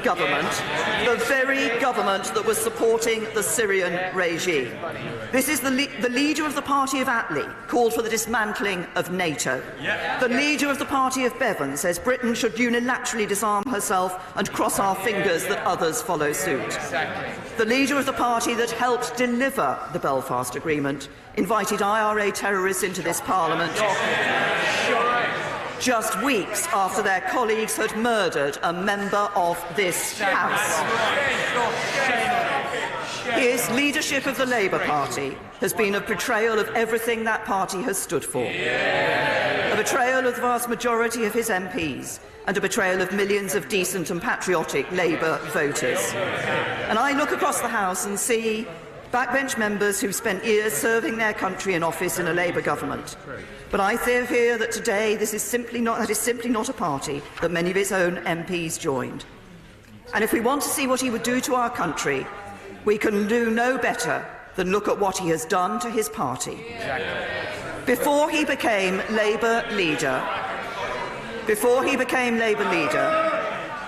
government, the very government that was supporting the Syrian regime. This is the leader of the party of Attlee called for the dismantling of NATO. The leader of the party of Bevan says Britain should unilaterally disarm herself and cross our fingers that others follow suit. The leader of the party that helped deliver the Belfast Agreement invited IRA terrorists into this Parliament just weeks after their colleagues had murdered a member of this House. His leadership of the Labour Party has been a betrayal of everything that party has stood for. A betrayal of the vast majority of his MPs and a betrayal of millions of decent and patriotic Labour voters. And I look across the House and see backbench members who've spent years serving their country in office in a Labour government. But I fear that today that is simply not a party that many of its own MPs joined. And if we want to see what he would do to our country, we can do no better than look at what he has done to his party. Before he became Labour leader,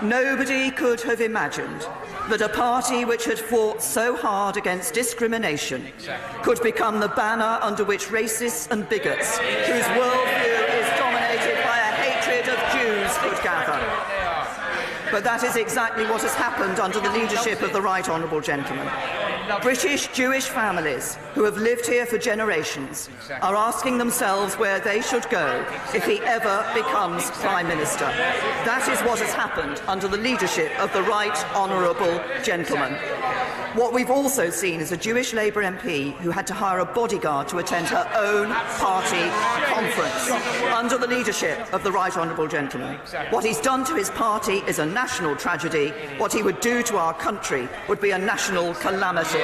nobody could have imagined that a party which had fought so hard against discrimination could become the banner under which racists and bigots, whose worldview is dominated by a hatred of Jews, could gather. But that is exactly what has happened under the leadership of the Right Honourable Gentleman. British Jewish families who have lived here for generations are asking themselves where they should go if he ever becomes Prime Minister. That is what has happened under the leadership of the Right Honourable Gentleman. What we've also seen is a Jewish Labour MP who had to hire a bodyguard to attend her own party conference under the leadership of the Right Honourable Gentleman. What he's done to his party is a national tragedy. What he would do to our country would be a national calamity.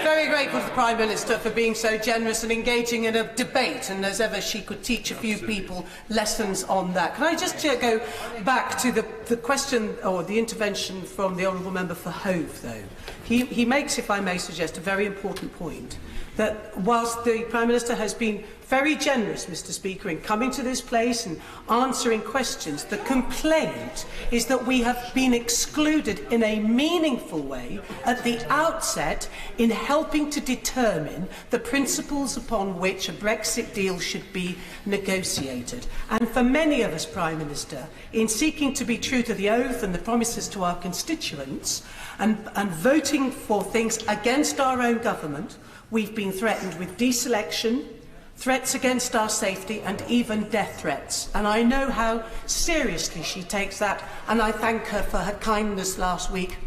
Very grateful to the Prime Minister for being so generous and engaging in a debate, and as ever she could teach a few people lessons on that. Can I just go back to the question or the intervention from the Honourable Member for Hove, though? He makes, if I may suggest, a very important point, that whilst the Prime Minister has been very generous, Mr. Speaker, in coming to this place and answering questions, the complaint is that we have been excluded in a meaningful way at the outset in helping to determine the principles upon which a Brexit deal should be negotiated. And for many of us, Prime Minister, in seeking to be true to the oath and the promises to our constituents and voting for things against our own government, we've been threatened with deselection, threats against our safety and even death threats. And I know how seriously she takes that, and I thank her for her kindness last week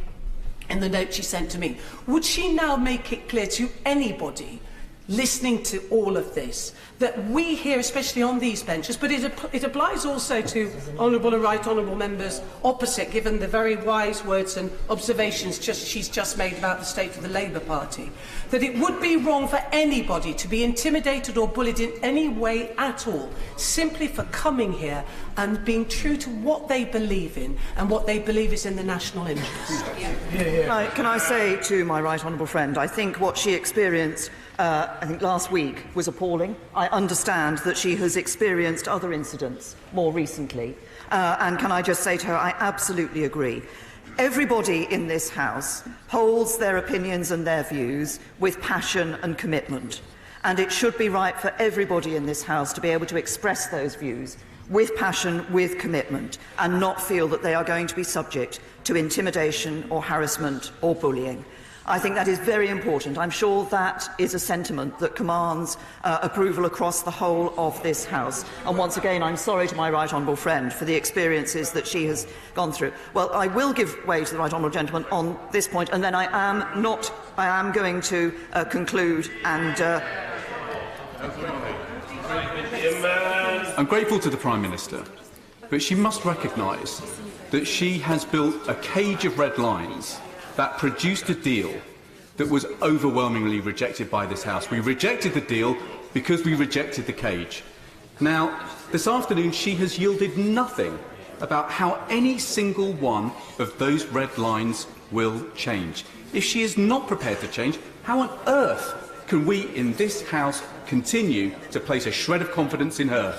in the note she sent to me. Would she now make it clear to anybody listening to all of this that we here, especially on these benches, but it applies also to Honourable and Right Honourable members opposite, given the very wise words and observations she's just made about the state of the Labour Party, that it would be wrong for anybody to be intimidated or bullied in any way at all, simply for coming here and being true to what they believe in and what they believe is in the national interest. Can I say to my Right Honourable friend, I think what she experienced I think last week was appalling. I understand that she has experienced other incidents more recently. And can I just say to her, I absolutely agree. Everybody in this House holds their opinions and their views with passion and commitment. And it should be right for everybody in this House to be able to express those views with passion, with commitment, and not feel that they are going to be subject to intimidation or harassment or bullying. I think that is very important. I'm sure that is a sentiment that commands approval across the whole of this House. And once again, I'm sorry to my Right Honourable friend for the experiences that she has gone through. Well, I will give way to the Right Honourable Gentleman on this point, and then I am going to conclude and... I'm grateful to the Prime Minister, but she must recognise that she has built a cage of red lines that produced a deal that was overwhelmingly rejected by this House. We rejected the deal because we rejected the cage. Now, this afternoon she has yielded nothing about how any single one of those red lines will change. If she is not prepared to change, how on earth can we in this House continue to place a shred of confidence in her?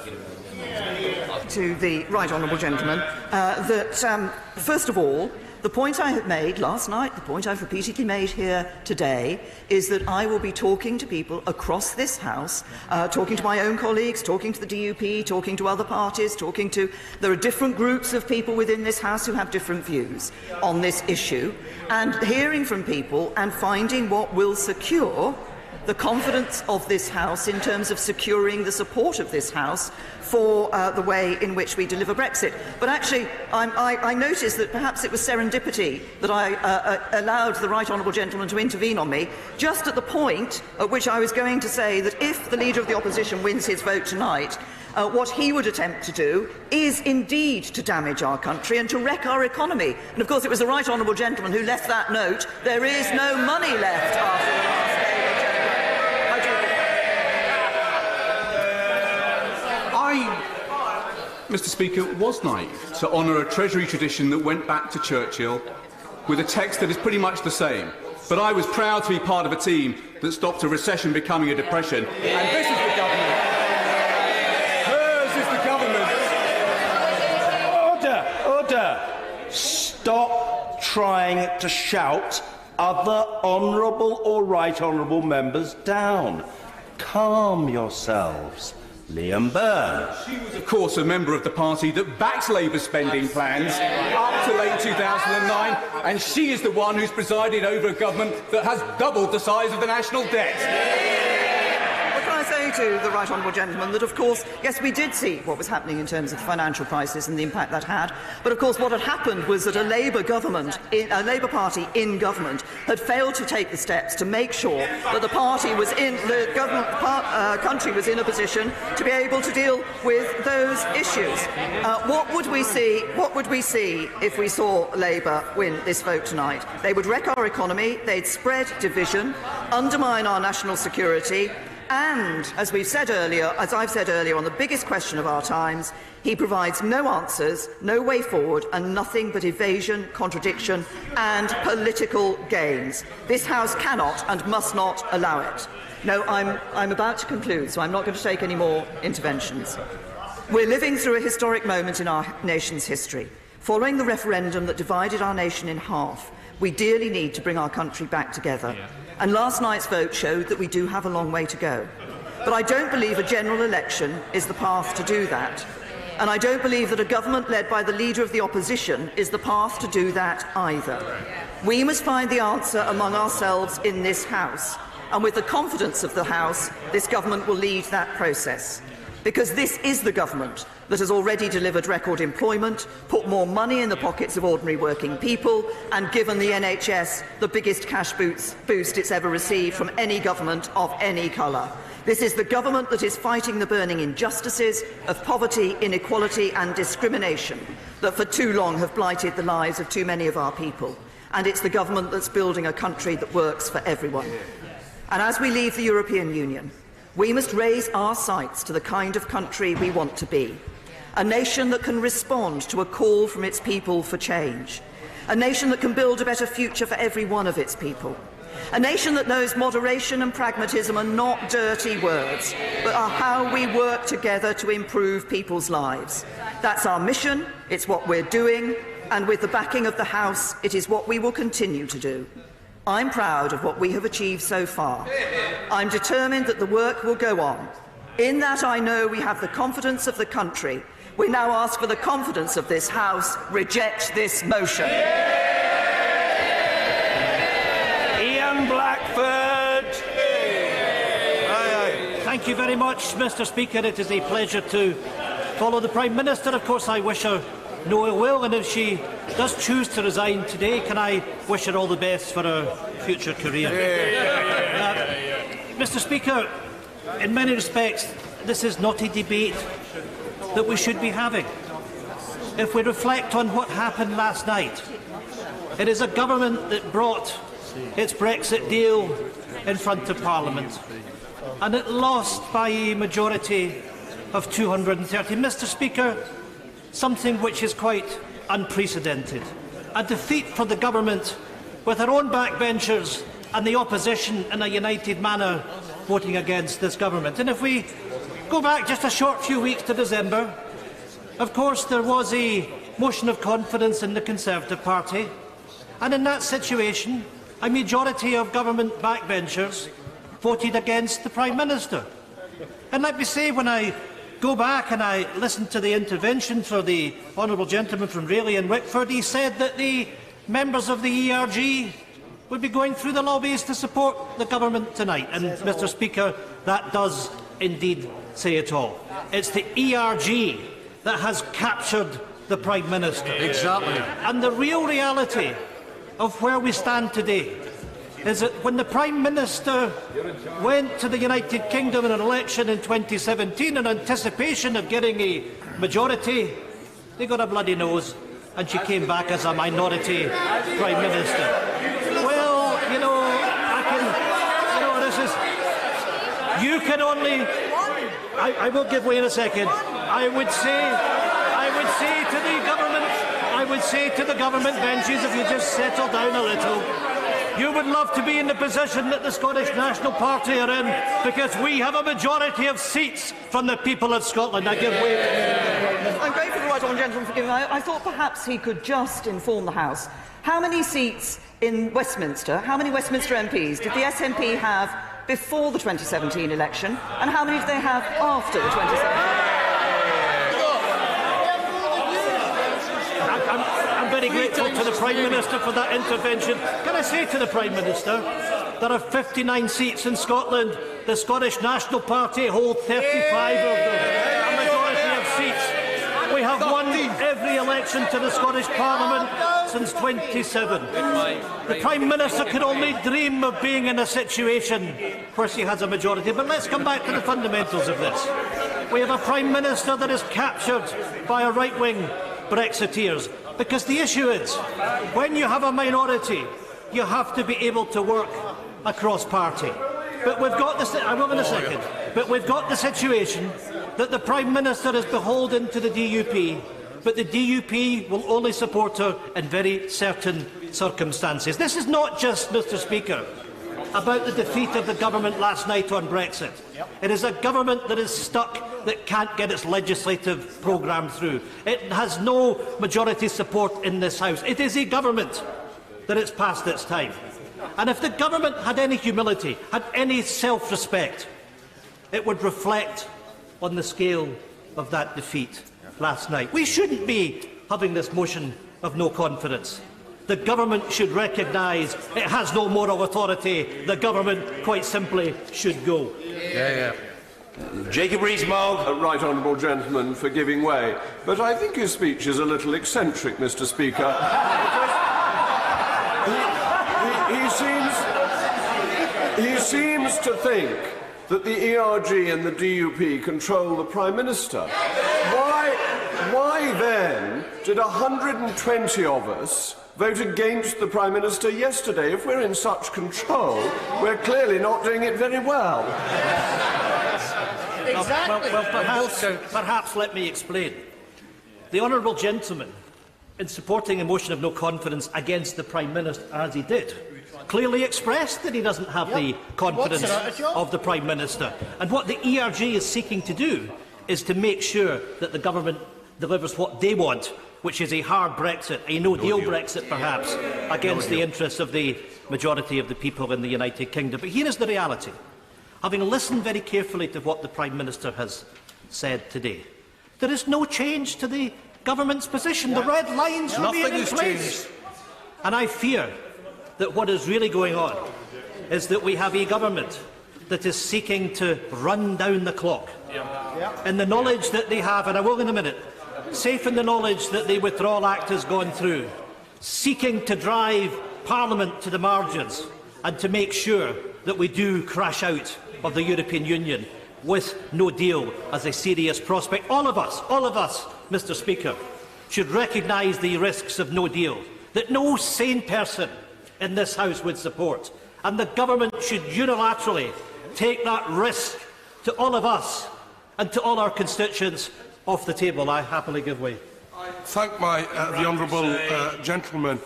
to the right honourable gentleman that, first of all, the point I have made last night, the point I've repeatedly made here today, is that I will be talking to people across this House, talking to my own colleagues, talking to the DUP, talking to other parties, there are different groups of people within this House who have different views on this issue, and hearing from people and finding what will secure the confidence of this House in terms of securing the support of this House for the way in which we deliver Brexit. But actually, I noticed that perhaps it was serendipity that I allowed the right honourable gentleman to intervene on me, just at the point at which I was going to say that if the Leader of the Opposition wins his vote tonight, what he would attempt to do is indeed to damage our country and to wreck our economy. And of course it was the right honourable gentleman who left that note. There is no money left after the last day. Mr. Speaker, was naive to honour a Treasury tradition that went back to Churchill with a text that is pretty much the same. But I was proud to be part of a team that stopped a recession becoming a depression. And this is the government. Hers is the government. Order! Stop trying to shout other honourable or right honourable members down. Calm yourselves. Liam Byrne. She was, of course, a member of the party that backed Labour's spending plans up to late 2009, and she is the one who's presided over a government that has doubled the size of the national debt. Can I say to the right honourable gentleman that, of course, yes, we did see what was happening in terms of the financial crisis and the impact that had, but of course what had happened was that a Labour Party in government had failed to take the steps to make sure that the party was country was in a position to be able to deal with those issues. What would we see if we saw Labour win this vote tonight? They would wreck our economy, they'd spread division, undermine our national security, and, as I've said earlier, on the biggest question of our times, he provides no answers, no way forward, and nothing but evasion, contradiction, and political gains. This House cannot and must not allow it. No, I'm about to conclude, so I'm not going to take any more interventions. We're living through a historic moment in our nation's history. Following the referendum that divided our nation in half, we dearly need to bring our country back together. And last night's vote showed that we do have a long way to go. But I don't believe a general election is the path to do that. And I don't believe that a government led by the Leader of the Opposition is the path to do that either. We must find the answer among ourselves in this House. And with the confidence of the House, this government will lead that process. Because this is the government that has already delivered record employment, put more money in the pockets of ordinary working people, and given the NHS the biggest cash boost it's ever received from any government of any colour. This is the government that is fighting the burning injustices of poverty, inequality and discrimination that for too long have blighted the lives of too many of our people. And it's the government that's building a country that works for everyone. And as we leave the European Union, we must raise our sights to the kind of country we want to be. A nation that can respond to a call from its people for change. A nation that can build a better future for every one of its people. A nation that knows moderation and pragmatism are not dirty words, but are how we work together to improve people's lives. That's our mission, it's what we're doing, and with the backing of the House, it is what we will continue to do. I'm proud of what we have achieved so far. I'm determined that the work will go on. In that I know we have the confidence of the country. We now ask for the confidence of this House. Reject this motion. Ian Blackford. Thank you very much, Mr. Speaker. It is a pleasure to follow the Prime Minister. Of course, I wish her no ill will, and if she does choose to resign today, can I wish her all the best for her future career. Mr. Speaker, in many respects, this is not a debate that we should be having. If we reflect on what happened last night, it is a government that brought its Brexit deal in front of Parliament, and it lost by a majority of 230. Mr. Speaker, something which is quite unprecedented. A defeat for the government, with our own backbenchers and the opposition in a united manner voting against this government. And if we go back just a short few weeks to December, Of course, there was a motion of confidence in the Conservative Party, and in that situation, a majority of government backbenchers voted against the Prime Minister. And let me say, when I go back and I listen to the intervention for the honourable gentleman from Rayleigh and Wickford, he said that the members of the ERG would be going through the lobbies to support the government tonight. And, Mr. Speaker, that does indeed say it all. It's the ERG that has captured the Prime Minister. Exactly. And the real reality of where we stand today is that when the Prime Minister went to the United Kingdom in an election in 2017 in anticipation of getting a majority, they got a bloody nose and she came back as a minority Prime Minister. Well, you know, you can only... I will give way in a second. I would say to the government benches, if you just settle down a little, you would love to be in the position that the Scottish National Party are in, because we have a majority of seats from the people of Scotland. I give way. I'm grateful to the right honourable gentleman for giving. I thought perhaps he could just inform the House how many seats in Westminster, how many Westminster MPs did the SNP have before the 2017 election, and how many did they have after the 2017? I'm very grateful to the Prime Minister for that intervention. Can I say to the Prime Minister, there are 59 seats in Scotland. The Scottish National Party hold 35 of them, a majority of seats. We have won every election to the Scottish Parliament since 27. The Prime Minister could only dream of being in a situation where she has a majority. But let's come back to the fundamentals of this. We have a Prime Minister that is captured by a right-wing Brexiteers. Because the issue is, when you have a minority, you have to be able to work across party. But we've got this. I will in a second. But we've got the situation that the Prime Minister is beholden to the DUP, but the DUP will only support her in very certain circumstances. This is not just, Mr. Speaker, about the defeat of the government last night on Brexit. It is a government that is stuck, that can't get its legislative programme through. It has no majority support in this House. It is a government that is past its time. And if the government had any humility, had any self-respect, it would reflect on the scale of that defeat last night. We shouldn't be having this motion of no confidence. The government should recognise it has no moral authority. The government, quite simply, should go. Jacob Rees-Mogg. Right honourable gentleman for giving way. But I think his speech is a little eccentric, Mr. Speaker. he seems to think that the ERG and the DUP control the Prime Minister. Why then did 120 of us vote against the Prime Minister yesterday? If we're in such control, we're clearly not doing it very well. Exactly. Well, perhaps let me explain. The honourable gentleman, in supporting a motion of no confidence against the Prime Minister, as he did, clearly expressed that he doesn't have the confidence of the Prime Minister. And what the ERG is seeking to do is to make sure that the government delivers what they want, which is a hard Brexit, a no-deal Brexit perhaps, against the interests of the majority of the people in the United Kingdom. But here is the reality. Having listened very carefully to what the Prime Minister has said today, there is no change to the government's position. The red lines remain in place. And I fear that what is really going on is that we have a government that is seeking to run down the clock in the knowledge that they have, and I will in a minute, safe in the knowledge that the Withdrawal Act has gone through, seeking to drive Parliament to the margins and to make sure that we do crash out of the European Union with no deal as a serious prospect. All of us, Mr. Speaker, should recognise the risks of no deal that no sane person in this House would support, and the government should unilaterally take that risk to all of us and to all our constituents off the table. I happily give way. I thank the honourable gentleman.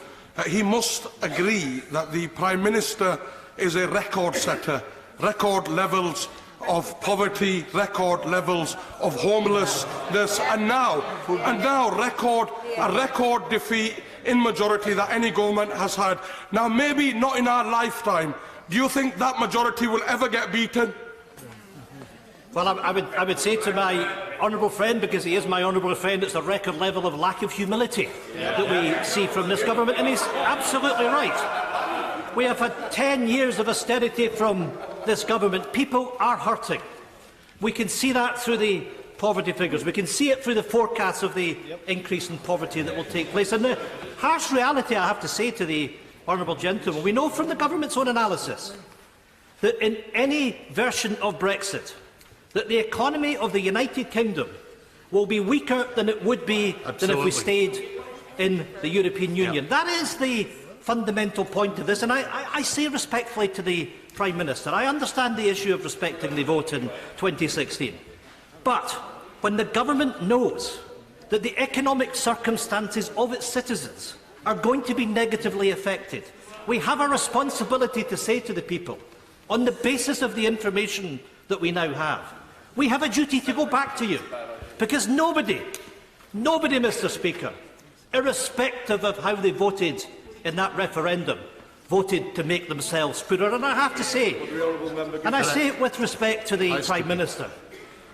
He must agree that the Prime Minister is a record setter, record levels of poverty, record levels of homelessness, and now a record defeat in majority that any government has had. Now, maybe not in our lifetime. Do you think that majority will ever get beaten? Well, I would say to my honourable friend, because he is my honourable friend, it's a record level of lack of humility that we see from this government, and he's absolutely right. We have had 10 years of austerity from this government. People are hurting. We can see that through the poverty figures. We can see it through the forecasts of the increase in poverty that will take place. And the harsh reality, I have to say to the honourable gentleman, we know from the government's own analysis that in any version of Brexit, that the economy of the United Kingdom will be weaker than it would be than if we stayed in the European Union. That is the fundamental point of this, and I say respectfully to the Prime Minister, I understand the issue of respecting the vote in 2016, but when the government knows that the economic circumstances of its citizens are going to be negatively affected, we have a responsibility to say to the people, on the basis of the information that we now have, we have a duty to go back to you, because nobody, Mr Speaker, irrespective of how they voted in that referendum, voted to make themselves poorer. And I have to say, and I say it with respect to the Prime Minister,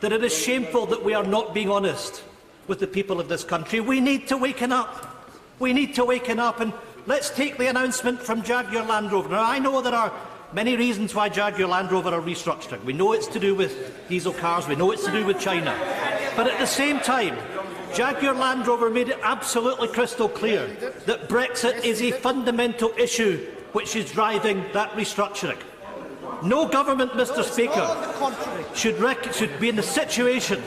that it is shameful that we are not being honest with the people of this country. We need to waken up. We need to waken up, and let's take the announcement from Jaguar Land Rover. Now, I know there are many reasons why Jaguar Land Rover are restructuring. We know it's to do with diesel cars, we know it's to do with China. But at the same time, Jaguar Land Rover made it absolutely crystal clear that Brexit is a fundamental issue which is driving that restructuring. No government, Mr Speaker, should be in the situation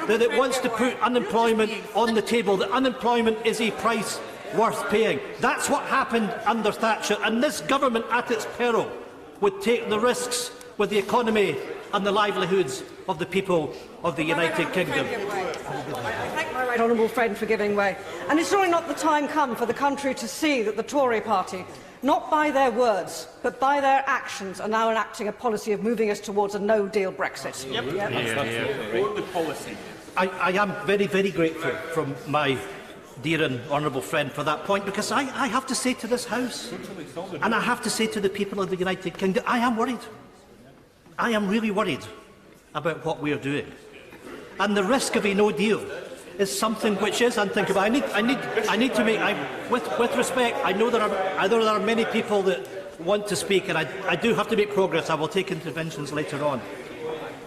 that it wants to put unemployment on the table, that unemployment is a price worth paying. That's what happened under Thatcher, and this government, at its peril, would take the risks with the economy and the livelihoods of the people of the United Kingdom. I thank my right honourable friend for giving way. And it's really not the time come for the country to see that the Tory party, not by their words, but by their actions, are now enacting a policy of moving us towards a no-deal Brexit. I am very, very grateful from my dear and honourable friend for that point, because I have to say to this House, and I have to say to the people of the United Kingdom, I am worried. I am really worried about what we are doing. And the risk of a no deal is something which is unthinkable. I need to make, with respect, I know there are many people that want to speak, and I do have to make progress. I will take interventions later on.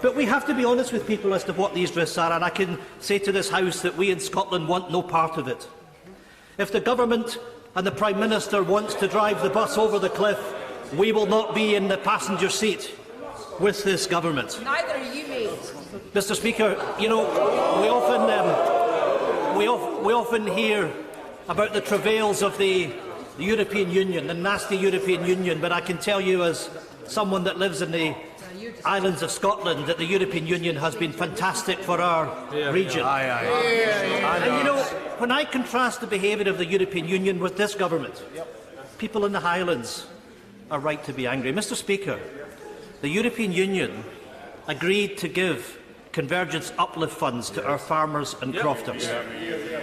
But we have to be honest with people as to what these risks are, and I can say to this House that we in Scotland want no part of it. If the Government and the Prime Minister wants to drive the bus over the cliff, we will not be in the passenger seat with this Government. Neither are you, mate. Mr Speaker, you know, we often hear about the travails of the European Union, the nasty European Union, but I can tell you as someone that lives in the islands of Scotland that the European Union has been fantastic for our region. And you know, when I contrast the behaviour of the European Union with this government, people in the Highlands are right to be angry. Mr Speaker, the European Union agreed to give convergence uplift funds to our farmers and crofters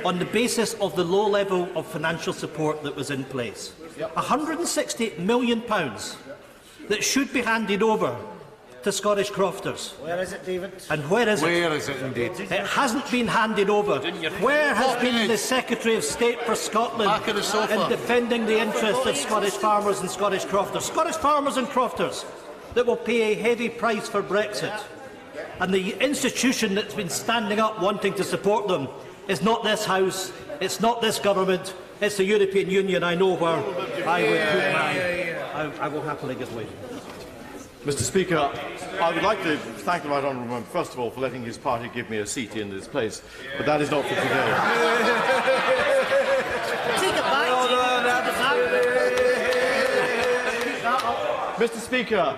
on the basis of the low level of financial support that was in place. £160 million that should be handed over to Scottish crofters. Where is it, David? And where is it? Where is it, indeed? It hasn't been handed over. Where has been the Secretary of State for Scotland in defending the interests of Scottish farmers and Scottish crofters? Scottish farmers and crofters that will pay a heavy price for Brexit. And the institution that's been standing up wanting to support them is not this House, it's not this government, it's the European Union. I know where I would put mine. I will happily give way. Mr Speaker, I would like to thank the right honourable member, first of all, for letting his party give me a seat in this place, but that is not for today. Mr Speaker,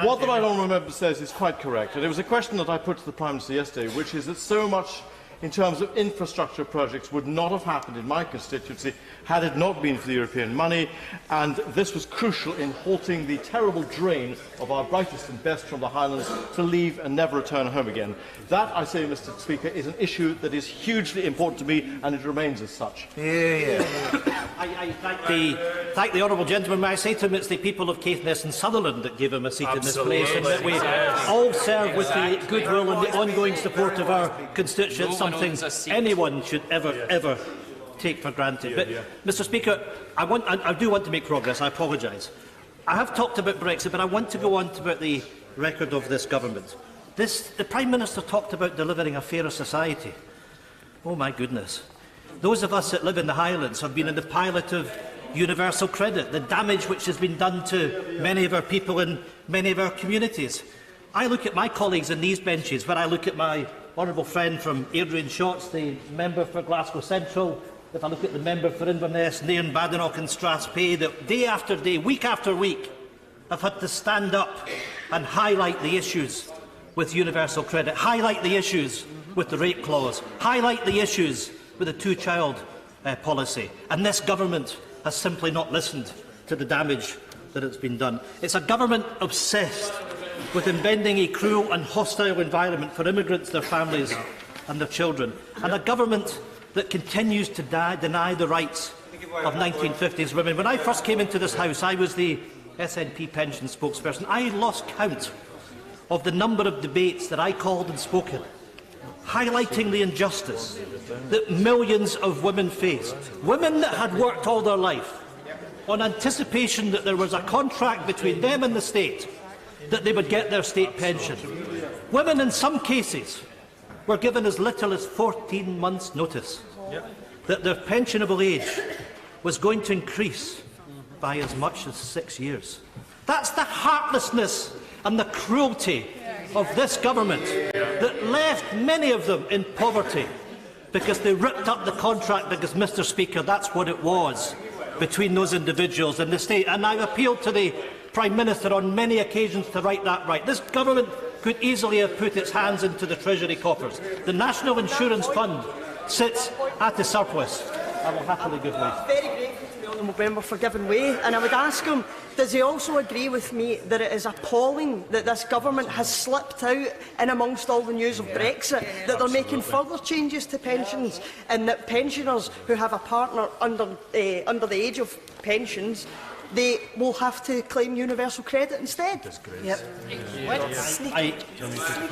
what the right honourable member says is quite correct, and it was a question that I put to the Prime Minister yesterday, which is that so much in terms of infrastructure projects would not have happened in my constituency had it not been for the European money, and this was crucial in halting the terrible drain of our brightest and best from the Highlands to leave and never return home again. That, I say, Mr. Speaker, is an issue that is hugely important to me, and it remains as such. I thank the honourable gentleman. May I say to him it's the people of Caithness and Sutherland that give him a seat in this place, and that we all serve with the goodwill and the ongoing support of our constituents, something anyone should ever take for granted. But, Mr. Speaker, I do want to make progress. I apologise. I have talked about Brexit, but I want to go on to about the record of this government. The Prime Minister talked about delivering a fairer society. Oh my goodness. Those of us that live in the Highlands have been in the pilot of universal credit, the damage which has been done to many of our people in many of our communities. I look at my colleagues in these benches, when I look at my honourable friend from Adrian Shotts, the member for Glasgow Central, if I look at the member for Inverness, Nairn, Badenoch and Strathspey, that day after day, week after week, have had to stand up and highlight the issues with universal credit, highlight the issues with the rape clause, highlight the issues with the two-child policy. And this government has simply not listened to the damage that has been done. It's a government obsessed with embedding a cruel and hostile environment for immigrants, their families and their children, and a government that continues to deny the rights of 1950s women. When I first came into this House, I was the SNP pension spokesperson. I lost count of the number of debates that I called and spoke in, highlighting the injustice that millions of women faced. Women that had worked all their life on anticipation that there was a contract between them and the state, that they would get their state pension. Women, in some cases, were given as little as 14 months' notice that their pensionable age was going to increase by as much as 6 years. That's the heartlessness and the cruelty of this government that left many of them in poverty because they ripped up the contract, because, Mr. Speaker, that's what it was between those individuals and the state. And I've appealed to the Prime Minister on many occasions to right that right. This government could easily have put its hands into the Treasury coffers. The National Insurance Fund sits at the surplus. I will happily give way. Very grateful to the honourable member for giving way, and I would ask him, does he also agree with me that it is appalling that this government has slipped out in amongst all the news of Brexit, that they're making further changes to pensions, and that pensioners who have a partner under the age of pensions, they will have to claim universal credit instead?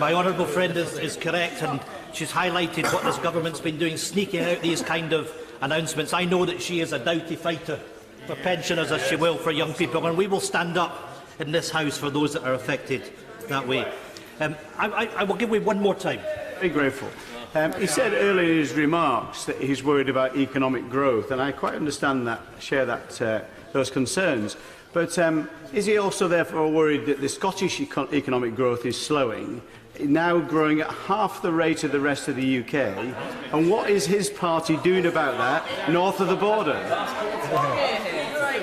My honourable friend is correct, and she's highlighted what this government's been doing, sneaking out these kind of announcements. I know that she is a doughty fighter for pensioners, as she will for young people, and we will stand up in this House for those that are affected that way. I will give way one more time. Very grateful. He said earlier in his remarks that he's worried about economic growth, and I quite understand that, share that, those concerns. But is he also therefore worried that the Scottish economic growth is slowing, now growing at half the rate of the rest of the UK? And what is his party doing about that north of the border?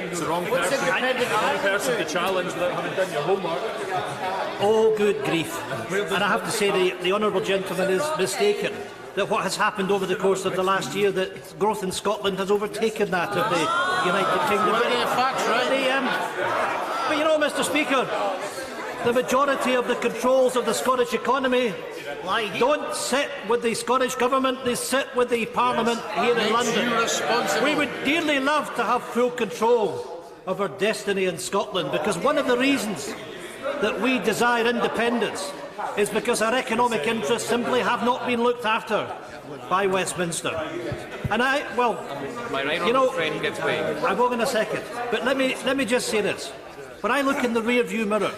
It's the wrong person to challenge without having done your homework. Oh, good grief. And I have to say the honourable gentleman is mistaken, that what has happened over the course of the last year, that growth in Scotland has overtaken that of the United Kingdom. But you know, Mr. Speaker, the majority of the controls of the Scottish economy don't sit with the Scottish Government, they sit with the Parliament here in London. We would dearly love to have full control of our destiny in Scotland, because one of the reasons that we desire independence is because our economic interests simply have not been looked after by Westminster. And I will in a second, but let me just say this. When I look in the rear-view mirror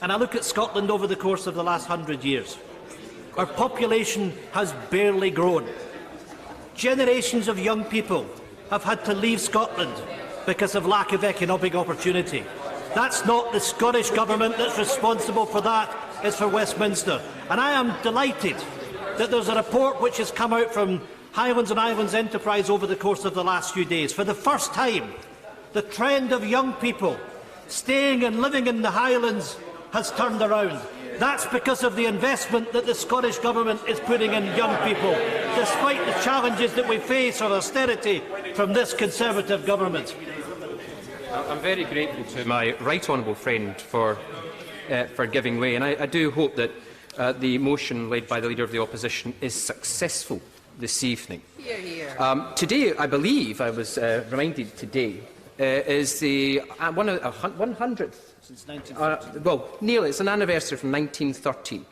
and I look at Scotland over the course of the last 100 years, our population has barely grown. Generations of young people have had to leave Scotland because of lack of economic opportunity. That's not the Scottish Government that's responsible for that, it's for Westminster. And I am delighted that there's a report which has come out from Highlands and Islands Enterprise over the course of the last few days. For the first time, the trend of young people staying and living in the Highlands has turned around. That's because of the investment that the Scottish Government is putting in young people, despite the challenges that we face of austerity from this Conservative Government. I'm very grateful to my right honourable friend for giving way, and I do hope that the motion led by the Leader of the Opposition is successful this evening. Today, I believe, I was reminded today, is the 100th, well, nearly, it's an anniversary from 1913,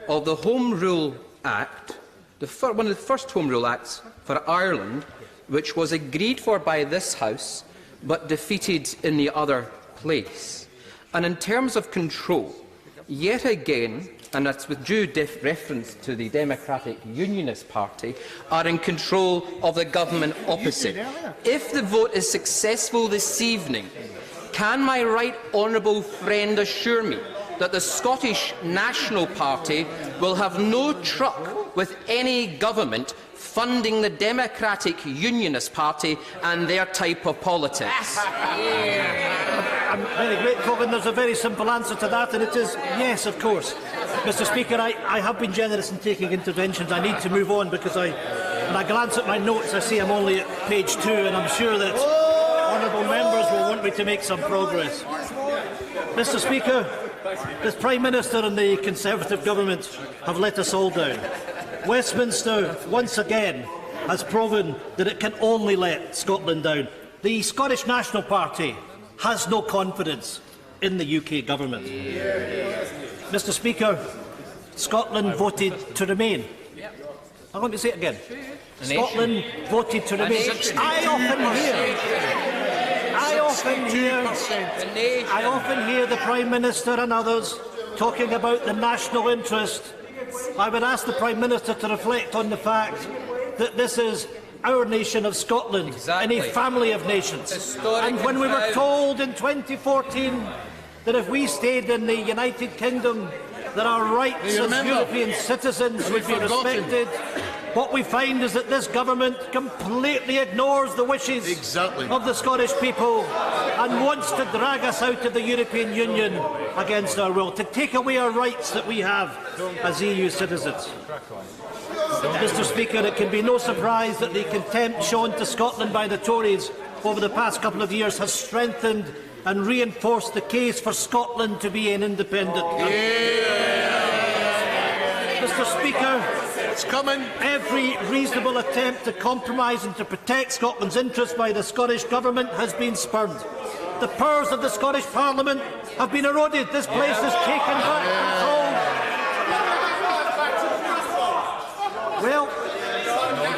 of the Home Rule Act, one of the first Home Rule Acts for Ireland, which was agreed for by this House, but defeated in the other place. And in terms of control, yet again, and that's with due reference to the Democratic Unionist Party, are in control of the government opposite. If the vote is successful this evening, can my right honourable friend assure me that the Scottish National Party will have no truck with any government funding the Democratic Unionist Party and their type of politics? I'm very grateful, and there's a very simple answer to that, and it is yes, of course. Mr. Speaker, I have been generous in taking interventions. I need to move on because when I glance at my notes, I see I'm only at page 2, and I'm sure that honourable members will want me to make some progress. Mr. Speaker, the Prime Minister and the Conservative Government have let us all down. Westminster, once again, has proven that it can only let Scotland down. The Scottish National Party has no confidence in the UK Government. Mr. Speaker, Scotland voted to remain. I'm going to say it again. Scotland voted to remain. I often hear the Prime Minister and others talking about the national interest. I would ask the Prime Minister to reflect on the fact that this is our nation of Scotland, in a family of nations. And when we were told in 2014 that if we stayed in the United Kingdom, that our rights as European citizens would be respected, what we find is that this government completely ignores the wishes of the Scottish people and wants to drag us out of the European Union against our will, to take away our rights that we have as EU citizens. Mr. Speaker, it can be no surprise that the contempt shown to Scotland by the Tories over the past couple of years has strengthened and reinforced the case for Scotland to be an independent country. Mr. Speaker, it's coming. Every reasonable attempt to compromise and to protect Scotland's interests by the Scottish Government has been spurned. The powers of the Scottish Parliament have been eroded. This place has taken back control. Well,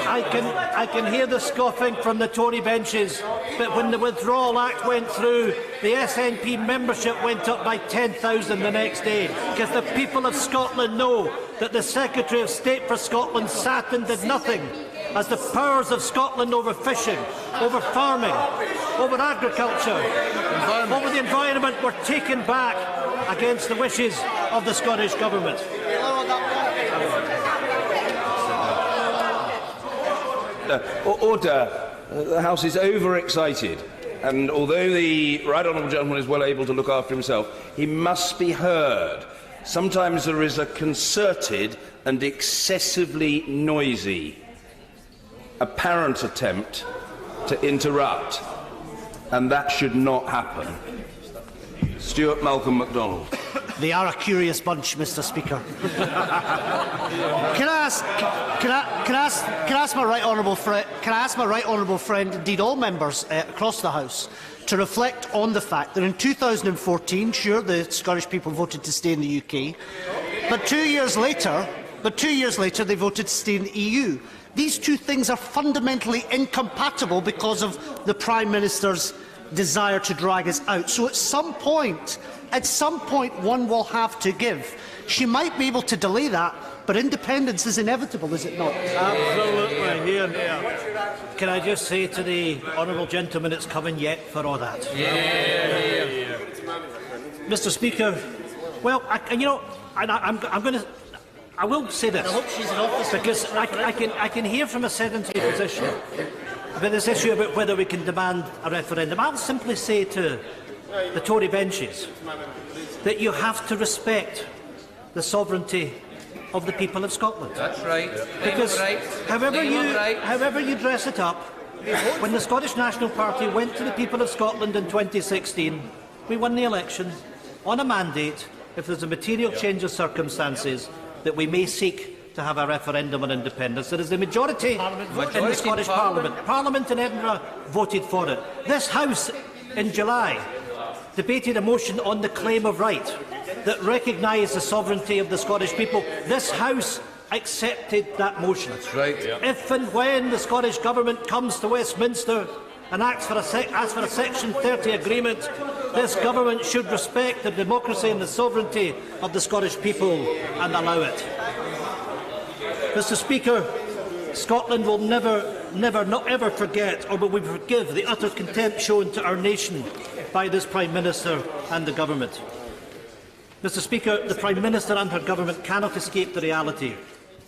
I can hear the scoffing from the Tory benches, but when the Withdrawal Act went through, the SNP membership went up by 10,000 the next day, because the people of Scotland know that the Secretary of State for Scotland sat and did nothing, as the powers of Scotland over fishing, over farming, over agriculture, over the environment were taken back against the wishes of the Scottish Government. Order. The House is overexcited, and although the right honourable gentleman is well able to look after himself, he must be heard. Sometimes there is a concerted and excessively noisy apparent attempt to interrupt, and that should not happen. Stuart Malcolm MacDonald. They are a curious bunch, Mr. Speaker. Can I ask my right honourable friend, indeed all members across the House, to reflect on the fact that in 2014, sure, the Scottish people voted to stay in the UK, but 2 years later, they voted to stay in the EU. These two things are fundamentally incompatible because of the Prime Minister's desire to drag us out. So at some point, one will have to give. She might be able to delay that, but independence is inevitable, is it not? Absolutely. Here. Can I just say to the honourable gentleman, it's coming yet for all that. Mr. Speaker, well, I will say this, because I can hear from a sedentary position about this issue about whether we can demand a referendum. I'll simply say to the Tory benches that you have to respect the sovereignty of the people of Scotland. That's right. Because right. however you dress it up, when the Scottish National Party went to the people of Scotland in 2016, we won the election on a mandate, if there's a material change of circumstances, that we may seek to have a referendum on independence. There is a majority in the Scottish Parliament. Parliament in Edinburgh voted for it. This House, in July, debated a motion on the claim of right that recognised the sovereignty of the Scottish people. This House accepted that motion. That's right. If and when the Scottish Government comes to Westminster and asks for a Section 30 agreement, this Government should respect the democracy and the sovereignty of the Scottish people and allow it. Mr. Speaker, Scotland will never, not ever forget, or will we forgive, the utter contempt shown to our nation by this Prime Minister and the Government. Mr. Speaker, the Prime Minister and her Government cannot escape the reality.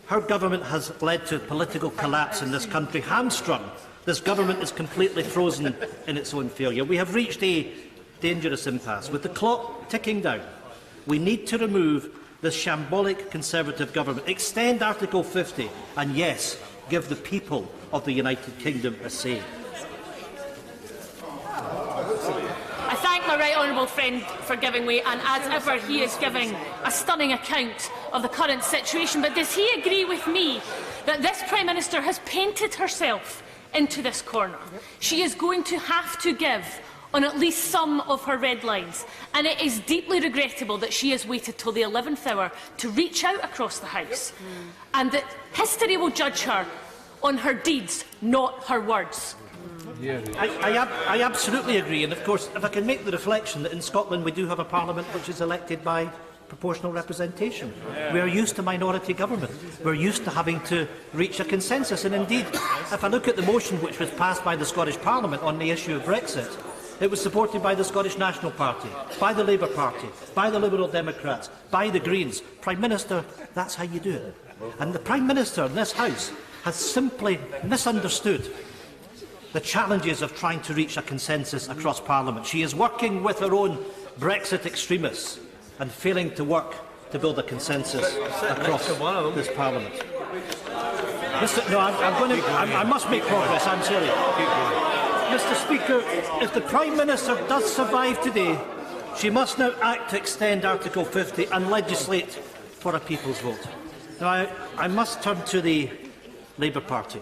Her Government has led to political collapse in this country, hamstrung. This Government is completely frozen in its own failure. We have reached a dangerous impasse. With the clock ticking down, we need to remove this shambolic Conservative Government, extend Article 50 and, yes, give the people of the United Kingdom a say. I thank my right honourable friend for giving way, and as ever he is giving a stunning account of the current situation. But does he agree with me that this Prime Minister has painted herself into this corner? She is going to have to give on at least some of her red lines, and it is deeply regrettable that she has waited till the 11th hour to reach out across the House, and that history will judge her on her deeds, not her words. I absolutely agree, and of course, if I can make the reflection that in Scotland we do have a Parliament which is elected by proportional representation. We are used to minority government. We are used to having to reach a consensus, and indeed, if I look at the motion which was passed by the Scottish Parliament on the issue of Brexit, it was supported by the Scottish National Party, by the Labour Party, by the Liberal Democrats, by the Greens. Prime Minister, that's how you do it. And the Prime Minister in this House has simply misunderstood the challenges of trying to reach a consensus across Parliament. She is working with her own Brexit extremists and failing to work to build a consensus across this Parliament. I must make progress, I'm sorry. Mr. Speaker, if the Prime Minister does survive today, she must now act to extend Article 50 and legislate for a people's vote. Now, I must turn to the Labour Party.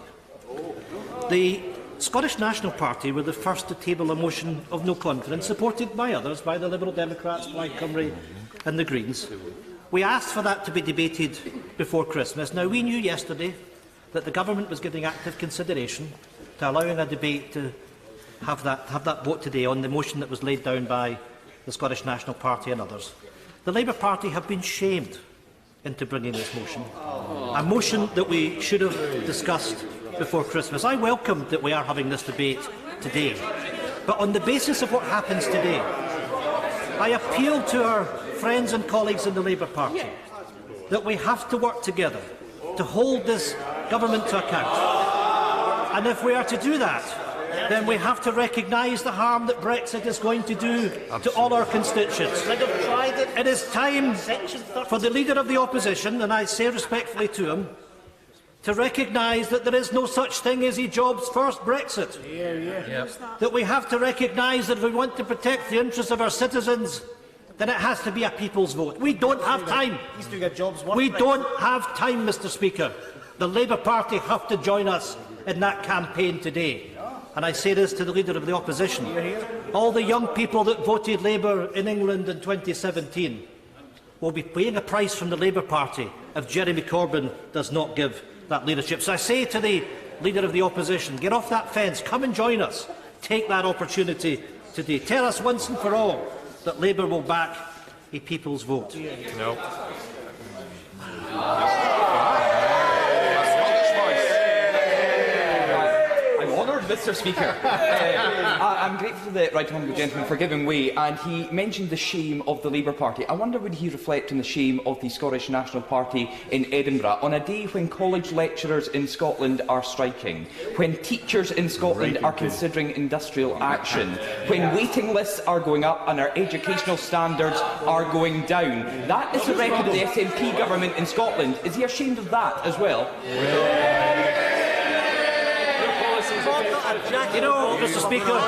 The Scottish National Party were the first to table a motion of no confidence, supported by others, by the Liberal Democrats, Plaid Cymru and the Greens. We asked for that to be debated before Christmas. Now, we knew yesterday that the Government was giving active consideration to allowing a debate to have that vote today on the motion that was laid down by the Scottish National Party and others. The Labour Party have been shamed into bringing this motion, a motion that we should have discussed before Christmas. I welcome that we are having this debate today, but on the basis of what happens today, I appeal to our friends and colleagues in the Labour Party that we have to work together to hold this Government to account. And if we are to do that, then we have to recognise the harm that Brexit is going to do to all our constituents. It is time for the Leader of the Opposition, and I say respectfully to him, to recognise that there is no such thing as a jobs-first Brexit. That we have to recognise that if we want to protect the interests of our citizens, then it has to be a people's vote. We don't have time. We don't have time, Mr. Speaker. The Labour Party have to join us in that campaign today. And I say this to the Leader of the Opposition. All the young people that voted Labour in England in 2017 will be paying a price from the Labour Party if Jeremy Corbyn does not give that leadership. So I say to the Leader of the Opposition, get off that fence, come and join us. Take that opportunity today. Tell us once and for all that Labour will back a people's vote. No. I'm honoured Mr. Speaker, I'm grateful to the Right Honourable Gentleman for giving way, and he mentioned the shame of the Labour Party. I wonder, would he reflect on the shame of the Scottish National Party in Edinburgh on a day when college lecturers in Scotland are striking, when teachers in Scotland are considering industrial action, when waiting lists are going up and our educational standards are going down? That is the record of the SNP government in Scotland. Is he ashamed of that as well? You know, Mr. Speaker,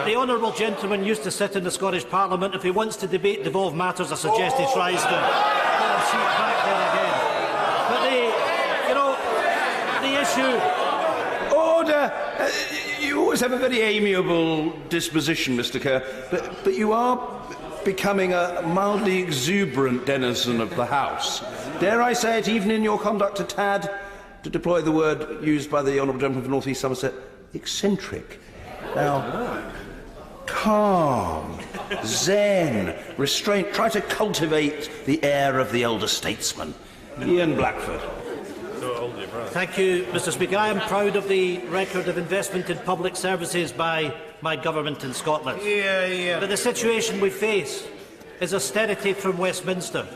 the honourable gentleman used to sit in the Scottish Parliament. If he wants to debate devolved matters, I suggest he tries to seat back there again. But the issue... Order! You always have a very amiable disposition, Mr. Kerr, but you are becoming a mildly exuberant denizen of the House. Dare I say it, even in your conduct a tad, to deploy the word used by the honourable gentleman from North East Somerset, eccentric. Now, calm, zen, restraint. Try to cultivate the air of the elder statesman. Ian Blackford. Thank you, Mr. Speaker. I am proud of the record of investment in public services by my government in Scotland. But the situation we face is austerity from Westminster,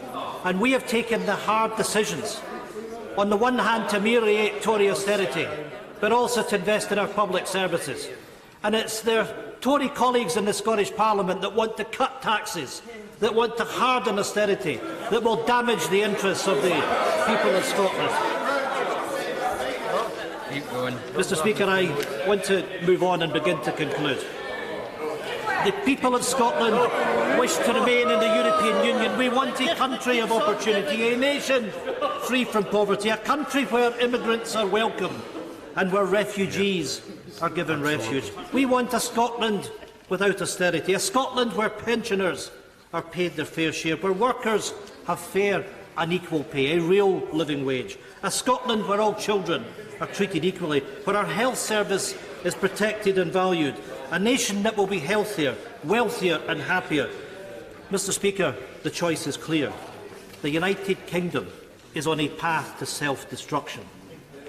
and we have taken the hard decisions. On the one hand, to ameliorate Tory austerity, but also to invest in our public services. And it's their Tory colleagues in the Scottish Parliament that want to cut taxes, that want to harden austerity, that will damage the interests of the people of Scotland. Mr. Speaker, I want to move on and begin to conclude. The people of Scotland wish to remain in the European Union. We want a country of opportunity, a nation free from poverty, a country where immigrants are welcome and where refugees are given refuge. We want a Scotland without austerity, a Scotland where pensioners are paid their fair share, where workers have fair and equal pay, a real living wage, a Scotland where all children are treated equally, where our health service is protected and valued, a nation that will be healthier, wealthier and happier. Mr. Speaker, the choice is clear. The United Kingdom is on a path to self-destruction.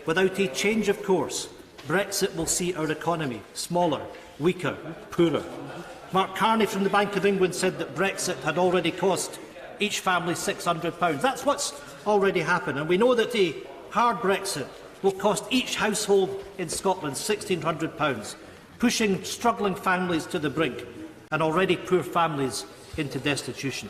Without a change of course, Brexit will see our economy smaller, weaker, poorer. Mark Carney from the Bank of England said that Brexit had already cost each family £600. That's what's already happened, and we know that a hard Brexit will cost each household in Scotland £1,600, pushing struggling families to the brink and already poor families into destitution.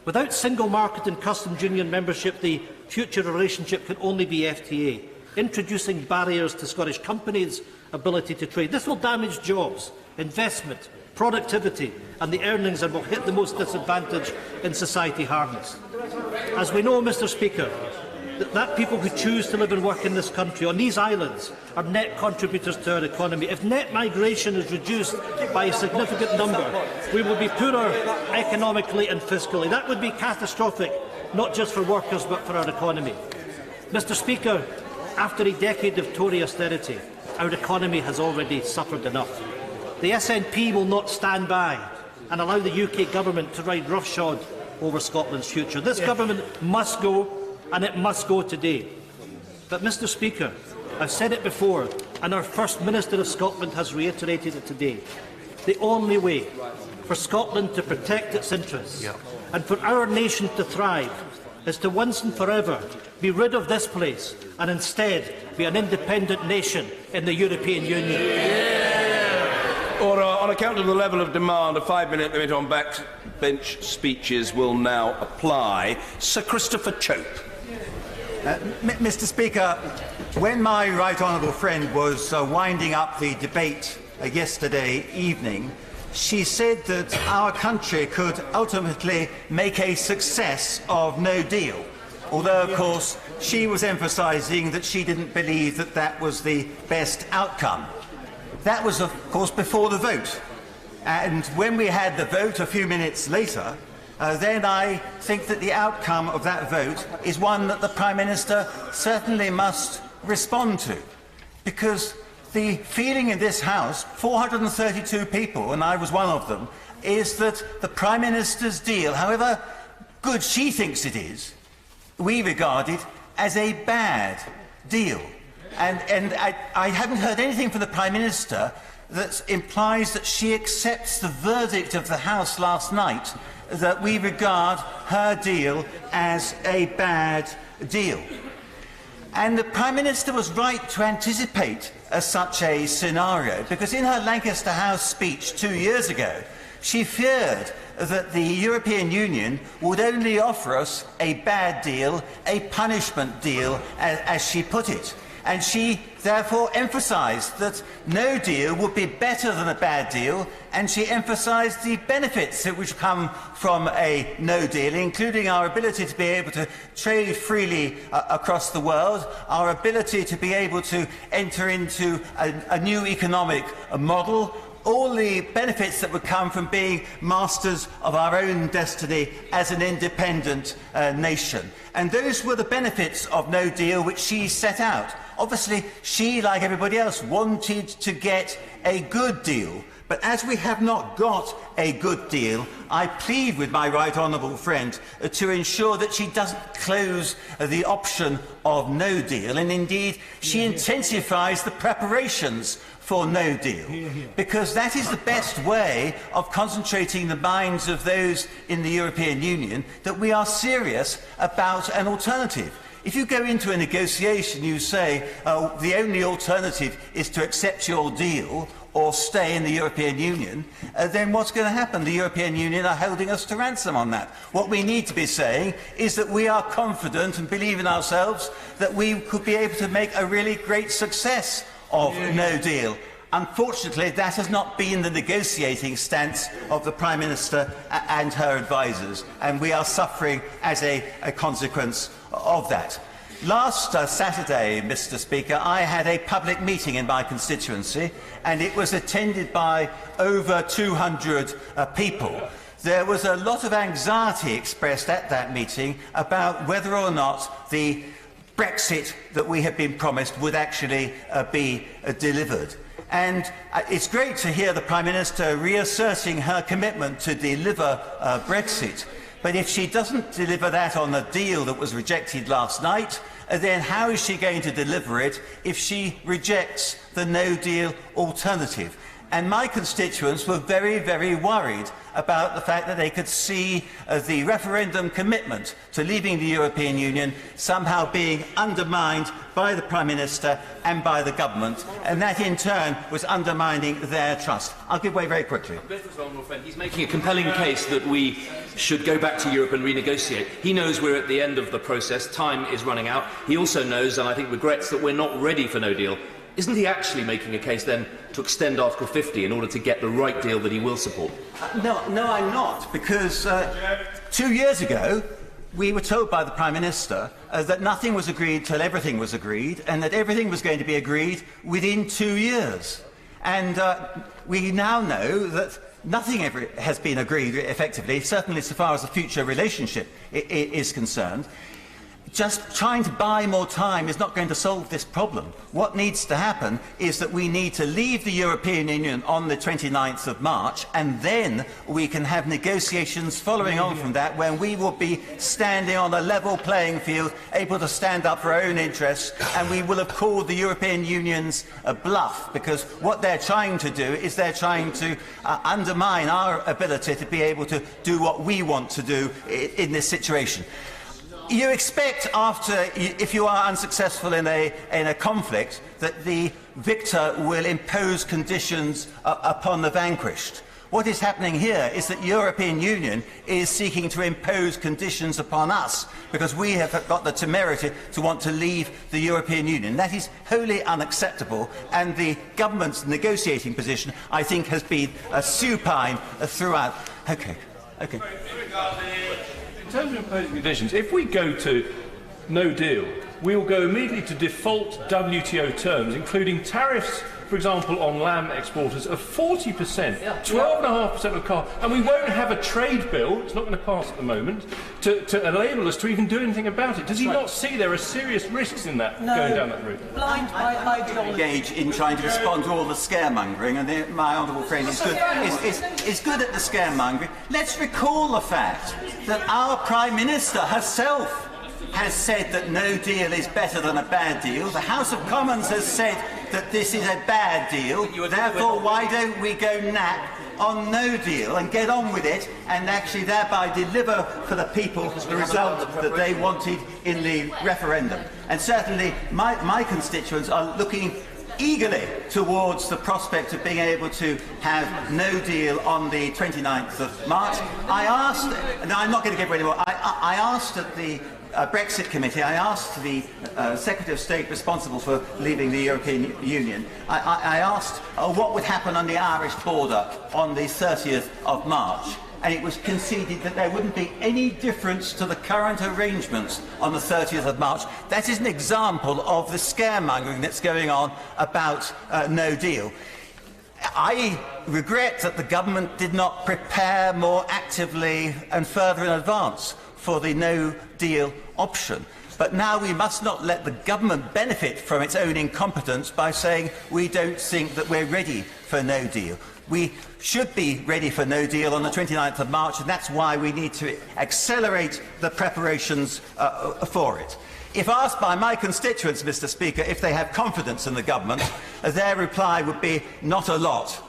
Without single market and customs union membership, the future relationship can only be FTA, introducing barriers to Scottish companies' ability to trade. This will damage jobs, investment, productivity and the earnings and will hit the most disadvantaged in society hardest. As we know, Mr. Speaker, that people who choose to live and work in this country, on these islands, are net contributors to our economy. If net migration is reduced by a significant number, we will be poorer economically and fiscally. That would be catastrophic, not just for workers but for our economy. Mr. Speaker, after a decade of Tory austerity, our economy has already suffered enough. The SNP will not stand by and allow the UK government to ride roughshod over Scotland's future. This government must go, and it must go today. But, Mr. Speaker, I've said it before, and our First Minister of Scotland has reiterated it today. The only way for Scotland to protect its interests and for our nation to thrive is to once and forever be rid of this place and instead be an independent nation in the European Union. Order. On account of the level of demand, a 5-minute limit on backbench speeches will now apply. Sir Christopher Chope. Mr. Speaker, when my right honourable friend was winding up the debate yesterday evening, she said that our country could ultimately make a success of no deal, although, of course, she was emphasising that she didn't believe that that was the best outcome. That was, of course, before the vote. And when we had the vote a few minutes later, then I think that the outcome of that vote is one that the Prime Minister certainly must respond to. Because the feeling in this House, 432 people, and I was one of them, is that the Prime Minister's deal, however good she thinks it is, we regard it as a bad deal. And I haven't heard anything from the Prime Minister that implies that she accepts the verdict of the House last night that we regard her deal as a bad deal. And the Prime Minister was right to anticipate such a scenario, because in her Lancaster House speech 2 years ago, she feared that the European Union would only offer us a bad deal, a punishment deal, as she put it. And she therefore emphasised that no deal would be better than a bad deal, and she emphasised the benefits that would come from a no deal, including our ability to be able to trade freely across the world, our ability to be able to enter into a new economic model, all the benefits that would come from being masters of our own destiny as an independent nation. And those were the benefits of no deal which she set out. Obviously, she, like everybody else, wanted to get a good deal. But as we have not got a good deal, I plead with my right honourable friend to ensure that she doesn't close the option of no deal. And indeed, she intensifies the preparations for no deal, because that is the best way of concentrating the minds of those in the European Union that we are serious about an alternative. If you go into a negotiation, you say the only alternative is to accept your deal or stay in the European Union, then what's going to happen? The European Union are holding us to ransom on that. What we need to be saying is that we are confident and believe in ourselves that we could be able to make a really great success of no deal. Unfortunately, that has not been the negotiating stance of the Prime Minister and her advisers, and we are suffering as a consequence of that. Last Saturday, Mr. Speaker, I had a public meeting in my constituency, and it was attended by over 200 people. There was a lot of anxiety expressed at that meeting about whether or not the Brexit that we had been promised would actually be delivered. And it's great to hear the Prime Minister reasserting her commitment to deliver Brexit. But if she doesn't deliver that on the deal that was rejected last night, then how is she going to deliver it if she rejects the no-deal alternative? And my constituents were very, very worried about the fact that they could see the referendum commitment to leaving the European Union somehow being undermined by the Prime Minister and by the government, and that in turn was undermining their trust. I'll give way very quickly. He's making a compelling case that we should go back to Europe and renegotiate. He knows we're at the end of the process, time is running out. He also knows, and I think regrets, that we're not ready for no deal. Isn't he actually making a case then to extend Article 50 in order to get the right deal that he will support? No, I'm not, because 2 years ago we were told by the Prime Minister that nothing was agreed till everything was agreed, and that everything was going to be agreed within 2 years. And we now know that nothing ever has been agreed effectively, certainly so far as the future relationship is concerned. Just trying to buy more time is not going to solve this problem. What needs to happen is that we need to leave the European Union on the 29th of March, and then we can have negotiations following on from that, when we will be standing on a level playing field, able to stand up for our own interests, and we will have called the European Union's bluff, because what they're trying to do is they're trying to undermine our ability to be able to do what we want to do in this situation. You expect, if you are unsuccessful in a conflict, that the victor will impose conditions upon the vanquished. What is happening here is that the European Union is seeking to impose conditions upon us, because we have got the temerity to want to leave the European Union. That is wholly unacceptable, and the government's negotiating position, I think, has been supine throughout. Okay. In terms of imposing conditions, if we go to no deal, we will go immediately to default WTO terms, including tariffs, for example, on lamb exporters of 40%, 12.5% of car, and we won't have a trade bill, it's not going to pass at the moment, to enable us to even do anything about it. Does he not see there are serious risks in that, going down that route? Blind ideology. Engage in trying to respond to all the scaremongering, and my honourable friend is good at the scaremongering. Let's recall the fact that our Prime Minister herself has said that no deal is better than a bad deal. The House of Commons has said that this is a bad deal. Therefore, why don't we go nap on no deal and get on with it and actually thereby deliver for the people the result that they wanted in the referendum? And certainly my constituents are looking eagerly towards the prospect of being able to have no deal on the 29th of March. I asked, no, I'm not going to give away anymore, I asked at the Brexit committee, I asked the Secretary of State responsible for leaving the European Union, I asked what would happen on the Irish border on the 30th of March. And it was conceded that there wouldn't be any difference to the current arrangements on the 30th of March. That is an example of the scaremongering that's going on about no deal. I regret that the government did not prepare more actively and further in advance for the no deal option. But now we must not let the government benefit from its own incompetence by saying we don't think that we're ready for no deal. We should be ready for no deal on the 29th of March, and that's why we need to accelerate the preparations for it. If asked by my constituents, Mr. Speaker, if they have confidence in the government, their reply would be not a lot,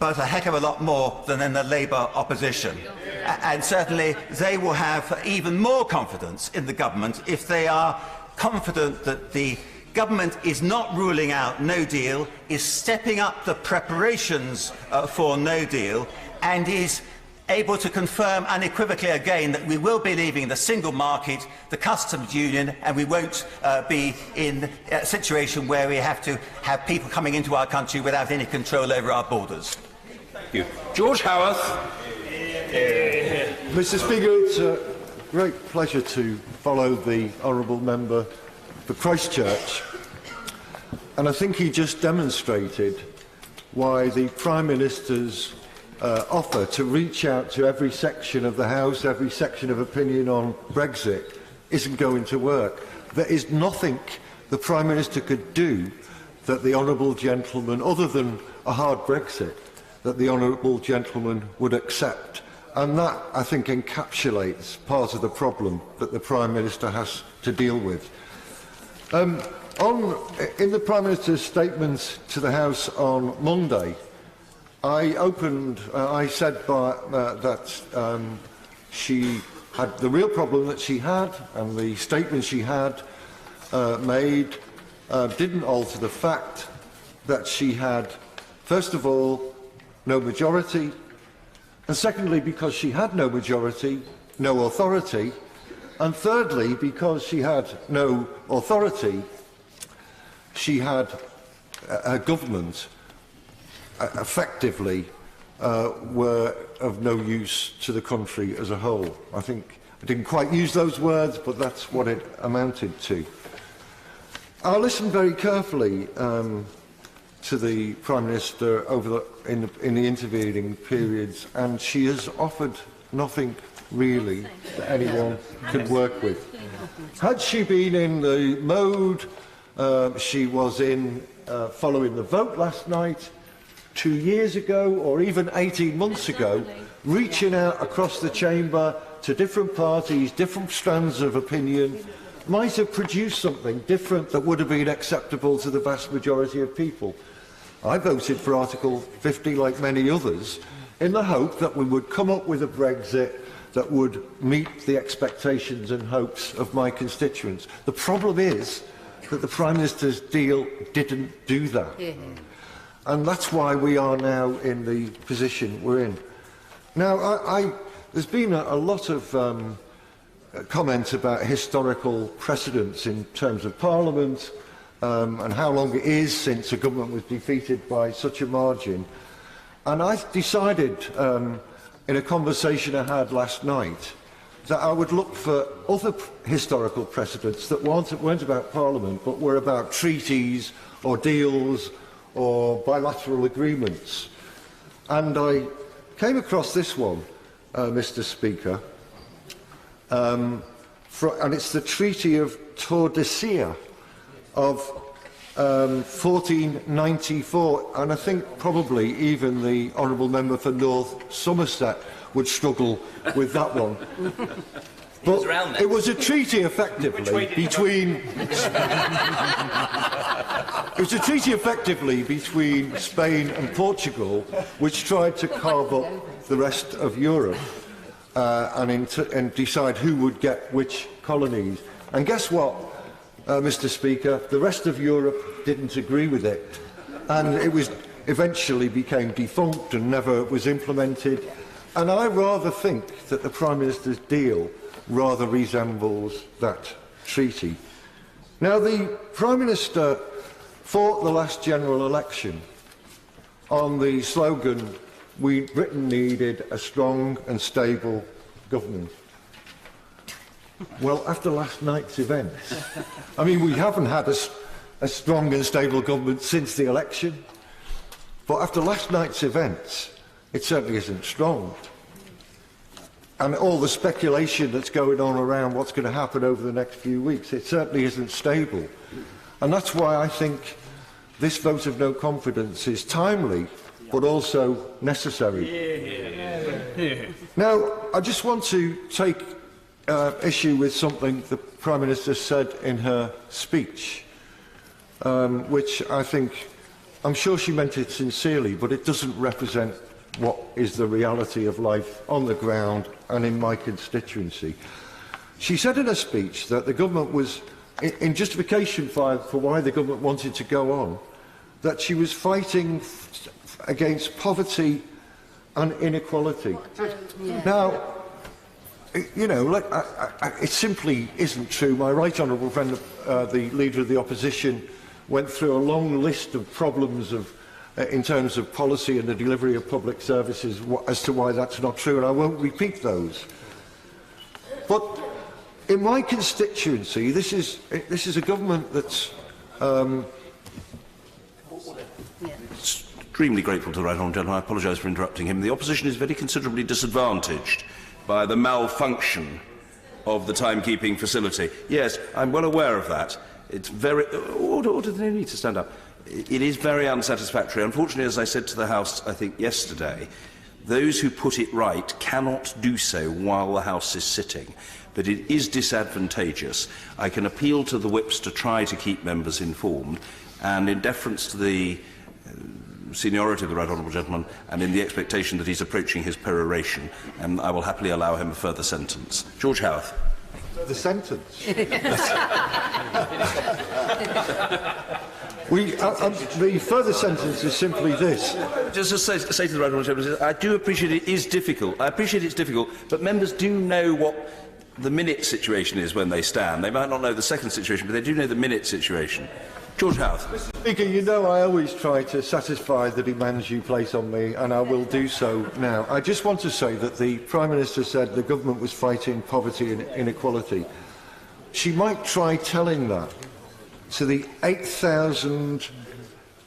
but a heck of a lot more than in the Labour opposition. And certainly they will have even more confidence in the government if they are confident that the government is not ruling out no deal, is stepping up the preparations for no deal, and is able to confirm unequivocally again that we will be leaving the single market, the customs union, and we won't be in a situation where we have to have people coming into our country without any control over our borders. Thank you. George Howarth. Mr. Speaker, it's a great pleasure to follow the honourable member for Christchurch, and I think he just demonstrated why the Prime Minister's offer to reach out to every section of the House, every section of opinion on Brexit isn't going to work. There is nothing the Prime Minister could do that the honourable gentleman, other than a hard Brexit, that the honourable gentleman would accept. And that, I think, encapsulates part of the problem that the Prime Minister has to deal with. In the Prime Minister's statements to the House on Monday, I said that she had the real problem that she had, and the statement she had made didn't alter the fact that she had, first of all, no majority, and secondly, because she had no majority, no authority, and thirdly, because she had no authority, she had a government effectively were of no use to the country as a whole. I think I didn't quite use those words, but that's what it amounted to. I listened very carefully to the Prime Minister in the intervening periods, and she has offered nothing really that anyone could work with. Had she been in the mode she was in following the vote last night, 2 years ago, or even 18 months ago, reaching out across the chamber to different parties, different strands of opinion, might have produced something different that would have been acceptable to the vast majority of people. I voted for Article 50, like many others, in the hope that we would come up with a Brexit that would meet the expectations and hopes of my constituents. The problem is that the Prime Minister's deal didn't do that. Yeah. And that's why we are now in the position we're in. Now, there's been a lot of comments about historical precedents in terms of Parliament and how long it is since a government was defeated by such a margin. And I decided, in a conversation I had last night, that I would look for other historical precedents that weren't about Parliament, but were about treaties or deals or bilateral agreements. And I came across this one, Mr. Speaker, and it's the Treaty of Tordesillas of 1494, and I think probably even the honourable member for North Somerset would struggle with that one. was around then. It was a treaty effectively between... It was a treaty effectively between Spain and Portugal, which tried to carve up the rest of Europe and decide who would get which colonies. And guess what, Mr. Speaker? The rest of Europe didn't agree with it, and it was eventually became defunct and never was implemented. And I rather think that the Prime Minister's deal rather resembles that treaty. Now, the Prime Minister fought the last general election on the slogan, Britain needed a strong and stable government. Well, after last night's events, I mean, we haven't had a strong and stable government since the election, but after last night's events, it certainly isn't strong. And all the speculation that's going on around what's going to happen over the next few weeks, it certainly isn't stable. And that's why I think this vote of no confidence is timely, but also necessary. Now, I just want to take issue with something the Prime Minister said in her speech, which I'm sure she meant it sincerely, but it doesn't represent what is the reality of life on the ground and in my constituency. She said in her speech that the government was, in justification for why the government wanted to go on, that she was fighting against poverty and inequality. Now, you know, it simply isn't true. My right honourable friend, the Leader of the Opposition, went through a long list of problems in terms of policy and the delivery of public services as to why that's not true, and I won't repeat those. But in my constituency, this is a government that's extremely grateful to the right honourable gentleman. I apologise for interrupting him. The opposition is very considerably disadvantaged by the malfunction of the timekeeping facility. Yes, I'm well aware of that. It's very... Order, they need to stand up. It is very unsatisfactory. Unfortunately, as I said to the House, I think, yesterday, those who put it right cannot do so while the House is sitting. But it is disadvantageous. I can appeal to the whips to try to keep members informed, and in deference to the seniority of the right honourable gentleman and in the expectation that he's approaching his peroration, I will happily allow him a further sentence. George Howarth. The sentence? The further sentence is simply this. Just to say to the right honourable gentleman, I do appreciate it is difficult. I appreciate it's difficult, but members do know what the minute situation is when they stand. They might not know the second situation, but they do know the minute situation. George Howarth. Mr. Speaker, you know I always try to satisfy the demands you place on me, and I will do so now. I just want to say that the Prime Minister said the government was fighting poverty and inequality. She might try telling that to the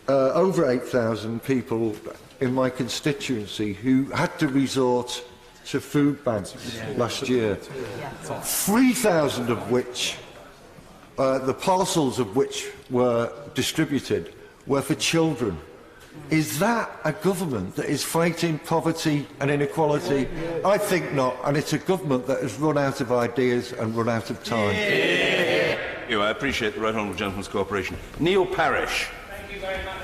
over 8,000 people in my constituency who had to resort to food banks last year, 3,000 of which, the parcels of which were distributed, were for children. Is that a government that is fighting poverty and inequality? I think not, and it's a government that has run out of ideas and run out of time. I appreciate the right honourable gentleman's cooperation. Neil Parish. Thank you very much.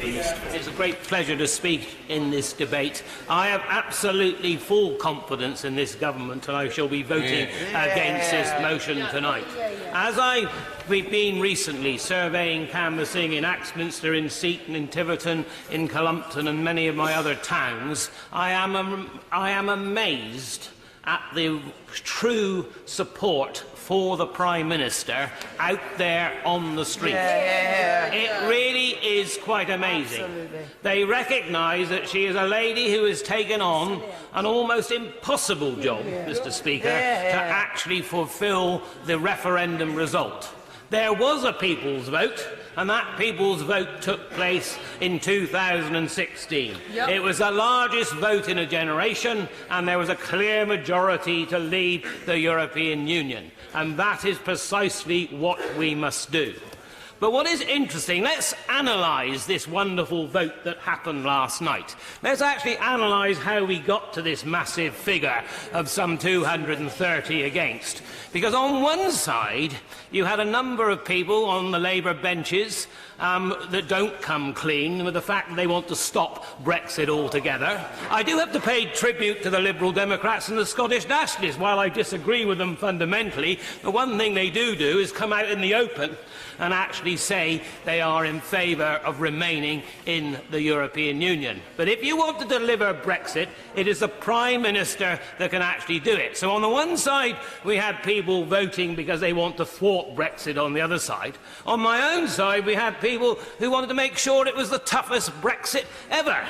It's a great pleasure to speak in this debate. I have absolutely full confidence in this government, and I shall be voting against this motion tonight. As I've been recently surveying, canvassing in Axminster, in Seaton, in Tiverton, in Cullompton and many of my other towns, I am amazed at the true support for the Prime Minister out there on the street. It really is quite amazing. Absolutely. They recognise that she is a lady who has taken on an almost impossible job, Mr. Speaker, to actually fulfil the referendum result. There was a people's vote, and that people's vote took place in 2016. It was the largest vote in a generation, and there was a clear majority to leave the European Union. And that is precisely what we must do. But what is interesting, let's analyse this wonderful vote that happened last night. Let's actually analyse how we got to this massive figure of some 230 against. Because on one side, you had a number of people on the Labour benches that don't come clean with the fact that they want to stop Brexit altogether. I do have to pay tribute to the Liberal Democrats and the Scottish Nationalists. While I disagree with them fundamentally, the one thing they do is come out in the open and actually say they are in favour of remaining in the European Union. But if you want to deliver Brexit, it is the Prime Minister that can actually do it. So on the one side, we had people voting because they want to thwart Brexit on the other side. On my own side, we had people who wanted to make sure it was the toughest Brexit ever.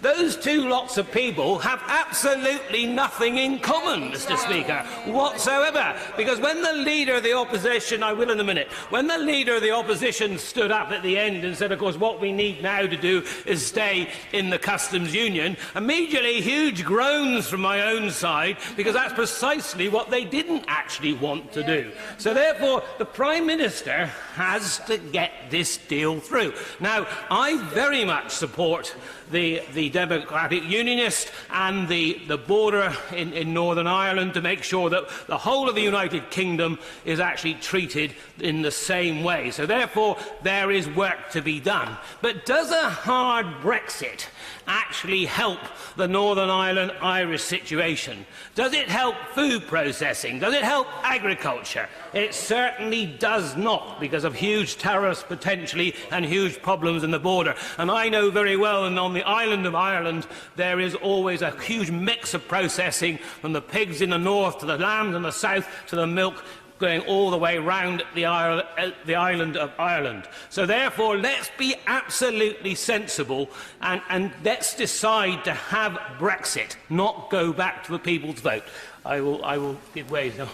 Those two lots of people have absolutely nothing in common, Mr. Speaker, whatsoever. Because when the Leader of the Opposition, I will in a minute, when the Leader of the Opposition stood up at the end and said, of course, what we need now to do is stay in the customs union, immediately huge groans from my own side, because that's precisely what they didn't actually want to do. So therefore, the Prime Minister has to get this deal through. Now, I very much support the Democratic Unionists and the border in Northern Ireland to make sure that the whole of the United Kingdom is actually treated in the same way. So therefore, there is work to be done. But does a hard Brexit actually help the Northern Ireland Irish situation? Does it help food processing? Does it help agriculture? It certainly does not, because of huge tariffs potentially and huge problems in the border. And I know very well, and on the island of Ireland, there is always a huge mix of processing, from the pigs in the north to the lambs in the south to the milk, going all the way round the island of Ireland. So therefore, let's be absolutely sensible and let's decide to have Brexit, not go back to the people's vote. I will give way. No.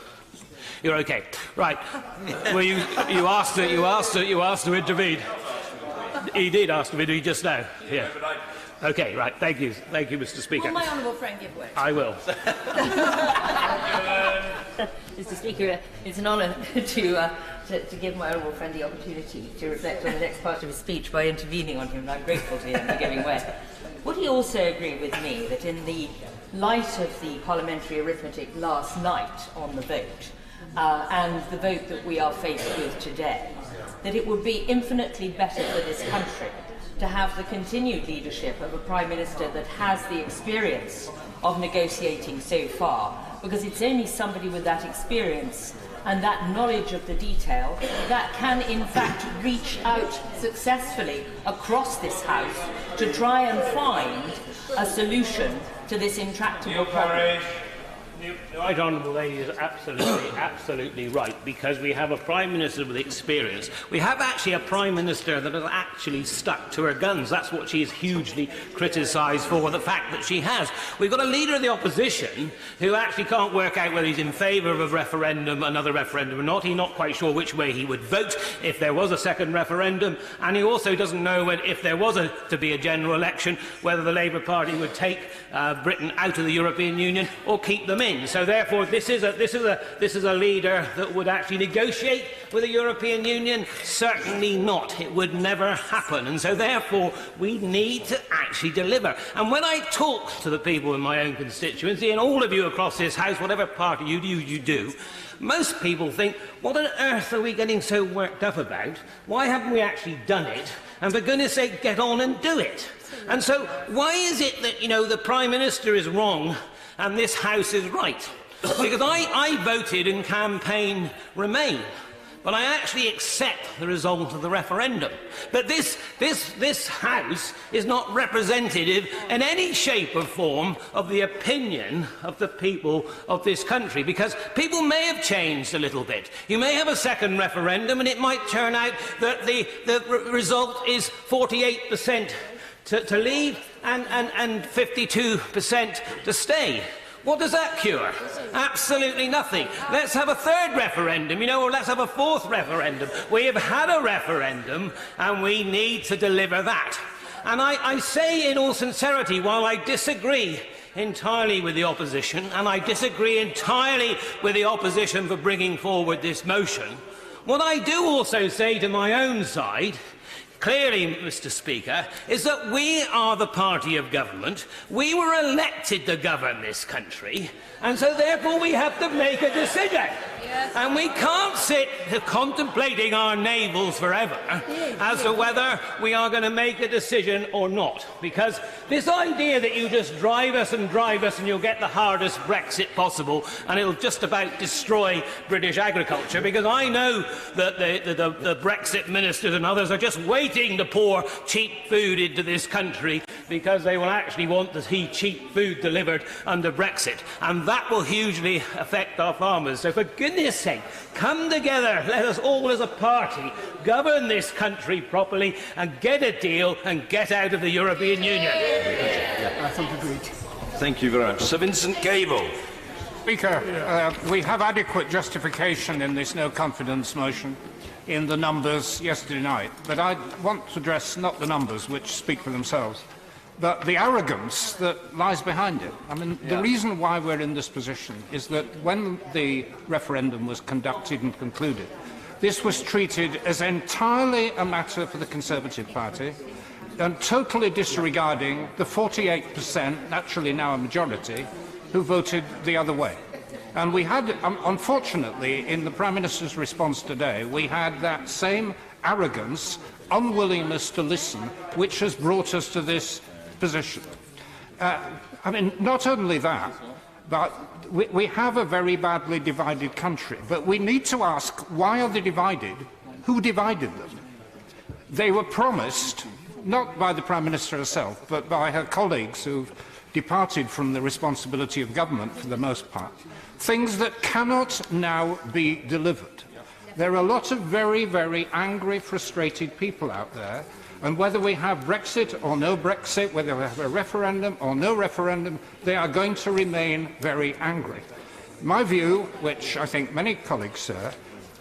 You're okay, right? Well, you asked to intervene. He did ask to intervene just now. Yeah. Okay, right. Thank you, Mr. Speaker. Will my honourable friend give way? I will. Mr. Speaker, it's an honour to give my honourable friend the opportunity to reflect on the next part of his speech by intervening on him, and I'm grateful to him for giving way. Would he also agree with me that in the light of the parliamentary arithmetic last night on the vote, and the vote that we are faced with today, that it would be infinitely better for this country to have the continued leadership of a Prime Minister that has the experience of negotiating so far, because it's only somebody with that experience and that knowledge of the detail that can in fact reach out successfully across this House to try and find a solution to this intractable problem. The right honourable lady is absolutely right, because we have a Prime Minister with experience. We have actually a Prime Minister that has actually stuck to her guns. That's what she is hugely criticised for, the fact that she has. We've got a Leader of the Opposition who actually can't work out whether he's in favour of a referendum, another referendum or not. He's not quite sure which way he would vote if there was a second referendum, and he also doesn't know when, if there was to be a general election, whether the Labour Party would take Britain out of the European Union or keep them in. So therefore, this is a leader that would actually negotiate with the European Union. Certainly not. It would never happen. And so therefore, we need to actually deliver. And when I talk to the people in my own constituency, and all of you across this House, whatever party you do, most people think, what on earth are we getting so worked up about? Why haven't we actually done it? And for goodness sake, get on and do it. And so why is it that, the Prime Minister is wrong and this House is right? Because I voted and campaigned Remain, but I actually accept the result of the referendum. But this House is not representative in any shape or form of the opinion of the people of this country, because people may have changed a little bit. You may have a second referendum and it might turn out that the result is 48% to leave and 52% to stay. What does that cure? Absolutely nothing. Let's have a third referendum, or let's have a fourth referendum. We have had a referendum and we need to deliver that. And I say in all sincerity, while I disagree entirely with the opposition, and I disagree entirely with the opposition for bringing forward this motion, What I do also say to my own side, clearly, Mr. Speaker, is that we are the party of government. We were elected to govern this country, and so therefore we have to make a decision. Yes. And we can't sit contemplating our navels forever as to whether we are going to make a decision or not. Because this idea that you just drive us and you'll get the hardest Brexit possible and it'll just about destroy British agriculture, because I know that the Brexit ministers and others are just waiting to pour cheap food into this country because they will actually want to see cheap food delivered under Brexit, and that will hugely affect our farmers. So for goodness sake, come together, let us all as a party govern this country properly and get a deal and get out of the European Union. I think agreed. Thank you very much. Sir Vincent Gable. Speaker, we have adequate justification in this no-confidence motion in the numbers yesterday night, but I want to address not the numbers, which speak for themselves, but the arrogance that lies behind it. I mean, the reason why we're in this position is that when the referendum was conducted and concluded, this was treated as entirely a matter for the Conservative Party and totally disregarding the 48%, naturally now a majority, who voted the other way. And we had, unfortunately, in the Prime Minister's response today, we had that same arrogance, unwillingness to listen, which has brought us to this position. I mean, not only that, but we have a very badly divided country. But we need to ask, why are they divided? Who divided them? They were promised, not by the Prime Minister herself, but by her colleagues who've departed from the responsibility of government for the most part, things that cannot now be delivered. There are a lot of very, very angry, frustrated people out there, and whether we have Brexit or no Brexit, whether we have a referendum or no referendum, they are going to remain very angry. My view, which I think many colleagues share,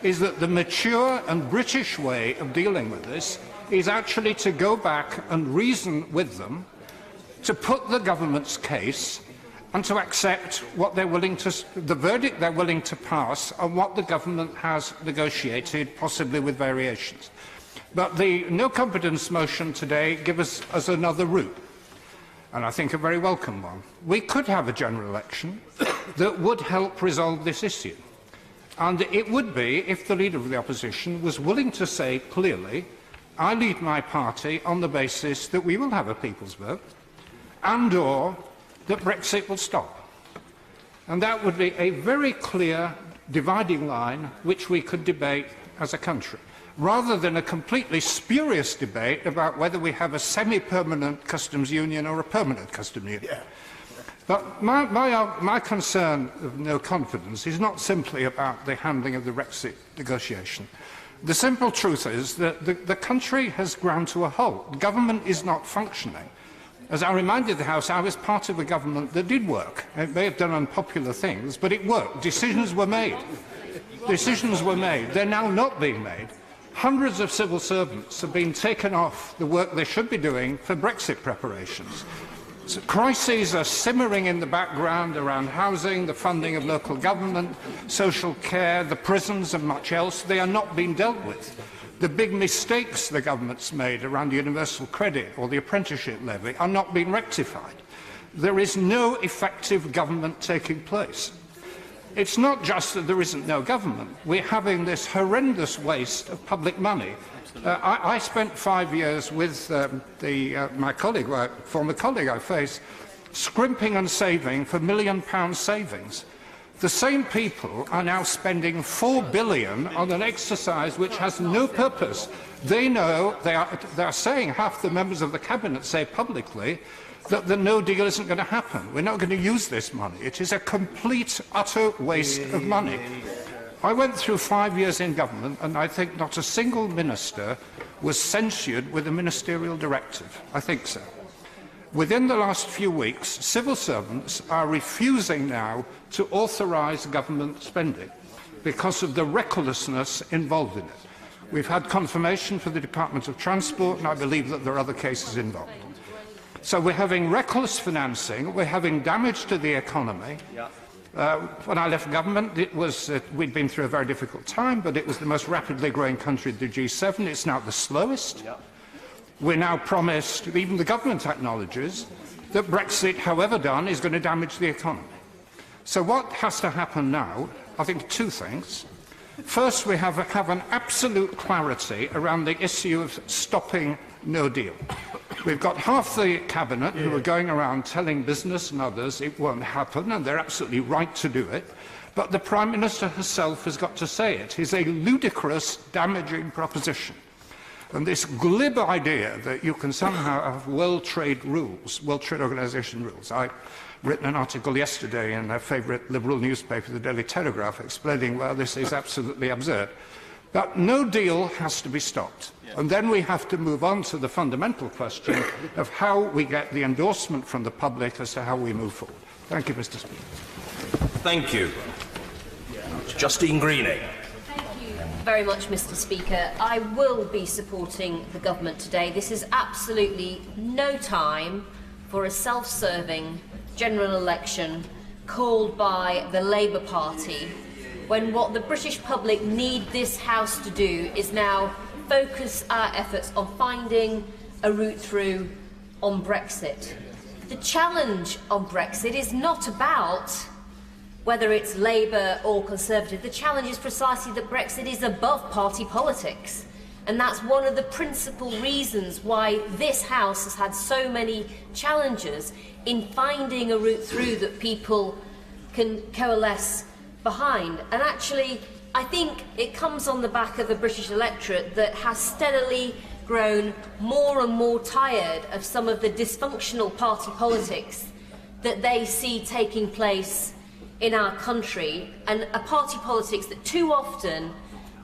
is that the mature and British way of dealing with this is actually to go back and reason with them, to put the government's case and to accept what they're willing to, the verdict they're willing to pass on what the government has negotiated, possibly with variations. But the no-confidence motion today gives us another route, and I think a very welcome one. We could have a general election that would help resolve this issue. And it would be if the Leader of the Opposition was willing to say clearly, I lead my party on the basis that we will have a people's vote, and/or that Brexit will stop. And that would be a very clear dividing line which we could debate as a country, rather than a completely spurious debate about whether we have a semi-permanent customs union or a permanent customs union. Yeah. But my concern of no confidence is not simply about the handling of the Brexit negotiation. The simple truth is that the country has ground to a halt. Government is not functioning. As I reminded the House, I was part of a government that did work. It may have done unpopular things, but it worked. Decisions were made. Decisions were made. They're now not being made. Hundreds of civil servants have been taken off the work they should be doing for Brexit preparations. So crises are simmering in the background around housing, the funding of local government, social care, the prisons and much else. They are not being dealt with. The big mistakes the government's made around universal credit or the apprenticeship levy are not being rectified. There is no effective government taking place. It's not just that there isn't no government. We're having this horrendous waste of public money. I spent 5 years with my colleague, former colleague I faced, scrimping and saving for £1 million savings. The same people are now spending £4 billion on an exercise which has no purpose. They know, they are saying, half the members of the Cabinet say publicly, that the no deal isn't going to happen. We're not going to use this money. It is a complete, utter waste of money. I went through 5 years in government, and I think not a single minister was censured with a ministerial directive. I think so. Within the last few weeks, civil servants are refusing now to authorise government spending because of the recklessness involved in it. We've had confirmation for the Department of Transport, and I believe that there are other cases involved. So we're having reckless financing, we're having damage to the economy. When I left government, we'd been through a very difficult time, but it was the most rapidly growing country of the G7. It's now the slowest. Yep. We're now promised, even the government acknowledges, that Brexit, however done, is going to damage the economy. So what has to happen now? I think two things. First, we have an absolute clarity around the issue of stopping no deal. We've got half the Cabinet who are going around telling business and others it won't happen, and they're absolutely right to do it. But the Prime Minister herself has got to say it. It's a ludicrous, damaging proposition. And this glib idea that you can somehow have World Trade Organization rules. I've written an article yesterday in a favourite Liberal newspaper, the Daily Telegraph, explaining why this is absolutely absurd. But no deal has to be stopped. And then we have to move on to the fundamental question of how we get the endorsement from the public as to how we move forward. Thank you, Mr. Speaker. Thank you. Justine Greening. Thank you very much, Mr. Speaker. I will be supporting the government today. This is absolutely no time for a self-serving general election called by the Labour Party, when what the British public need this House to do is now focus our efforts on finding a route through on Brexit. The challenge on Brexit is not about whether it's Labour or Conservative. The challenge is precisely that Brexit is above party politics. And that's one of the principal reasons why this House has had so many challenges in finding a route through that people can coalesce behind. And actually, I think it comes on the back of a British electorate that has steadily grown more and more tired of some of the dysfunctional party politics that they see taking place in our country, and a party politics that too often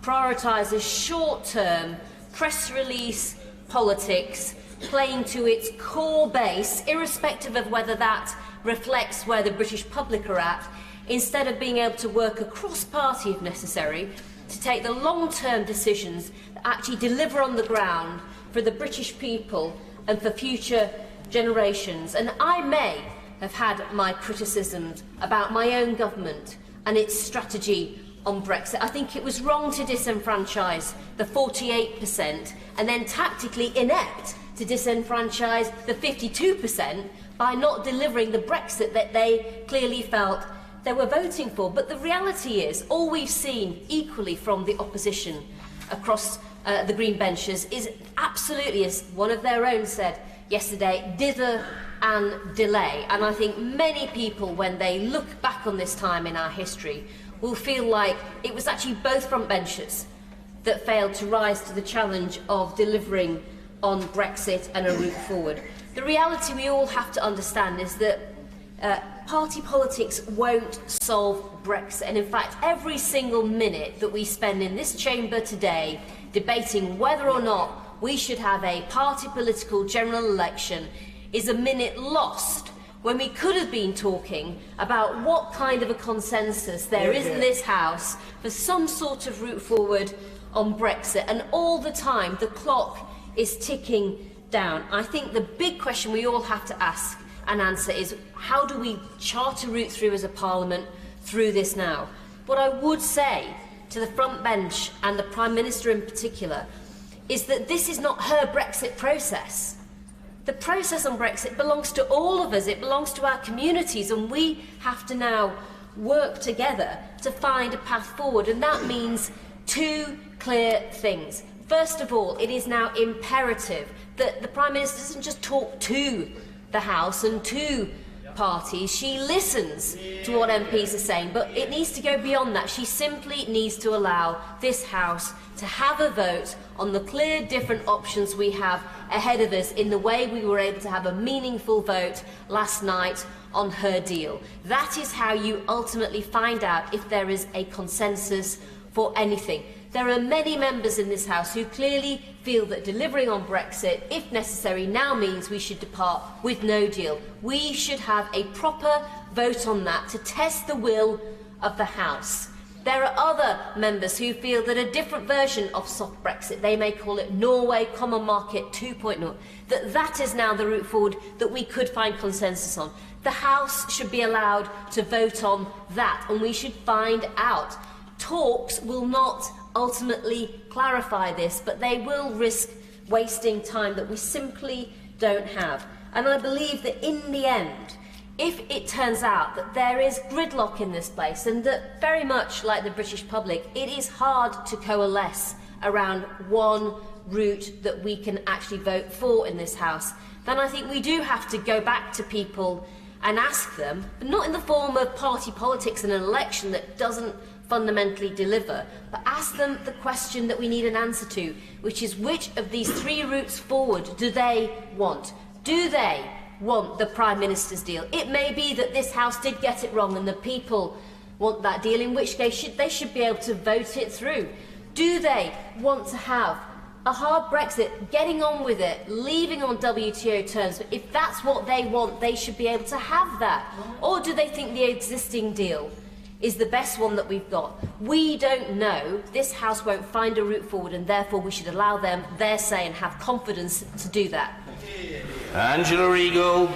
prioritises short-term press release politics, playing to its core base, irrespective of whether that reflects where the British public are at, instead of being able to work across party if necessary to take the long-term decisions that actually deliver on the ground for the British people and for future generations. And I may have had my criticisms about my own government and its strategy on Brexit. I think it was wrong to disenfranchise the 48% and then tactically inept to disenfranchise the 52% by not delivering the Brexit that they clearly felt they were voting for. But the reality is, all we've seen equally from the opposition across the Green benches is absolutely, as one of their own said yesterday, dither and delay. And I think many people, when they look back on this time in our history, will feel like it was actually both front benches that failed to rise to the challenge of delivering on Brexit and a route forward. The reality we all have to understand is that party politics won't solve Brexit. And in fact, every single minute that we spend in this chamber today debating whether or not we should have a party political general election is a minute lost when we could have been talking about what kind of a consensus there is in this House for some sort of route forward on Brexit. And all the time, the clock is ticking down. I think the big question we all have to ask and answer is, how do we chart a route through as a Parliament through this now? What I would say to the front bench and the Prime Minister in particular is that this is not her Brexit process. The process on Brexit belongs to all of us, it belongs to our communities, and we have to now work together to find a path forward, and that means two clear things. First of all, it is now imperative that the Prime Minister doesn't just talk to the House and to parties, she listens to what MPs are saying, but it needs to go beyond that. She simply needs to allow this House to have a vote on the clear different options we have ahead of us, in the way we were able to have a meaningful vote last night on her deal. That is how you ultimately find out if there is a consensus for anything. There are many members in this House who clearly feel that delivering on Brexit, if necessary, now means we should depart with no deal. We should have a proper vote on that to test the will of the House. There are other members who feel that a different version of soft Brexit, they may call it Norway Common Market 2.0, that is now the route forward that we could find consensus on. The House should be allowed to vote on that, and we should find out. Talks will not ultimately clarify this, but they will risk wasting time that we simply don't have. And I believe that in the end, if it turns out that there is gridlock in this place, and that very much like the British public, it is hard to coalesce around one route that we can actually vote for in this House, then I think we do have to go back to people and ask them, but not in the form of party politics in an election that doesn't fundamentally deliver, but ask them the question that we need an answer to, which is which of these three routes forward do they want? Do they want the Prime Minister's deal? It may be that this House did get it wrong and the people want that deal, in which case they should be able to vote it through. Do they want to have a hard Brexit, getting on with it, leaving on WTO terms? If that's what they want, they should be able to have that. Or do they think the existing deal is the best one that we've got? We don't know. This House won't find a route forward, and therefore we should allow them their say and have confidence to do that. Angela Regal.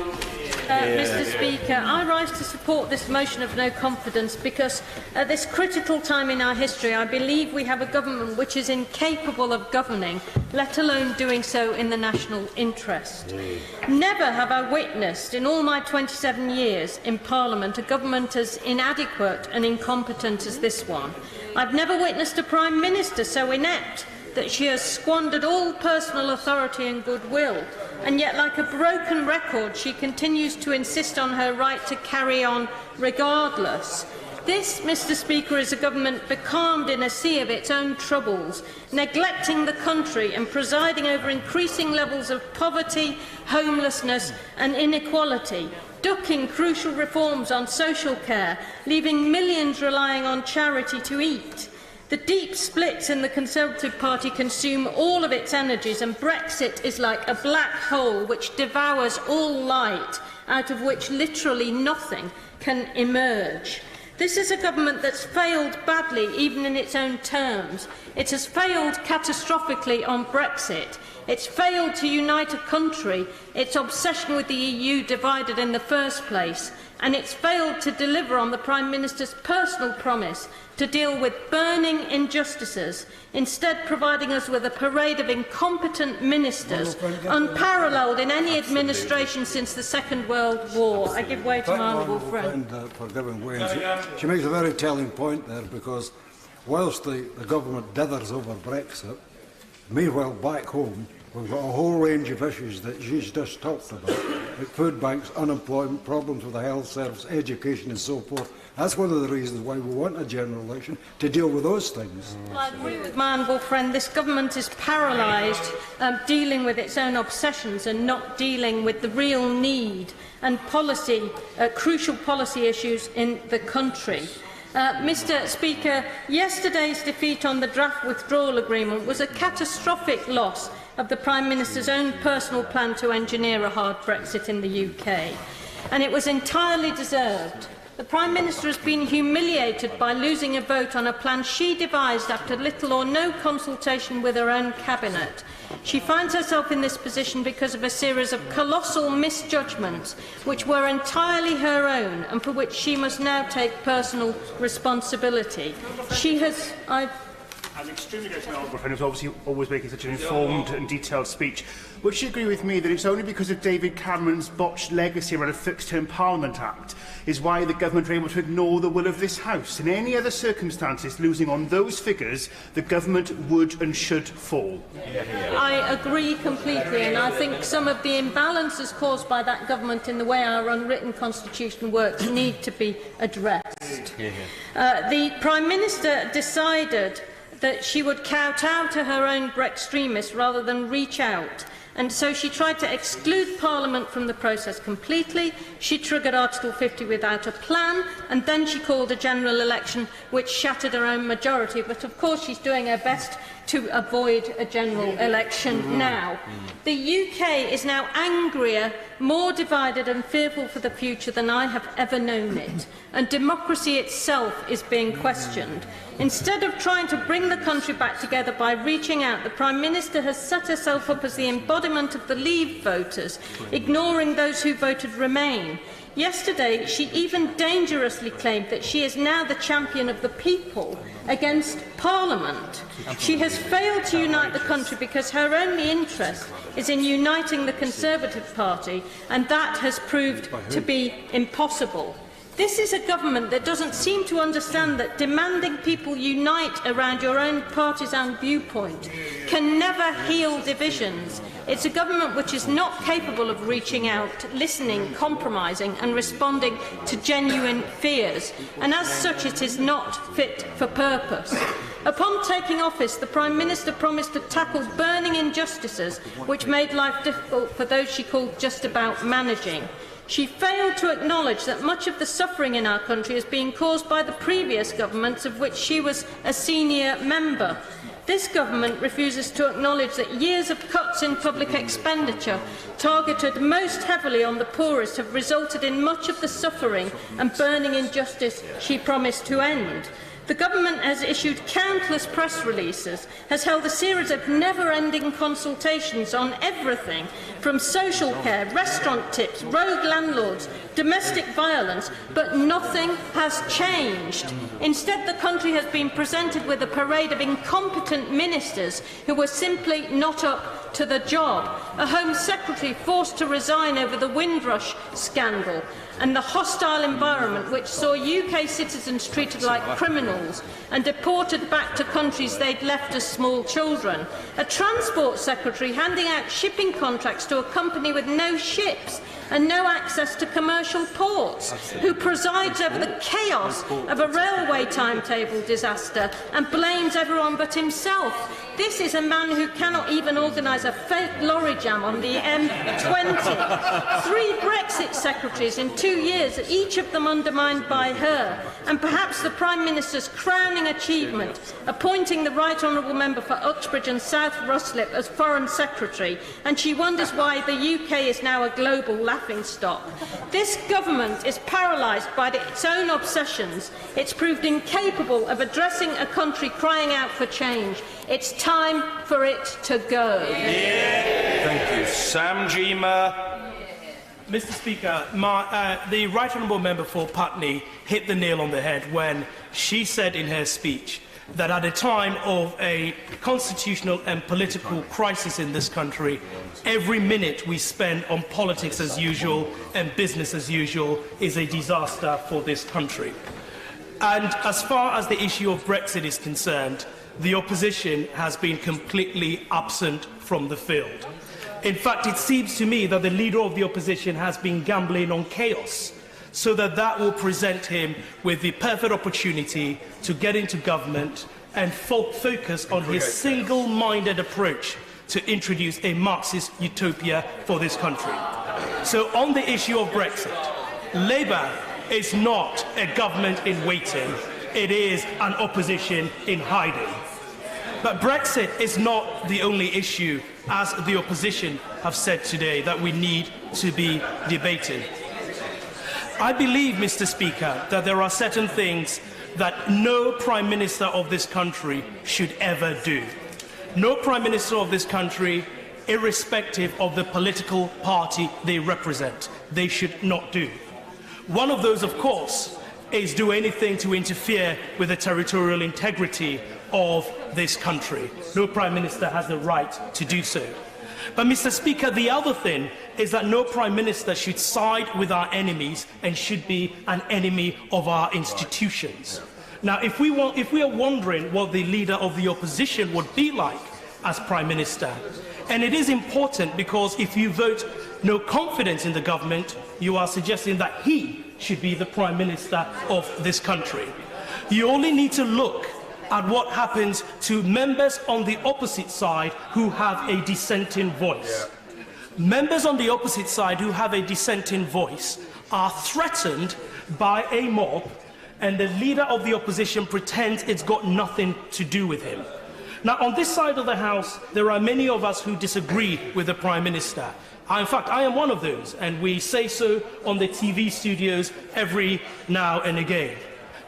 Mr. Speaker, I rise to support this motion of no confidence because at this critical time in our history, I believe we have a government which is incapable of governing, let alone doing so in the national interest. Never have I witnessed, in all my 27 years in Parliament, a government as inadequate and incompetent as this one. I've never witnessed a Prime Minister so inept that she has squandered all personal authority and goodwill, and yet, like a broken record, she continues to insist on her right to carry on regardless. This, Mr. Speaker, is a government becalmed in a sea of its own troubles, neglecting the country and presiding over increasing levels of poverty, homelessness and inequality, ducking crucial reforms on social care, leaving millions relying on charity to eat. The deep splits in the Conservative Party consume all of its energies, and Brexit is like a black hole which devours all light, out of which literally nothing can emerge. This is a government that's failed badly, even in its own terms. It has failed catastrophically on Brexit. It's failed to unite a country, its obsession with the EU divided in the first place, and it's failed to deliver on the Prime Minister's personal promise to deal with burning injustices, instead providing us with a parade of incompetent ministers, unparalleled in any administration since the Second World War. I give way to my honourable friend. For giving way. She makes a very telling point there, because whilst the government dithers over Brexit, meanwhile back home we've got a whole range of issues that she's just talked about, like food banks, unemployment, problems with the health service, education and so forth. That's one of the reasons why we want a general election, to deal with those things. Well, I agree with my honourable friend. This government is paralysed, dealing with its own obsessions and not dealing with the real need and crucial policy issues in the country. Mr. Speaker, yesterday's defeat on the draft withdrawal agreement was a catastrophic loss of the Prime Minister's own personal plan to engineer a hard Brexit in the UK, and it was entirely deserved. The Prime Minister has been humiliated by losing a vote on a plan she devised after little or no consultation with her own cabinet. She finds herself in this position because of a series of colossal misjudgments which were entirely her own and for which she must now take personal responsibility. She has... I'm extremely grateful to my honourable friend, who's obviously always making such an informed and detailed speech. Would she agree with me that it's only because of David Cameron's botched legacy around a Fixed-Term Parliament Act is why the government are able to ignore the will of this House? In any other circumstances, losing on those figures, the government would and should fall. I agree completely, and I think some of the imbalances caused by that government in the way our unwritten constitution works need to be addressed. The Prime Minister decided that she would kowtow to her own extremists rather than reach out. And so she tried to exclude Parliament from the process completely. She triggered Article 50 without a plan, and then she called a general election which shattered her own majority. But of course she's doing her best to avoid a general election now. The UK is now angrier, more divided and fearful for the future than I have ever known it, and democracy itself is being questioned. Instead of trying to bring the country back together by reaching out, the Prime Minister has set herself up as the embodiment of the Leave voters, ignoring those who voted Remain. Yesterday, she even dangerously claimed that she is now the champion of the people against Parliament. She has failed to unite the country because her only interest is in uniting the Conservative Party, and that has proved to be impossible. This is a government that doesn't seem to understand that demanding people unite around your own partisan viewpoint can never heal divisions. It's a government which is not capable of reaching out, listening, compromising and responding to genuine fears, and as such it is not fit for purpose. Upon taking office, the Prime Minister promised to tackle burning injustices which made life difficult for those she called just about managing. She failed to acknowledge that much of the suffering in our country is being caused by the previous governments of which she was a senior member. This government refuses to acknowledge that years of cuts in public expenditure, targeted most heavily on the poorest, have resulted in much of the suffering and burning injustice she promised to end. The government has issued countless press releases, has held a series of never-ending consultations on everything from social care, restaurant tips, rogue landlords, domestic violence, but nothing has changed. Instead, the country has been presented with a parade of incompetent ministers who were simply not up to the job, a Home Secretary forced to resign over the Windrush scandal, and the hostile environment which saw UK citizens treated like criminals and deported back to countries they'd left as small children. A Transport Secretary handing out shipping contracts to a company with no ships and no access to commercial ports, who presides over the chaos of a railway timetable disaster and blames everyone but himself. This is a man who cannot even organise a fake lorry jam on the M20. 3 Brexit secretaries in 2 years, each of them undermined by her. And perhaps the Prime Minister's crowning achievement, appointing the Right Honourable Member for Uxbridge and South Ruslip as Foreign Secretary, and she wonders why the UK is now a global laughingstock. This government is paralysed by its own obsessions. It's proved incapable of addressing a country crying out for change. It's time for it to go. Thank you. Sam Jima. Mr. Speaker, the Right Honourable Member for Putney hit the nail on the head when she said in her speech that at a time of a constitutional and political crisis in this country, every minute we spend on politics as usual and business as usual is a disaster for this country. And as far as the issue of Brexit is concerned, the opposition has been completely absent from the field. In fact, it seems to me that the leader of the opposition has been gambling on chaos, so that will present him with the perfect opportunity to get into government and focus on his single-minded approach to introduce a Marxist utopia for this country. So on the issue of Brexit, Labour is not a government in waiting, it is an opposition in hiding. But Brexit is not the only issue, as the opposition have said today, that we need to be debating. I believe, Mr. Speaker, that there are certain things that no Prime Minister of this country should ever do. No Prime Minister of this country, irrespective of the political party they represent, they should not do. One of those, of course, is do anything to interfere with the territorial integrity of this country. No Prime Minister has the right to do so. But, Mr. Speaker, the other thing is that no Prime Minister should side with our enemies and should be an enemy of our institutions. Now, if we are wondering what the leader of the opposition would be like as Prime Minister, and it is important because if you vote no confidence in the government, you are suggesting that he should be the Prime Minister of this country. You only need to look at what happens to members on the opposite side who have a dissenting voice. Members on the opposite side who have a dissenting voice are threatened by a mob, and the leader of the opposition pretends it's got nothing to do with him. Now, on this side of the House, there are many of us who disagree with the Prime Minister. In fact, I am one of those, and we say so on the TV studios every now and again.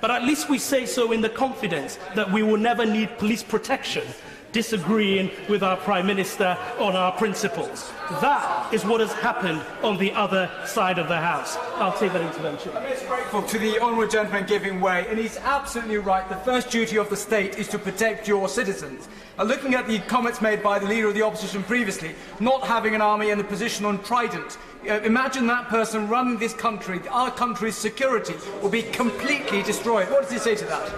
But at least we say so in the confidence that we will never need police protection disagreeing with our Prime Minister on our principles. That is what has happened on the other side of the House. I'll take that intervention. I'm most grateful to the honourable gentleman giving way, and he's absolutely right. The first duty of the state is to protect your citizens. Looking at the comments made by the Leader of the Opposition previously, not having an army and the position on Trident, imagine that person running this country. Our country's security will be completely destroyed. What does he say to that?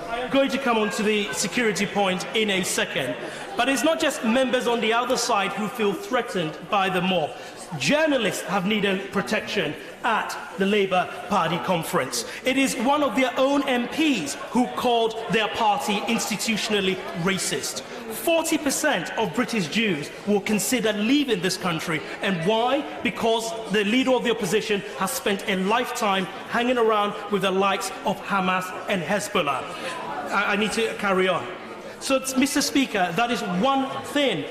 I'm going to come on to the security point in a second. But it's not just members on the other side who feel threatened by the mob. Journalists have needed protection at the Labour Party conference. It is one of their own MPs who called their party institutionally racist. 40% of British Jews will consider leaving this country. And why? Because the leader of the opposition has spent a lifetime hanging around with the likes of Hamas and Hezbollah. I need to carry on. So, Mr. Speaker, that is one thing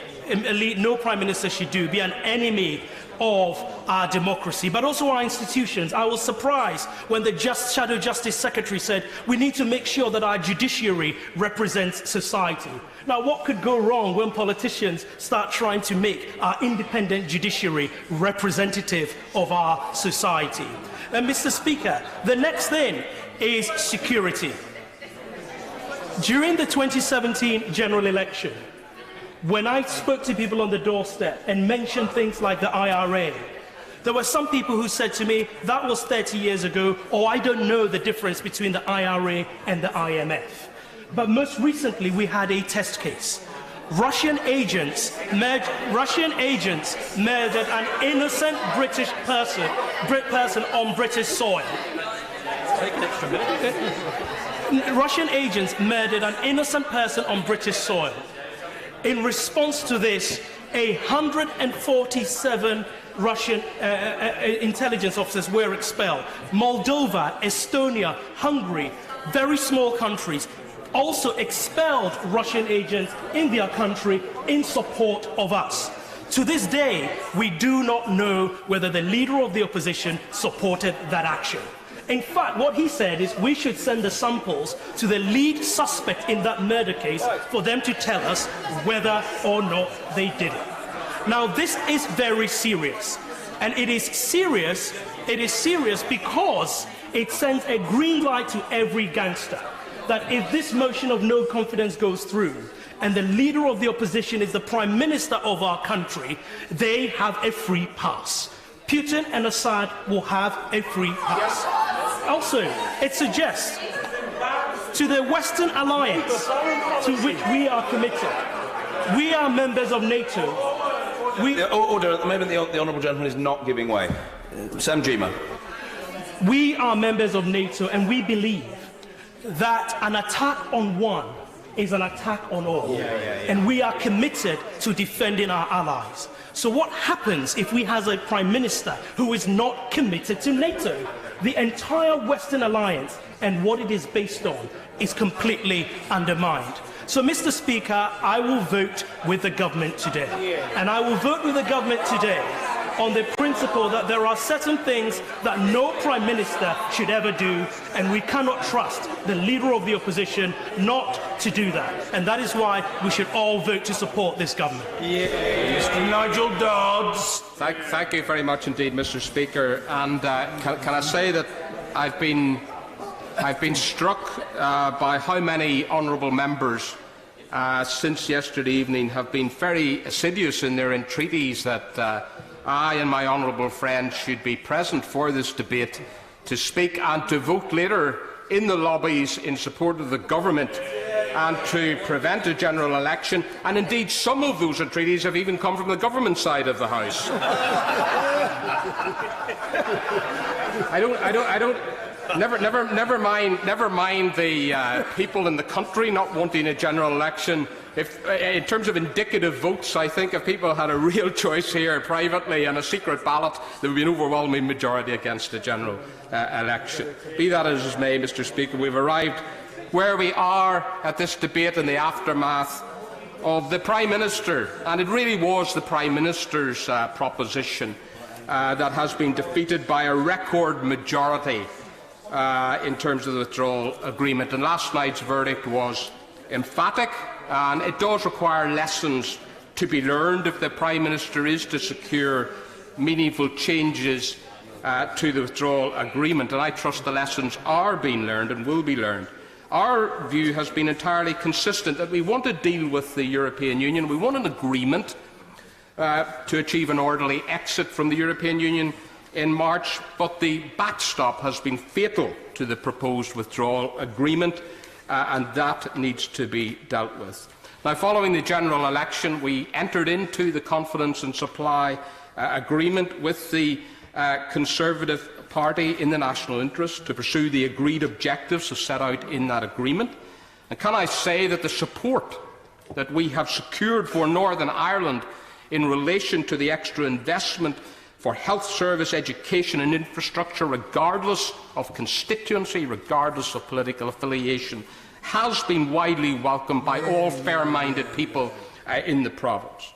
no Prime Minister should do, be an enemy of our democracy, but also our institutions. I was surprised when the Shadow Justice Secretary said we need to make sure that our judiciary represents society. Now, what could go wrong when politicians start trying to make our independent judiciary representative of our society? And, Mr. Speaker, the next thing is security. During the 2017 general election, when I spoke to people on the doorstep and mentioned things like the IRA, there were some people who said to me, that was 30 years ago, or I don't know the difference between the IRA and the IMF. But most recently, we had a test case. Russian agents murdered an innocent British person on British soil. Take an extra minute. Russian agents murdered an innocent person on British soil. In response to this, 147 Russian intelligence officers were expelled. Moldova, Estonia, Hungary, very small countries, also expelled Russian agents in their country in support of us. To this day, we do not know whether the leader of the opposition supported that action. In fact, what he said is we should send the samples to the lead suspect in that murder case for them to tell us whether or not they did it. Now, this is very serious. And it is serious because it sends a green light to every gangster that if this motion of no confidence goes through and the leader of the opposition is the Prime Minister of our country, they have a free pass. Putin and Assad will have a free pass. Also, it suggests to the Western Alliance to which we are committed. We are members of NATO. Order. At the moment, the honourable gentleman is not giving way. Sam Jima. We are members of NATO, and we believe that an attack on one is an attack on all. And we are committed to defending our allies. So what happens if we have a Prime Minister who is not committed to NATO? The entire Western Alliance and what it is based on is completely undermined. So, Mr. Speaker, I will vote with the government today. And I will vote with the government today on the principle that there are certain things that no Prime Minister should ever do, and we cannot trust the leader of the opposition not to do that. And that is why we should all vote to support this government. Mr. Nigel Dodds. Thank you very much indeed, Mr. Speaker. And can I say that I've been struck by how many honourable members since yesterday evening have been very assiduous in their entreaties that I and my honourable friend should be present for this debate to speak and to vote later in the lobbies in support of the government and to prevent a general election. And indeed, some of those entreaties have even come from the government side of the House. Never mind the people in the country not wanting a general election. In terms of indicative votes, I think if people had a real choice here privately and a secret ballot, there would be an overwhelming majority against a general election. Be that as it may, Mr. Speaker, we've arrived where we are at this debate in the aftermath of the Prime Minister, and it really was the Prime Minister's proposition that has been defeated by a record majority in terms of the withdrawal agreement. And last night's verdict was emphatic and it does require lessons to be learned if the Prime Minister is to secure meaningful changes to the withdrawal agreement, and I trust the lessons are being learned and will be learned. Our view has been entirely consistent that we want to deal with the European Union. We want an agreement to achieve an orderly exit from the European Union in March, but the backstop has been fatal to the proposed withdrawal agreement, and that needs to be dealt with. Now, following the general election, we entered into the confidence and supply agreement with the Conservative Party in the national interest to pursue the agreed objectives set out in that agreement. And can I say that the support that we have secured for Northern Ireland in relation to the extra investment for health service, education and infrastructure, regardless of constituency, regardless of political affiliation, has been widely welcomed by all fair-minded people in the province.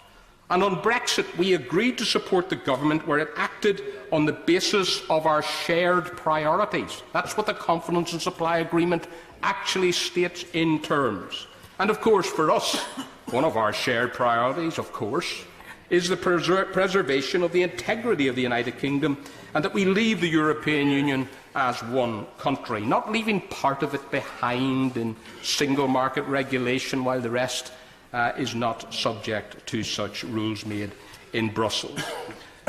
And on Brexit, we agreed to support the government where it acted on the basis of our shared priorities. That's what the Confidence and Supply Agreement actually states in terms. And of course, for us, one of our shared priorities, of course, is the preservation of the integrity of the United Kingdom, and that we leave the European Union as one country, not leaving part of it behind in single market regulation while the rest is not subject to such rules made in Brussels.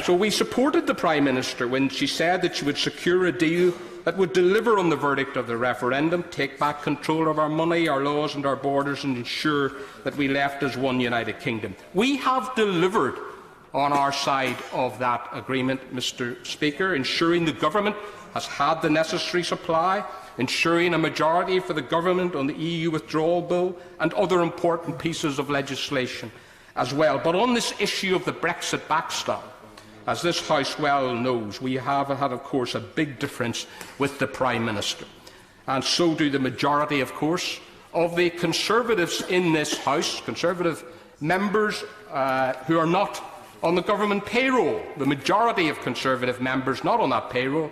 So we supported the Prime Minister when she said that she would secure a deal that would deliver on the verdict of the referendum, take back control of our money, our laws and our borders, and ensure that we left as one United Kingdom. We have delivered on our side of that agreement, Mr. Speaker, ensuring the government has had the necessary supply, ensuring a majority for the government on the EU withdrawal bill and other important pieces of legislation as well. But on this issue of the Brexit backstop, as this House well knows, we have had, of course, a big difference with the Prime Minister. And so do the majority, of course, of the Conservatives in this House, Conservative members who are not on the government payroll. The majority of Conservative members not on that payroll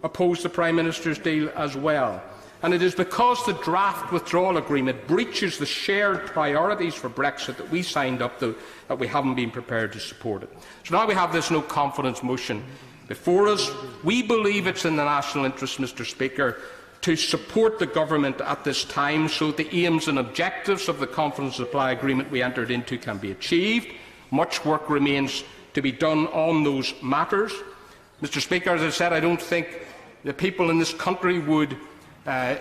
oppose the Prime Minister's deal as well. And it is because the draft withdrawal agreement breaches the shared priorities for Brexit that we signed up to that we haven't been prepared to support it. So now we have this no-confidence motion before us. We believe it's in the national interest, Mr. Speaker, to support the government at this time so that the aims and objectives of the confidence supply agreement we entered into can be achieved. Much work remains to be done on those matters. Mr. Speaker, as I said, I don't think the people in this country would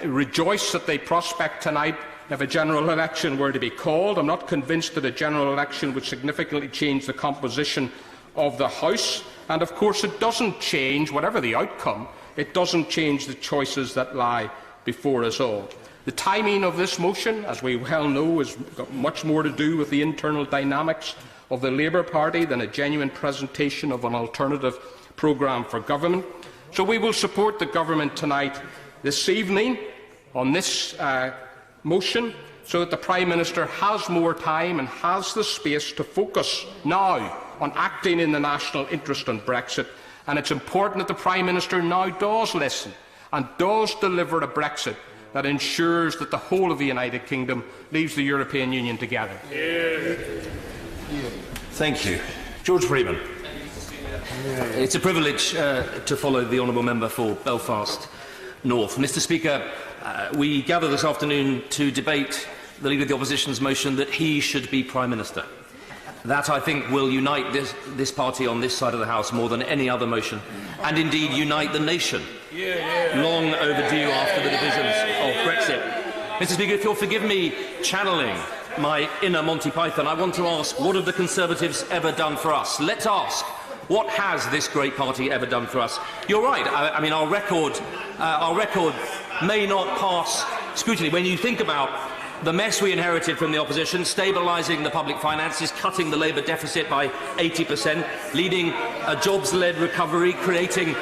rejoice at the prospect tonight if a general election were to be called. I'm not convinced that a general election would significantly change the composition of the House. And of course it doesn't change, whatever the outcome, it doesn't change the choices that lie before us all. The timing of this motion, as we well know, has got much more to do with the internal dynamics of the Labour Party than a genuine presentation of an alternative programme for government. So we will support the government tonight, this evening, on this motion, so that the Prime Minister has more time and has the space to focus now on acting in the national interest on Brexit. And it's important that the Prime Minister now does listen and does deliver a Brexit that ensures that the whole of the United Kingdom leaves the European Union together. Thank you. George Freeman. It's a privilege to follow the honourable member for Belfast North. Mr. Speaker, we gather this afternoon to debate the Leader of the Opposition's motion that he should be Prime Minister. That, I think, will unite this party on this side of the House more than any other motion, and indeed unite the nation, long overdue after the divisions of Brexit. Mr. Speaker, if you'll forgive me channeling my inner Monty Python, I want to ask, what have the Conservatives ever done for us? Let's ask, what has this great party ever done for us? You're right, I mean, our record may not pass scrutiny. When you think about the mess we inherited from the opposition, stabilising the public finances, cutting the Labour deficit by 80%, leading a jobs-led recovery, creating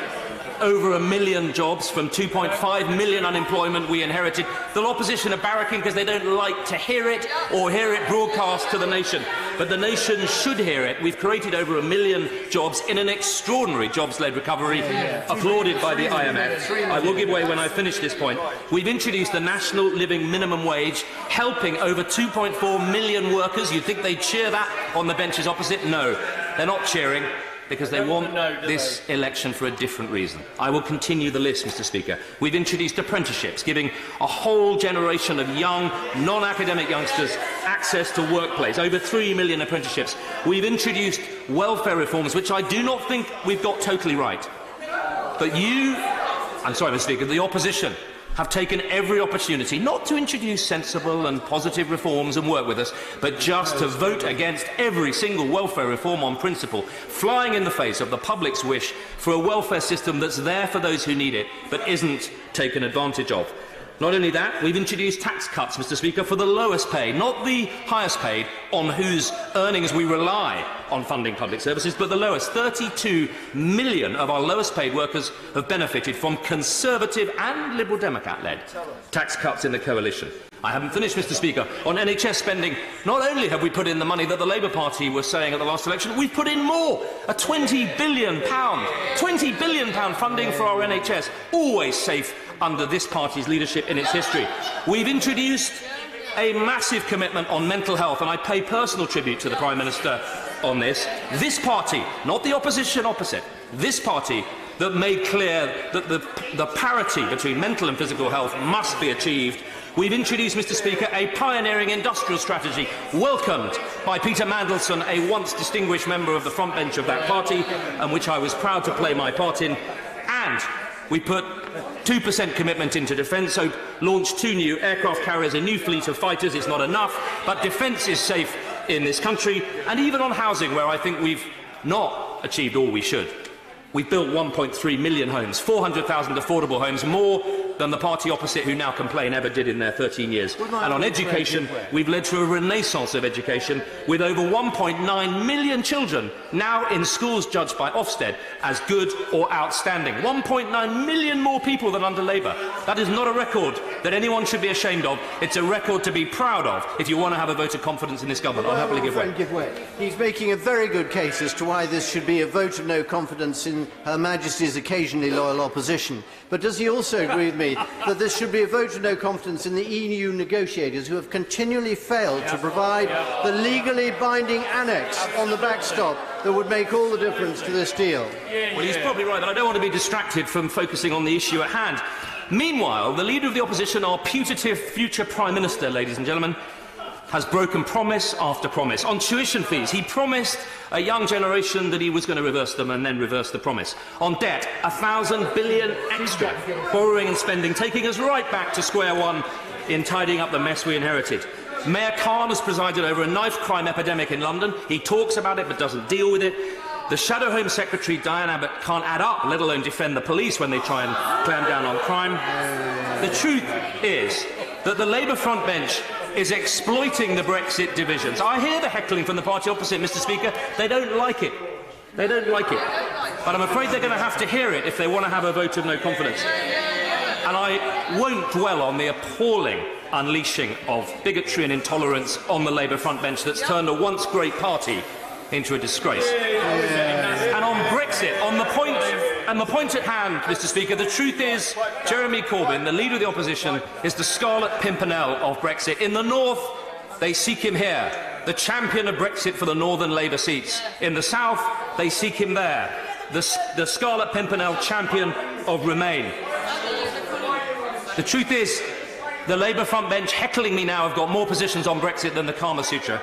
over 1 million jobs from 2.5 million unemployment we inherited. The opposition are barracking because they don't like to hear it or hear it broadcast to the nation. But the nation should hear it. We've created over 1 million jobs in an extraordinary jobs-led recovery, applauded by the IMF. I will give way when I finish this point. We've introduced the national living minimum wage, helping over 2.4 million workers. You'd think they'd cheer that on the benches opposite. No, they're not cheering, because they want this election for a different reason. I will continue the list, Mr. Speaker. We've introduced apprenticeships, giving a whole generation of young, non-academic youngsters access to workplace. Over 3 million apprenticeships. We've introduced welfare reforms, which I do not think we've got totally right. But you, I'm sorry, Mr. Speaker, the opposition have taken every opportunity not to introduce sensible and positive reforms and work with us, but just to vote against every single welfare reform on principle, flying in the face of the public's wish for a welfare system that's there for those who need it, but isn't taken advantage of. Not only that, we've introduced tax cuts, Mr. Speaker, for the lowest paid, not the highest paid, on whose earnings we rely on funding public services, but the lowest. 32 million of our lowest paid workers have benefited from Conservative and Liberal Democrat-led tax cuts in the coalition. I haven't finished, Mr. Speaker. On NHS spending, not only have we put in the money that the Labour Party was saying at the last election, we've put in more, a £20 billion funding for our NHS, always safe under this party's leadership in its history. We've introduced a massive commitment on mental health, and I pay personal tribute to the Prime Minister on this. This party, not the opposition opposite, this party that made clear that the parity between mental and physical health must be achieved. We've introduced, Mr. Speaker, a pioneering industrial strategy, welcomed by Peter Mandelson, a once distinguished member of the front bench of that party, and which I was proud to play my part in. And we put 2% commitment into defence, so launched 2 new aircraft carriers, a new fleet of fighters. It's not enough, but defence is safe in this country. And even on housing, where I think we've not achieved all we should. We've built 1.3 million homes, 400,000 affordable homes, more than the party opposite, who now complain, ever did in their 13 years. And on education, we've led to a renaissance of education, with over 1.9 million children now in schools judged by Ofsted as good or outstanding. 1.9 million more people than under Labour. That is not a record that anyone should be ashamed of. It's a record to be proud of if you want to have a vote of confidence in this government. I'll happily give way. He's making a very good case as to why this should be a vote of no confidence in Her Majesty's occasionally loyal opposition. But does he also agree with me that this should be a vote of no confidence in the EU negotiators, who have continually failed to provide the legally binding annex on the backstop that would make all the difference to this deal? Well, he's probably right, but I don't want to be distracted from focusing on the issue at hand. Meanwhile, the Leader of the Opposition, our putative future Prime Minister, ladies and gentlemen, has broken promise after promise. On tuition fees, he promised a young generation that he was going to reverse them, and then reverse the promise. On debt, 1,000 billion extra borrowing and spending, taking us right back to square one in tidying up the mess we inherited. Mayor Khan has presided over a knife crime epidemic in London. He talks about it but doesn't deal with it. The Shadow Home Secretary, Diane Abbott, can't add up, let alone defend the police when they try and clamp down on crime. The truth is that the Labour front bench is exploiting the Brexit divisions. I hear the heckling from the party opposite, Mr. Speaker. They don't like it. They don't like it. But I'm afraid they're going to have to hear it if they want to have a vote of no confidence. And I won't dwell on the appalling unleashing of bigotry and intolerance on the Labour front bench that's turned a once great party into a disgrace. And on Brexit, on the point at hand, Mr. Speaker, the truth is Jeremy Corbyn, the Leader of the Opposition, is the Scarlet Pimpernel of Brexit. In the North, they seek him here, the champion of Brexit for the Northern Labour seats. In the South, they seek him there, the Scarlet Pimpernel champion of Remain. The truth is, the Labour front bench heckling me now have got more positions on Brexit than the Kama Sutra.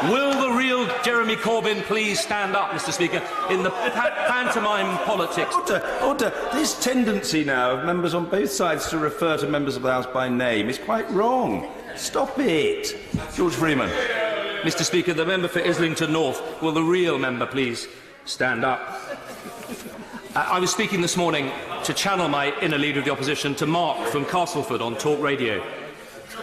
Will the real Jeremy Corbyn please stand up, Mr. Speaker, in the pantomime politics? Order. This tendency now of members on both sides to refer to members of the House by name is quite wrong. Stop it. George Freeman. Mr. Speaker, the member for Islington North, will the real member please stand up? I was speaking this morning to channel my inner Leader of the Opposition, to Mark from Castleford on Talk Radio,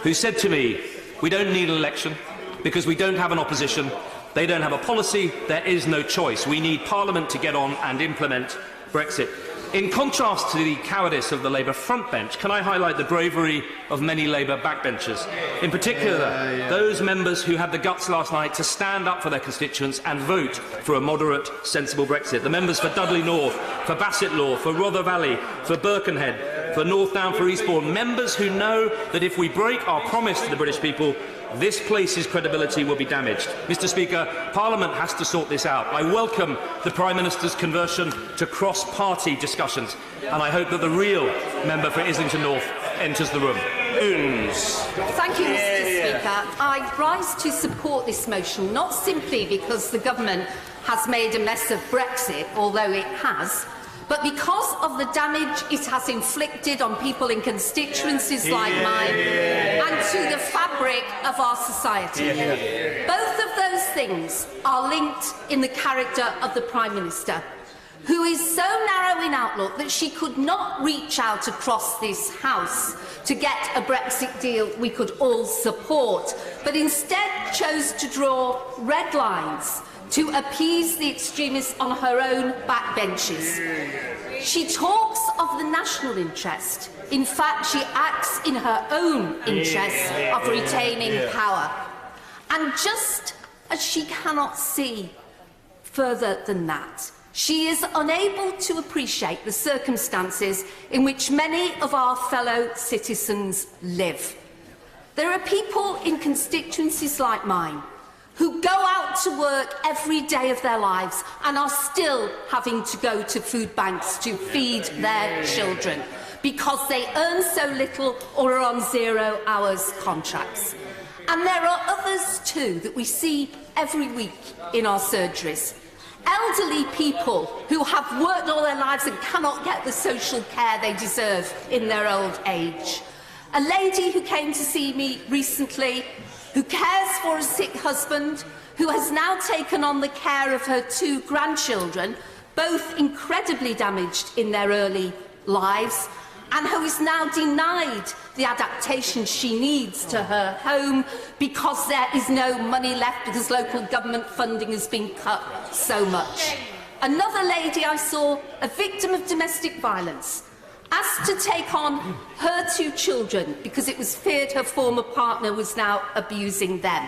who said to me, we don't need an election because we don't have an opposition, they don't have a policy, there is no choice. We need Parliament to get on and implement Brexit. In contrast to the cowardice of the Labour frontbench, can I highlight the bravery of many Labour backbenchers? In particular, those members who had the guts last night to stand up for their constituents and vote for a moderate, sensible Brexit. The members for Dudley North, for Bassett Law, for Rother Valley, for Birkenhead, for North Down, for Eastbourne. Members who know that if we break our promise to the British people, this place's credibility will be damaged. Mr. Speaker, Parliament has to sort this out. I welcome the Prime Minister's conversion to cross-party discussions, and I hope that the real member for Islington North enters the room. Thank you, Mr. Speaker. I rise to support this motion, not simply because the government has made a mess of Brexit, although it has, but because of the damage it has inflicted on people in constituencies like mine and to the fabric of our society. Both of those things are linked in the character of the Prime Minister, who is so narrow in outlook that she could not reach out across this House to get a Brexit deal we could all support, but instead chose to draw red lines to appease the extremists on her own backbenches. She talks of the national interest. In fact, she acts in her own interest of retaining power. And just as she cannot see further than that, she is unable to appreciate the circumstances in which many of our fellow citizens live. There are people in constituencies like mine who go out to work every day of their lives and are still having to go to food banks to feed their children because they earn so little or are on 0 hours contracts. And there are others too that we see every week in our surgeries. Elderly people who have worked all their lives and cannot get the social care they deserve in their old age. A lady who came to see me recently who cares for a sick husband, who has now taken on the care of her 2 grandchildren, both incredibly damaged in their early lives, and who is now denied the adaptation she needs to her home because there is no money left because local government funding has been cut so much. Another lady I saw, a victim of domestic violence, asked to take on her 2 children because it was feared her former partner was now abusing them.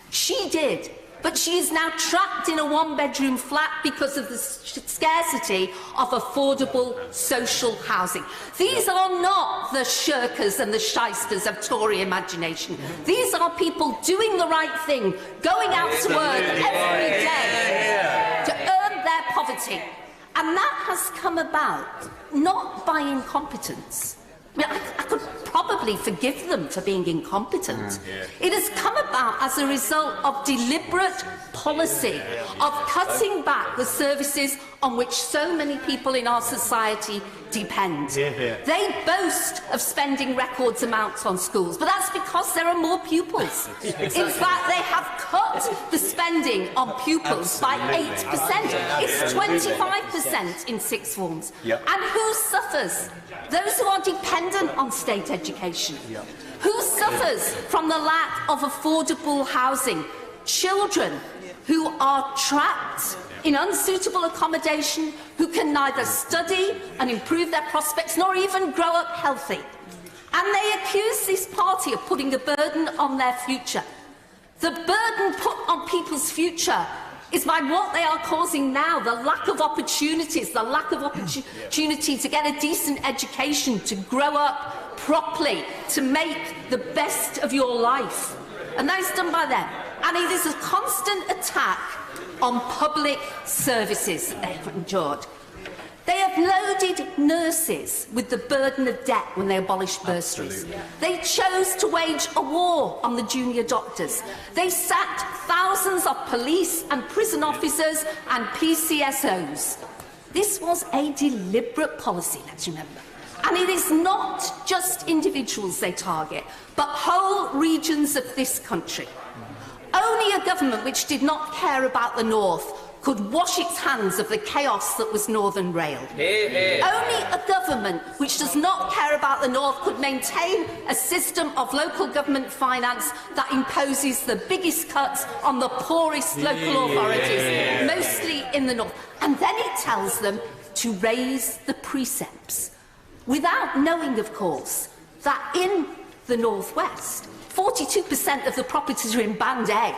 She did, but she is now trapped in a 1-bedroom flat because of the scarcity of affordable social housing. These are not the shirkers and the shysters of Tory imagination. These are people doing the right thing, going out to work every day to earn their poverty. And that has come about not by incompetence. I mean, I could probably forgive them for being incompetent. It has come about as a result of deliberate policy of cutting back the services on which so many people in our society depend. They boast of spending records amounts on schools, but that's because there are more pupils. In fact, they have cut the spending on pupils by 8%. It's 25% in 6th forms. And who suffers? Those who are dependent on state education. Who suffers from the lack of affordable housing? Children who are trapped in unsuitable accommodation, who can neither study and improve their prospects nor even grow up healthy. And they accuse this party of putting a burden on their future. The burden put on people's future is by what they are causing now, the lack of opportunities, the lack of opportunity to get a decent education, to grow up properly, to make the best of your life. And that is done by them. And it is a constant attack on public services that they have endured. They have loaded nurses with the burden of debt when they abolished bursaries. They chose to wage a war on the junior doctors. They sacked thousands of police and prison officers and PCSOs. This was a deliberate policy, let's remember. And it is not just individuals they target, but whole regions of this country. Only a government which did not care about the North could wash its hands of the chaos that was Northern Rail. Only a government which does not care about the North could maintain a system of local government finance that imposes the biggest cuts on the poorest local authorities, mostly in the North. And then it tells them to raise the precepts, without knowing, of course, that in the North West, 42% of the properties are in Band A,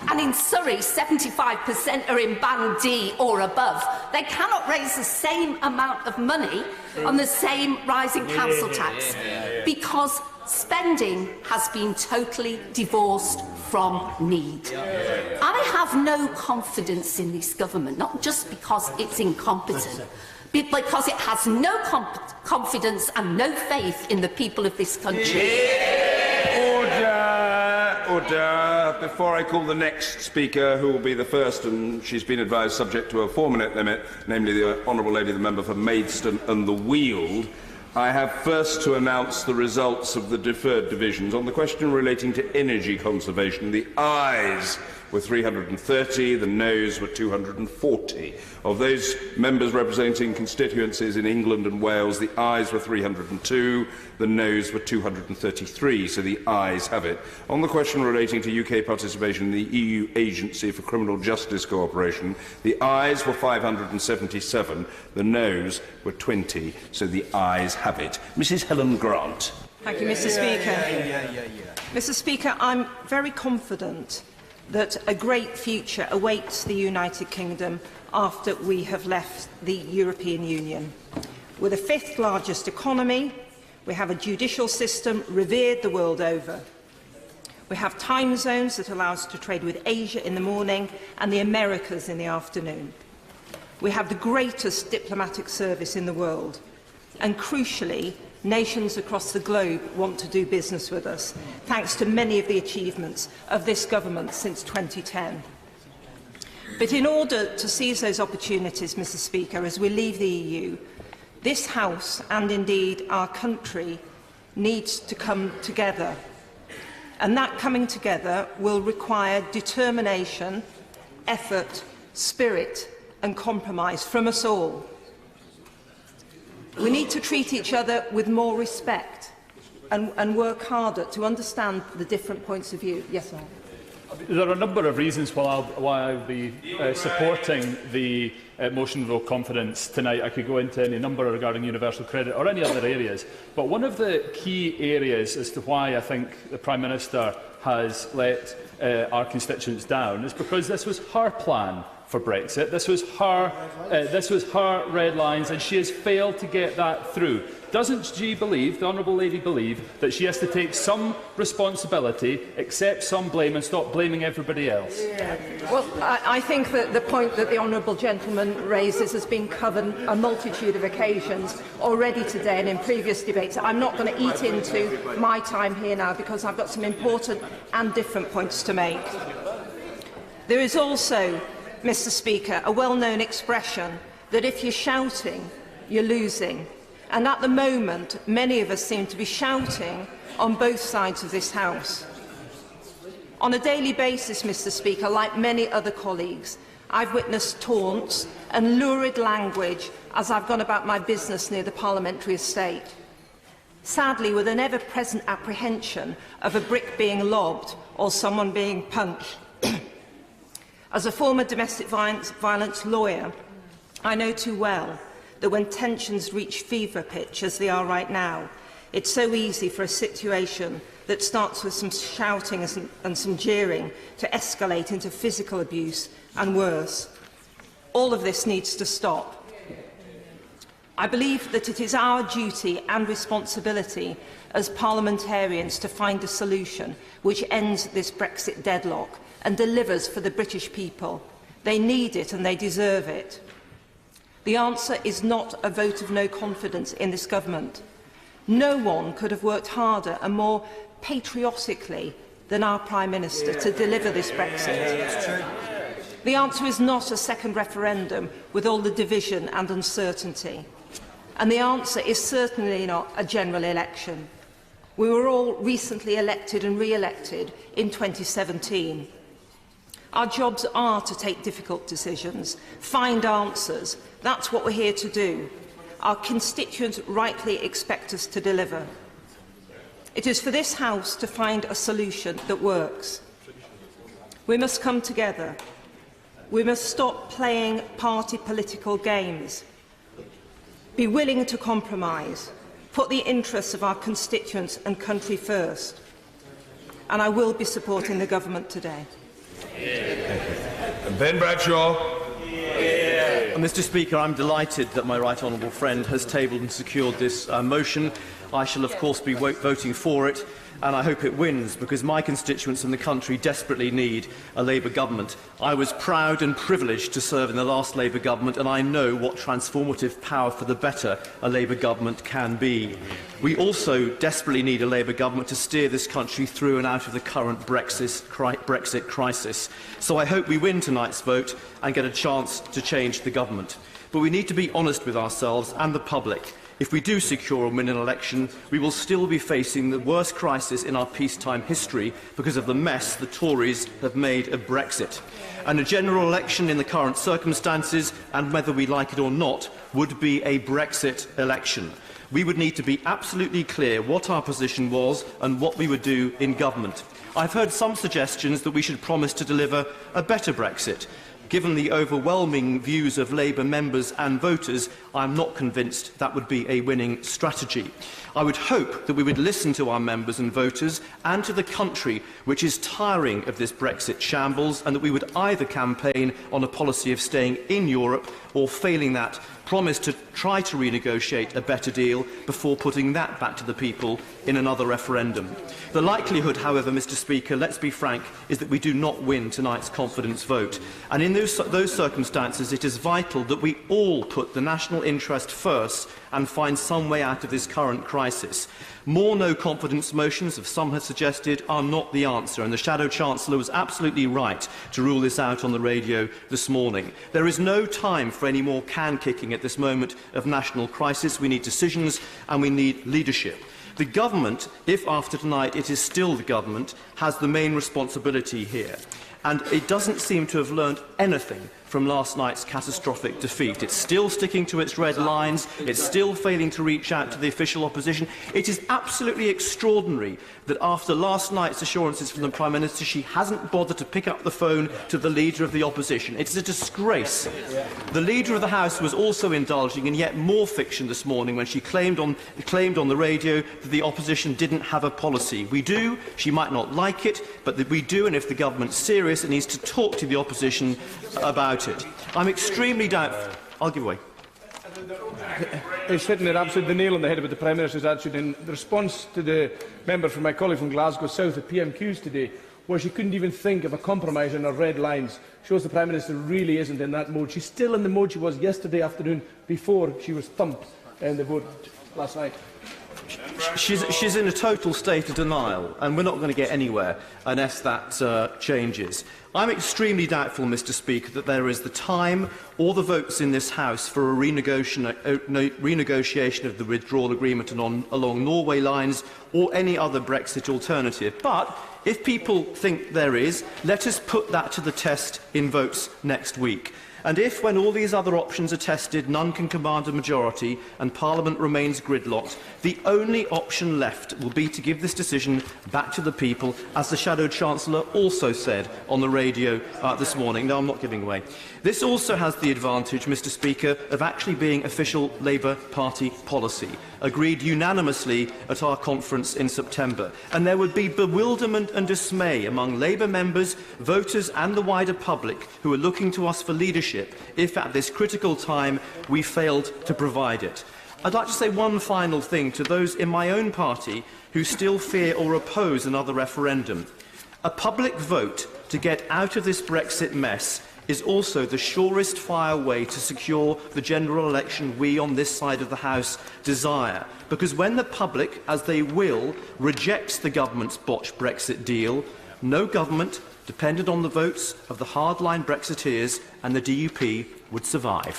and in Surrey, 75% are in Band D or above. They cannot raise the same amount of money on the same rising council tax, because spending has been totally divorced from need. I have no confidence in this government, not just because it's incompetent, but because it has no confidence and no faith in the people of this country. Order. Before I call the next speaker, who will be the first, and she's been advised subject to a 4-minute limit, namely the Honourable Lady, the member for Maidstone and the Weald, I have first to announce the results of the deferred divisions. On the question relating to energy conservation, the ayes were 330, the noes were 240. Of those members representing constituencies in England and Wales, the ayes were 302, the noes were 233, so the ayes have it. On the question relating to UK participation in the EU Agency for Criminal Justice Cooperation, the ayes were 577, the noes were 20, so the ayes have it. Mrs Helen Grant. Thank you, Mr Speaker. Mr Speaker, I'm very confident that a great future awaits the United Kingdom after we have left the European Union. We're the 5th largest economy, we have a judicial system revered the world over. We have time zones that allow us to trade with Asia in the morning and the Americas in the afternoon. We have the greatest diplomatic service in the world, and crucially, nations across the globe want to do business with us, thanks to many of the achievements of this government since 2010. But in order to seize those opportunities, Mr Speaker, as we leave the EU, this House, and indeed our country, needs to come together. And that coming together will require determination, effort, spirit and compromise from us all. We need to treat each other with more respect and work harder to understand the different points of view. Yes, sir. There are a number of reasons why I'll be supporting the motion of no confidence tonight. I could go into any number regarding universal credit or any other areas. But one of the key areas as to why I think the Prime Minister has let our constituents down is because this was her plan for Brexit. This was her red lines, and she has failed to get that through. Doesn't she believe, the Honourable Lady believe, that she has to take some responsibility, accept some blame and stop blaming everybody else? Well, I think that the point that the Honourable Gentleman raises has been covered a multitude of occasions already today and in previous debates. I'm not going to eat into my time here now because I've got some important and different points to make. There is also, Mr Speaker, a well-known expression that if you're shouting, you're losing. And at the moment, many of us seem to be shouting on both sides of this House. On a daily basis, Mr Speaker, like many other colleagues, I've witnessed taunts and lurid language as I've gone about my business near the parliamentary estate. Sadly, with an ever-present apprehension of a brick being lobbed or someone being punched. As a former domestic violence lawyer, I know too well that when tensions reach fever pitch, as they are right now, it's so easy for a situation that starts with some shouting and some jeering to escalate into physical abuse and worse. All of this needs to stop. I believe that it is our duty and responsibility as parliamentarians to find a solution which ends this Brexit deadlock and delivers for the British people. They need it and they deserve it. The answer is not a vote of no confidence in this government. No one could have worked harder and more patriotically than our Prime Minister to deliver this Brexit. The answer is not a second referendum with all the division and uncertainty. And the answer is certainly not a general election. We were all recently elected and re-elected in 2017. Our jobs are to take difficult decisions, find answers. That's what we're here to do. Our constituents rightly expect us to deliver. It is for this House to find a solution that works. We must come together. We must stop playing party political games. be willing to compromise, put the interests of our constituents and country first. And I will be supporting the government today. Ben Bradshaw. Mr. Speaker, I'm delighted that my right honourable friend has tabled and secured this motion. I shall, of course, be voting for it, and I hope it wins, because my constituents in the country desperately need a Labour government. I was proud and privileged to serve in the last Labour government, and I know what transformative power for the better a Labour government can be. We also desperately need a Labour government to steer this country through and out of the current Brexit crisis. So I hope we win tonight's vote and get a chance to change the government. But we need to be honest with ourselves and the public. If we do secure and win an election, we will still be facing the worst crisis in our peacetime history because of the mess the Tories have made of Brexit. And a general election in the current circumstances, and whether we like it or not, would be a Brexit election. We would need to be absolutely clear what our position was and what we would do in government. I've heard some suggestions that we should promise to deliver a better Brexit. Given the overwhelming views of Labour members and voters, I am not convinced that would be a winning strategy. I would hope that we would listen to our members and voters and to the country, which is tiring of this Brexit shambles, and that we would either campaign on a policy of staying in Europe or, failing that, promise to try to renegotiate a better deal before putting that back to the people in another referendum. The likelihood, however, Mr. Speaker, let's be frank, is that we do not win tonight's confidence vote. And in those circumstances, it is vital that we all put the national interest first and find some way out of this current crisis. More no-confidence motions, as some have suggested, are not the answer, and the Shadow Chancellor was absolutely right to rule this out on the radio this morning. There is no time for any more can-kicking at this moment of national crisis. We need decisions and we need leadership. The government, if after tonight it is still the government, has the main responsibility here. And it doesn't seem to have learned anything from last night's catastrophic defeat. It's still sticking to its red lines. It's still failing to reach out to the official opposition. It is absolutely extraordinary that after last night's assurances from the Prime Minister, she hasn't bothered to pick up the phone to the Leader of the Opposition. It's a disgrace. The Leader of the House was also indulging in yet more fiction this morning when she claimed on the radio that the Opposition didn't have a policy. We do. She might not like it, but we do, and if the government's serious, it needs to talk to the Opposition about it. I'm extremely doubtful. I'll give way. He's hitting it absolutely the nail on the head about the Prime Minister's attitude. In response to the member from my colleague from Glasgow South at PMQs today, where she couldn't even think of a compromise on her red lines, shows the Prime Minister really isn't in that mode. She's still in the mode she was yesterday afternoon before she was thumped in the vote last night. She's in a total state of denial, and we're not going to get anywhere unless that changes. I'm extremely doubtful, Mr. Speaker, that there is the time or the votes in this House for a renegotiation of the withdrawal agreement along Norway lines or any other Brexit alternative. But if people think there is, let us put that to the test in votes next week. And if, when all these other options are tested, none can command a majority and Parliament remains gridlocked, the only option left will be to give this decision back to the people, as the Shadow Chancellor also said on the radio this morning. No, I'm not giving way. This also has the advantage, Mr. Speaker, of actually being official Labour Party policy, agreed unanimously at our conference in September. And there would be bewilderment and dismay among Labour members, voters and the wider public who are looking to us for leadership if at this critical time we failed to provide it. I'd like to say one final thing to those in my own party who still fear or oppose another referendum. A public vote to get out of this Brexit mess is also the surest fire way to secure the general election we on this side of the House desire. Because when the public, as they will, rejects the government's botched Brexit deal, no government, dependent on the votes of the hardline Brexiteers and the DUP, would survive.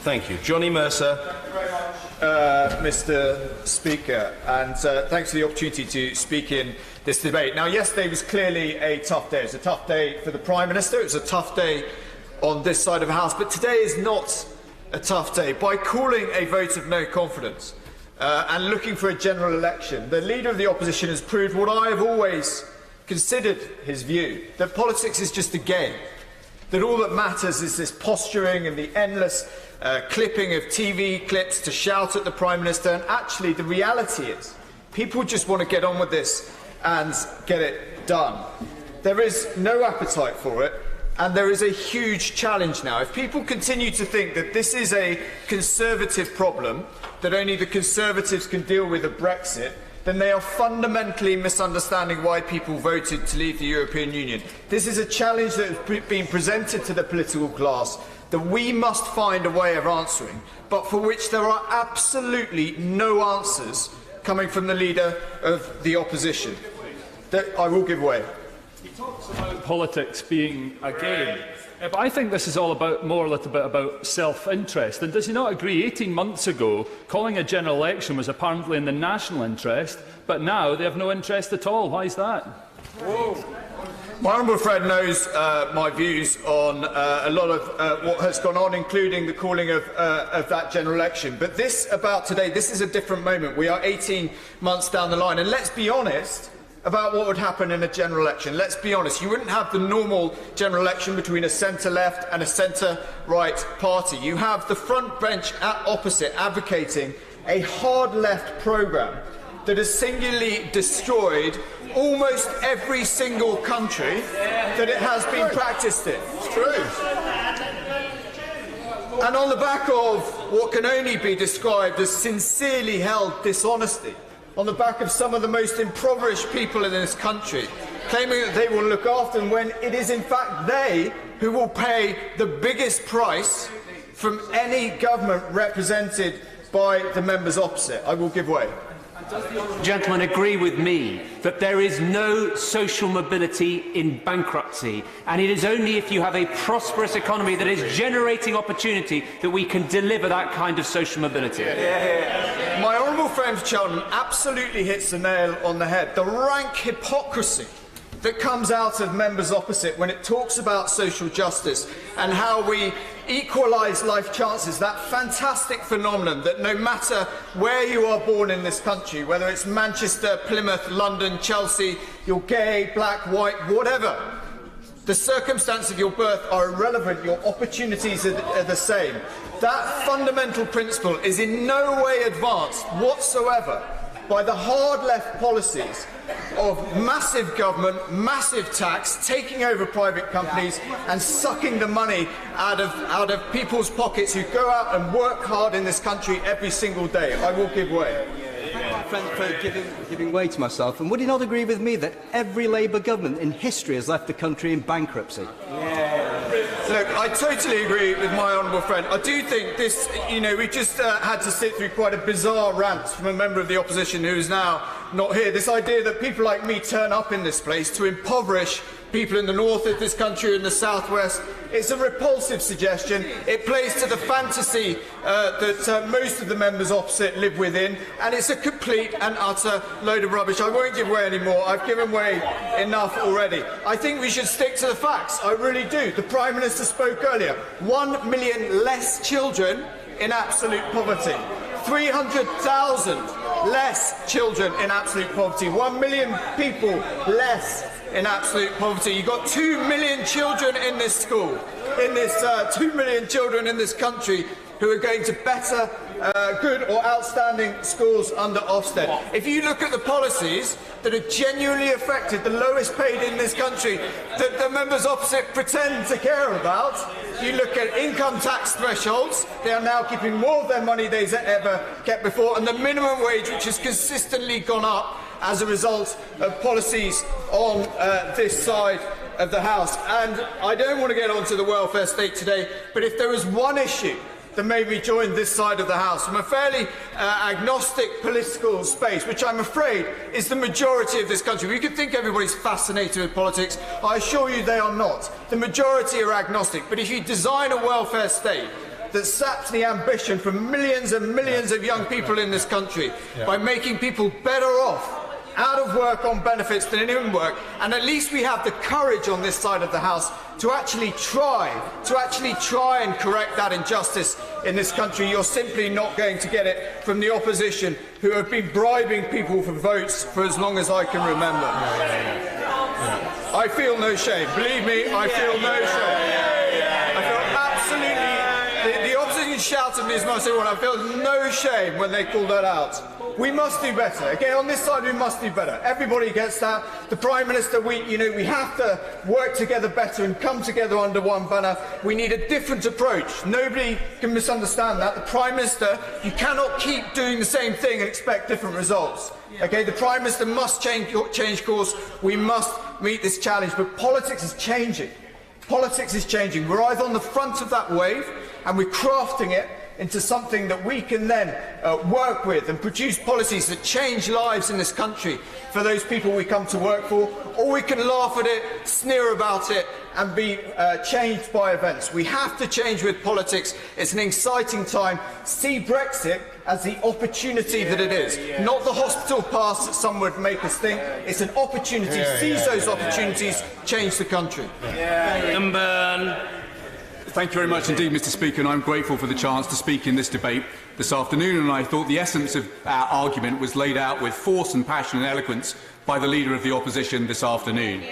Thank you. Johnny Mercer. Mr. Speaker, and thanks for the opportunity to speak in this debate. Now, yesterday was clearly a tough day. It was a tough day for the Prime Minister. It was a tough day on this side of the House. But today is not a tough day. By calling a vote of no confidence and looking for a general election, the Leader of the Opposition has proved what I have always considered his view, that politics is just a game. that all that matters is this posturing and the endless clipping of TV clips to shout at the Prime Minister. And actually, the reality is, people just want to get on with this and get it done. There is no appetite for it, and there is a huge challenge now. If people continue to think that this is a Conservative problem, that only the Conservatives can deal with a Brexit, then they are fundamentally misunderstanding why people voted to leave the European Union. This is a challenge that has been presented to the political class that we must find a way of answering, but for which there are absolutely no answers coming from the Leader of the Opposition. That I will give way. He talks about politics being a game. But I think this is all about more a little bit about self-interest. And does he not agree 18 months ago calling a general election was apparently in the national interest, but now they have no interest at all? Why is that? Whoa. My honourable friend knows my views on a lot of what has gone on, including the calling of that general election. But this about today, this is a different moment. We are 18 months down the line. And let's be honest about what would happen in a general election. Let's be honest, you wouldn't have the normal general election between a centre-left and a centre-right party. You have the front bench opposite advocating a hard-left programme that has singularly destroyed almost every single country that it has been practised in. It's true. And on the back of what can only be described as sincerely held dishonesty, on the back of some of the most impoverished people in this country, claiming that they will look after them when it is in fact they who will pay the biggest price from any government represented by the members opposite. I will give way. Does the honourable gentleman agree with me that there is no social mobility in bankruptcy, and it is only if you have a prosperous economy that is generating opportunity that we can deliver that kind of social mobility? My honourable friend Cheltenham absolutely hits the nail on the head. The rank hypocrisy that comes out of members opposite when it talks about social justice and how we equalise life chances, that fantastic phenomenon that no matter where you are born in this country, whether it's Manchester, Plymouth, London, Chelsea, you're gay, black, white, whatever, the circumstances of your birth are irrelevant, your opportunities are the same. That fundamental principle is in no way advanced whatsoever by the hard left policies of massive government, massive tax, taking over private companies and sucking the money out of people's pockets who go out and work hard in this country every single day. I will give way. For giving way to myself, and would he not agree with me that every Labour government in history has left the country in bankruptcy? Look, I totally agree with my honourable friend. I do think this, we just had to sit through quite a bizarre rant from a member of the opposition who is now not here. This idea that people like me turn up in this place to impoverish people in the north of this country and the southwest. It's a repulsive suggestion. It plays to the fantasy that most of the members opposite live within, and it's a complete and utter load of rubbish. I won't give way anymore. I've given way enough already. I think we should stick to the facts. I really do. The Prime Minister spoke earlier. 1 million less children in absolute poverty. 300,000 less children in absolute poverty. 1 million people less in absolute poverty. You've got 2 million children in this school, 2 million children in this country who are going to better, good or outstanding schools under Ofsted. If you look at the policies that have genuinely affected the lowest paid in this country that the members opposite pretend to care about, you look at income tax thresholds, they are now keeping more of their money they've ever kept before, and the minimum wage, which has consistently gone up as a result of policies on this side of the House. And I don't want to get onto the welfare state today, but if there was one issue that made me join this side of the House from a fairly agnostic political space, which I'm afraid is the majority of this country. We could think everybody's fascinated with politics. I assure you they are not. The majority are agnostic. But if you design a welfare state that saps the ambition from millions and millions of young people in this country by making people better off out of work on benefits than in work, and at least we have the courage on this side of the House to actually try and correct that injustice in this country. You're simply not going to get it from the opposition, who have been bribing people for votes for as long as I can remember. I feel no shame. Believe me, I feel no shame. shout at me as much as everyone. I feel no shame when they call that out. We must do better. Again, on this side, we must do better. Everybody gets that. The Prime Minister, we have to work together better and come together under one banner. We need a different approach. Nobody can misunderstand that. The Prime Minister, you cannot keep doing the same thing and expect different results. Okay, the Prime Minister must change course. We must meet this challenge. But politics is changing. Politics is changing. We're either on the front of that wave and we're crafting it into something that we can then work with and produce policies that change lives in this country for those people we come to work for, or we can laugh at it, sneer about it and be changed by events. We have to change with politics. It's an exciting time. See Brexit as the opportunity that it is, not the hospital pass that some would make us think. It's an opportunity. Seize those opportunities, change the country. Thank you very much indeed, Mr. Speaker, and I'm grateful for the chance to speak in this debate this afternoon, and I thought the essence of our argument was laid out with force and passion and eloquence by the Leader of the Opposition this afternoon.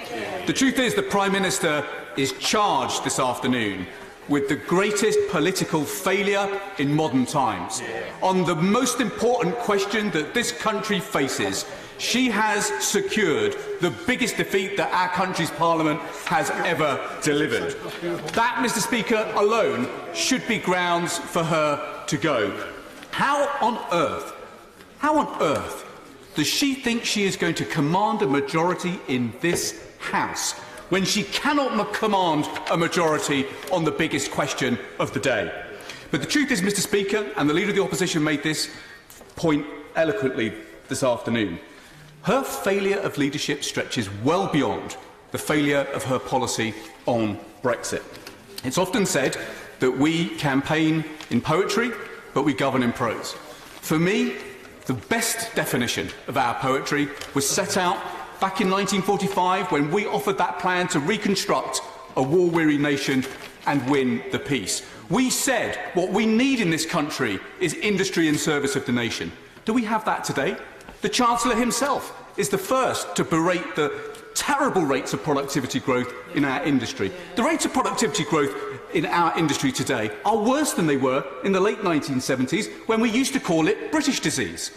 The truth is the Prime Minister is charged this afternoon with the greatest political failure in modern times. On the most important question that this country faces, she has secured the biggest defeat that our country's Parliament has ever delivered. That, Mr. Speaker, alone should be grounds for her to go. How on earth does she think she is going to command a majority in this House when she cannot command a majority on the biggest question of the day? But the truth is, Mr. Speaker, and the Leader of the Opposition made this point eloquently this afternoon, her failure of leadership stretches well beyond the failure of her policy on Brexit. It's often said that we campaign in poetry, but we govern in prose. For me, the best definition of our poetry was set out back in 1945 when we offered that plan to reconstruct a war-weary nation and win the peace. We said what we need in this country is industry in service of the nation. Do we have that today? The Chancellor himself is the first to berate the terrible rates of productivity growth in our industry. The rates of productivity growth in our industry today are worse than they were in the late 1970s when we used to call it British disease.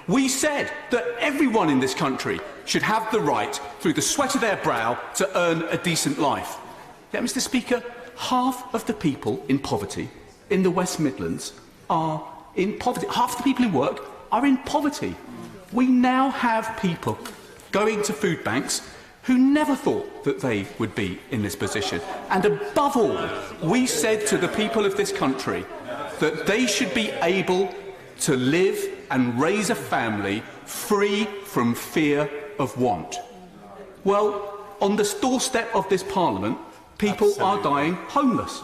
We said that everyone in this country should have the right, through the sweat of their brow, to earn a decent life. Yet, Mr. Speaker, half of the people in poverty in the West Midlands are in poverty. Half the people who work are in poverty. We now have people going to food banks who never thought that they would be in this position. And above all, we said to the people of this country that they should be able to live and raise a family free from fear of want. Well, on the doorstep of this Parliament, people are dying homeless.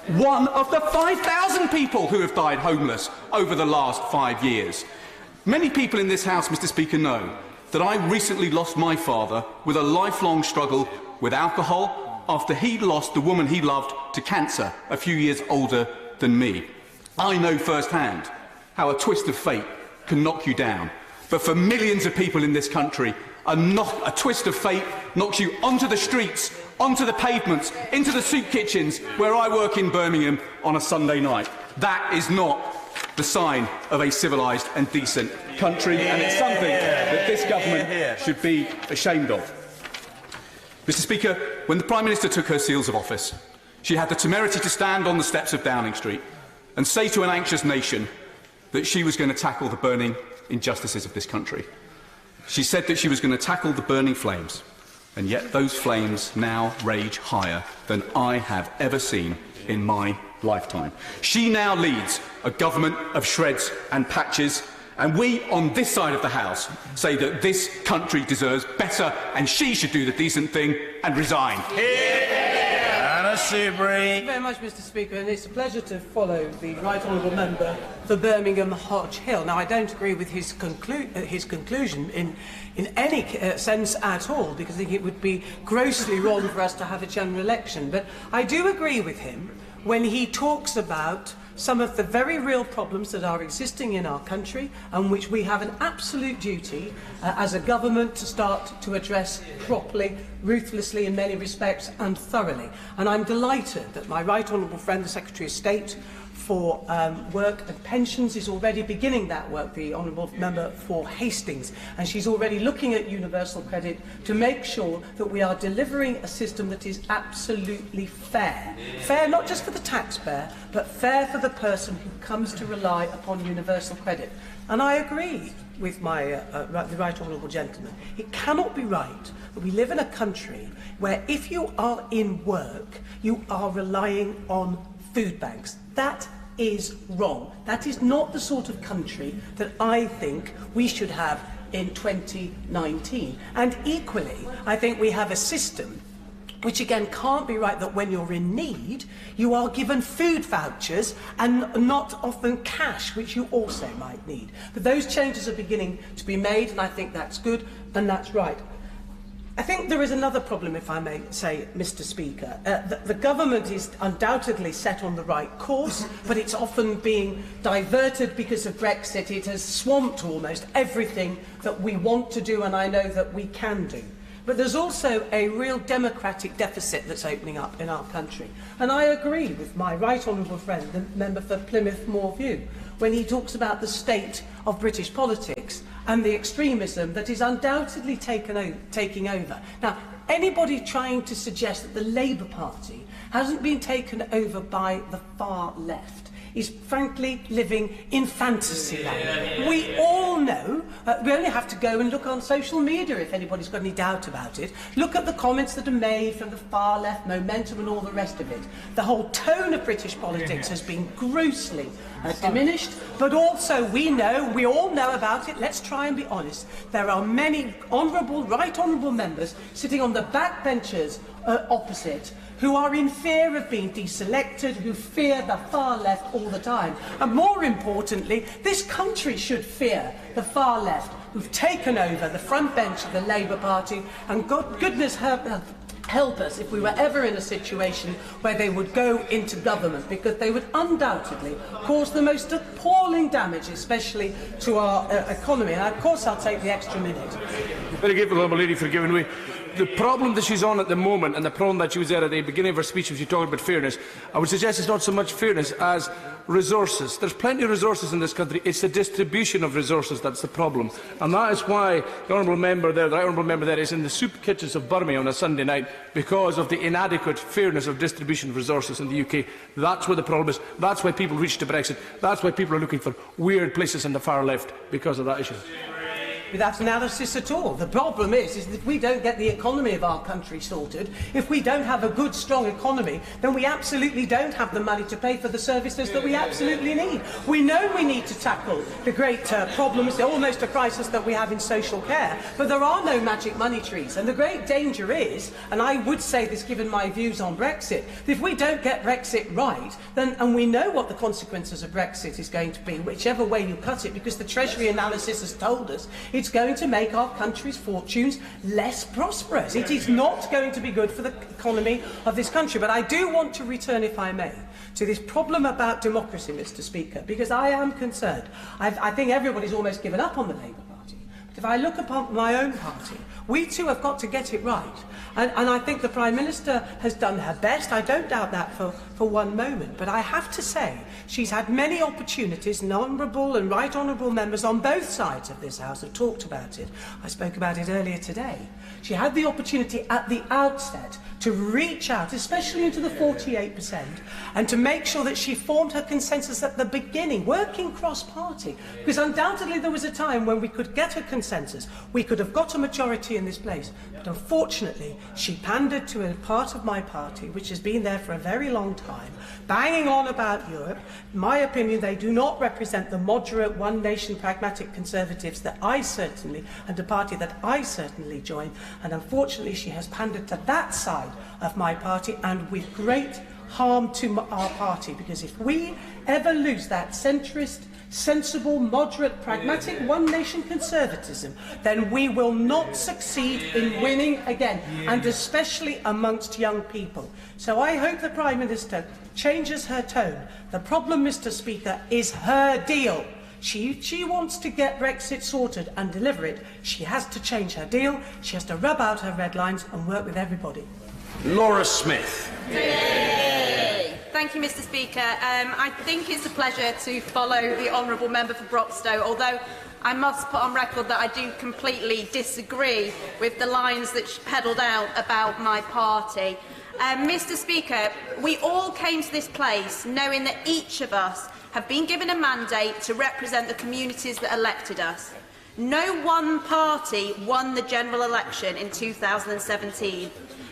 One of the 5,000 people who have died homeless over the last 5 years. Many people in this House, Mr. Speaker, know that I recently lost my father with a lifelong struggle with alcohol after he lost the woman he loved to cancer a few years older than me. I know firsthand how a twist of fate can knock you down. But for millions of people in this country, a twist of fate knocks you onto the streets, onto the pavements, into the soup kitchens where I work in Birmingham on a Sunday night. That is not the sign of a civilised and decent country, and it's something that this government should be ashamed of. Mr. Speaker, when the Prime Minister took her seals of office, she had the temerity to stand on the steps of Downing Street and say to an anxious nation that she was going to tackle the burning injustices of this country. She said that she was going to tackle the burning flames, and yet those flames now rage higher than I have ever seen in my lifetime. She now leads a government of shreds and patches, and we on this side of the House say that this country deserves better and she should do the decent thing and resign. Thank you very much, Mr. Speaker, and it's a pleasure to follow the Right Honourable Member for Birmingham Hodge Hill. Now, I don't agree with his conclusion in any sense at all, because I think it would be grossly wrong for us to have a general election. But I do agree with him when he talks about some of the very real problems that are existing in our country and which we have an absolute duty as a government to start to address properly, ruthlessly in many respects and thoroughly. And I'm delighted that my right honourable friend, the Secretary of State, for work and pensions is already beginning that work, the Honourable Member for Hastings, and she's already looking at universal credit to make sure that we are delivering a system that is absolutely fair. Fair not just for the taxpayer, but fair for the person who comes to rely upon universal credit. And I agree with the Right Honourable Gentleman. It cannot be right that we live in a country where if you are in work, you are relying on food banks. That is wrong. That is not the sort of country that I think we should have in 2019. And equally, I think we have a system which again can't be right, that when you're in need, you are given food vouchers and not often cash, which you also might need. But those changes are beginning to be made, and I think that's good and that's right. I think there is another problem, if I may say, Mr. Speaker. The government is undoubtedly set on the right course, but it's often being diverted because of Brexit. It has swamped almost everything that we want to do, and I know that we can do. But there's also a real democratic deficit that's opening up in our country. And I agree with my right honourable friend, the member for Plymouth Moorview, when he talks about the state of British politics and the extremism that is undoubtedly taking over. Now, anybody trying to suggest that the Labour Party hasn't been taken over by the far left is frankly living in fantasy land. We all know, we only have to go and look on social media if anybody's got any doubt about it. Look at the comments that are made from the far left, Momentum and all the rest of it. The whole tone of British politics has been grossly diminished, but also we all know about it. Let's try and be honest. There are many right honourable members sitting on the backbenches opposite who are in fear of being deselected, who fear the far left all the time. And more importantly, this country should fear the far left, who've taken over the front bench of the Labour Party, and goodness help us if we were ever in a situation where they would go into government, because they would undoubtedly cause the most appalling damage, especially to our economy. And of course I'll take the extra minute. Very grateful, Honourable Lady, for giving me. The problem that she's on at the moment, and the problem that she was there at the beginning of her speech when she talked about fairness, I would suggest it's not so much fairness as resources. There's plenty of resources in this country. It's the distribution of resources that's the problem. And that is why the Honourable Member there, the right Honourable Member there, is in the soup kitchens of Birmingham on a Sunday night because of the inadequate fairness of distribution of resources in the UK. That's where the problem is. That's why people reach to Brexit. That's why people are looking for weird places in the far left, because of that issue. Without analysis at all. The problem is that if we don't get the economy of our country sorted, if we don't have a good, strong economy, then we absolutely don't have the money to pay for the services that we absolutely need. We know we need to tackle the great problems, almost a crisis that we have in social care, but there are no magic money trees. And the great danger is, and I would say this given my views on Brexit, that if we don't get Brexit right, then, and we know what the consequences of Brexit is going to be, whichever way you cut it, because the Treasury analysis has told us, it's going to make our country's fortunes less prosperous. It is not going to be good for the economy of this country. But I do want to return, if I may, to this problem about democracy, Mr. Speaker, because I am concerned. I think everybody's almost given up on the Labour Party. But if I look upon my own party, we too have got to get it right. And I think the Prime Minister has done her best. I don't doubt that for one moment. But I have to say, she's had many opportunities, and honourable and right honourable members on both sides of this House have talked about it. I spoke about it earlier today. She had the opportunity at the outset to reach out, especially into the 48%, and to make sure that she formed her consensus at the beginning, working cross-party. Because undoubtedly there was a time when we could get a consensus. We could have got a majority in this place. But unfortunately, she pandered to a part of my party, which has been there for a very long time, banging on about Europe. In my opinion, they do not represent the moderate, one-nation, pragmatic Conservatives that I certainly, and a party that I certainly join. And unfortunately, she has pandered to that side of my party, and with great harm to our party, because if we ever lose that centrist, sensible, moderate, pragmatic, one-nation conservatism, then we will not succeed in winning again, and especially amongst young people. So I hope the Prime Minister changes her tone. The problem, Mr. Speaker, is her deal. She wants to get Brexit sorted and deliver it. She has to change her deal. She has to rub out her red lines and work with everybody. Laura Smith. Yay! Thank you, Mr. Speaker. I think it's a pleasure to follow the honourable member for Broxtowe, although I must put on record that I do completely disagree with the lines that she peddled out about my party. Mr. Speaker, we all came to this place knowing that each of us have been given a mandate to represent the communities that elected us. No one party won the general election in 2017.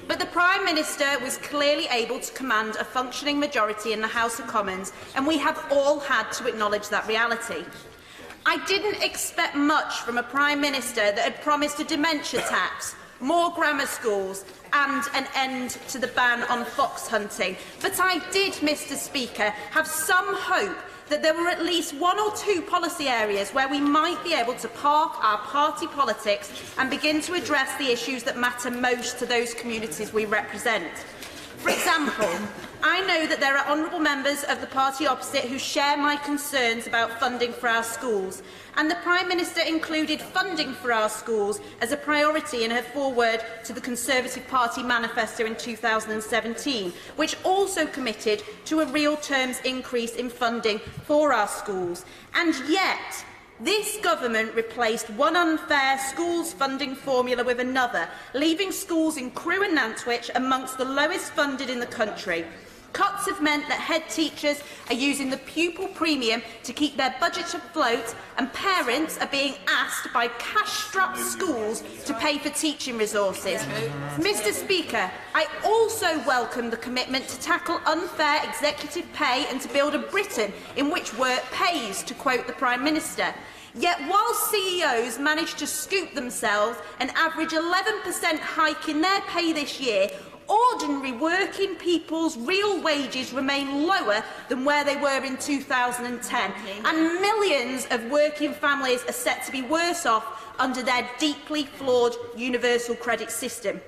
But the Prime Minister was clearly able to command a functioning majority in the House of Commons, and we have all had to acknowledge that reality. I didn't expect much from a Prime Minister that had promised a dementia tax, more grammar schools and an end to the ban on fox hunting. But I did, Mr. Speaker, have some hope that there were at least one or two policy areas where we might be able to park our party politics and begin to address the issues that matter most to those communities we represent. For example, I know that there are honourable members of the party opposite who share my concerns about funding for our schools, and the Prime Minister included funding for our schools as a priority in her foreword to the Conservative Party manifesto in 2017, which also committed to a real terms increase in funding for our schools. And yet, this government replaced one unfair schools funding formula with another, leaving schools in Crewe and Nantwich amongst the lowest funded in the country. Cuts have meant that head teachers are using the pupil premium to keep their budgets afloat, and parents are being asked by cash-strapped schools to pay for teaching resources. Mr. Speaker, I also welcome the commitment to tackle unfair executive pay and to build a Britain in which work pays, to quote the Prime Minister. Yet while CEOs managed to scoop themselves an average 11% hike in their pay this year, ordinary working people's real wages remain lower than where they were in 2010, and millions of working families are set to be worse off under their deeply flawed universal credit system.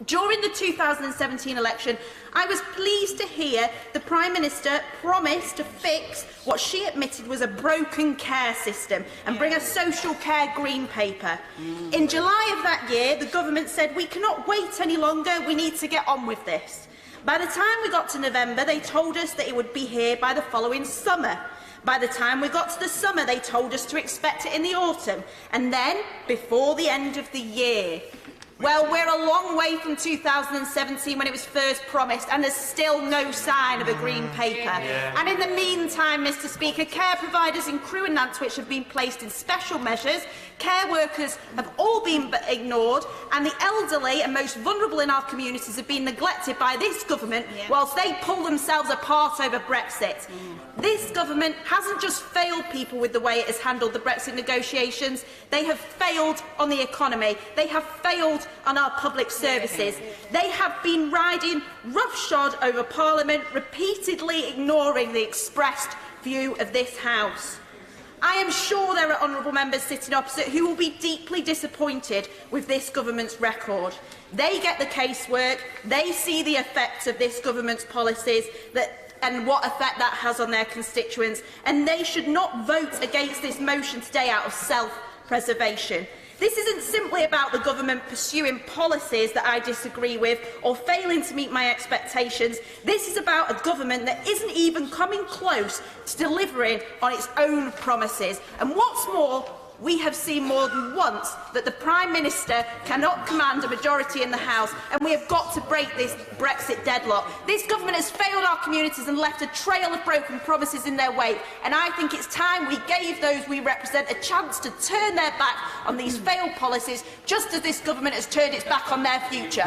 During the 2017 election, I was pleased to hear the Prime Minister promise to fix what she admitted was a broken care system and bring a social care green paper. In July of that year, the government said, "We cannot wait any longer, we need to get on with this." By the time we got to November, they told us that it would be here by the following summer. By the time we got to the summer, they told us to expect it in the autumn, and then before the end of the year. Well, we're a long way from 2017 when it was first promised, and there's still no sign of a green paper. And in the meantime, Mr. Speaker, care providers in Crewe and Nantwich have been placed in special measures, care workers have all been ignored, and the elderly and most vulnerable in our communities have been neglected by this government whilst they pull themselves apart over Brexit. This government hasn't just failed people with the way it has handled the Brexit negotiations, they have failed on the economy, they have failed on our public services. They have been riding roughshod over Parliament, repeatedly ignoring the expressed view of this House. I am sure there are honourable members sitting opposite who will be deeply disappointed with this government's record. They get the casework, they see the effects of this government's policies and what effect that has on their constituents, and they should not vote against this motion today out of self-preservation. This isn't simply about the government pursuing policies that I disagree with or failing to meet my expectations. This is about a government that isn't even coming close to delivering on its own promises. And what's more, we have seen more than once that the Prime Minister cannot command a majority in the House, and we have got to break this Brexit deadlock. This government has failed our communities and left a trail of broken promises in their wake, and I think it's time we gave those we represent a chance to turn their back on these failed policies, just as this government has turned its back on their future.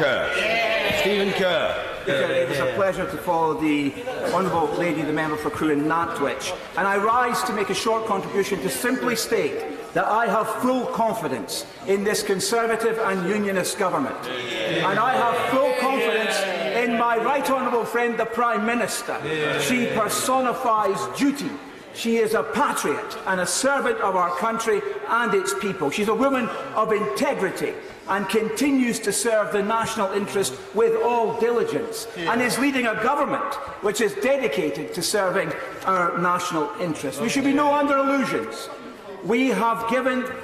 Stephen Kerr. It was a pleasure to follow the Honourable Lady, the member for Crewe and Nantwich, and I rise to make a short contribution to simply state that I have full confidence in this Conservative and Unionist government. And I have full confidence in my right honourable friend, the Prime Minister. She personifies duty. She is a patriot and a servant of our country and its people. She's a woman of integrity and continues to serve the national interest with all diligence, and is leading a government which is dedicated to serving our national interest. We should be no under illusions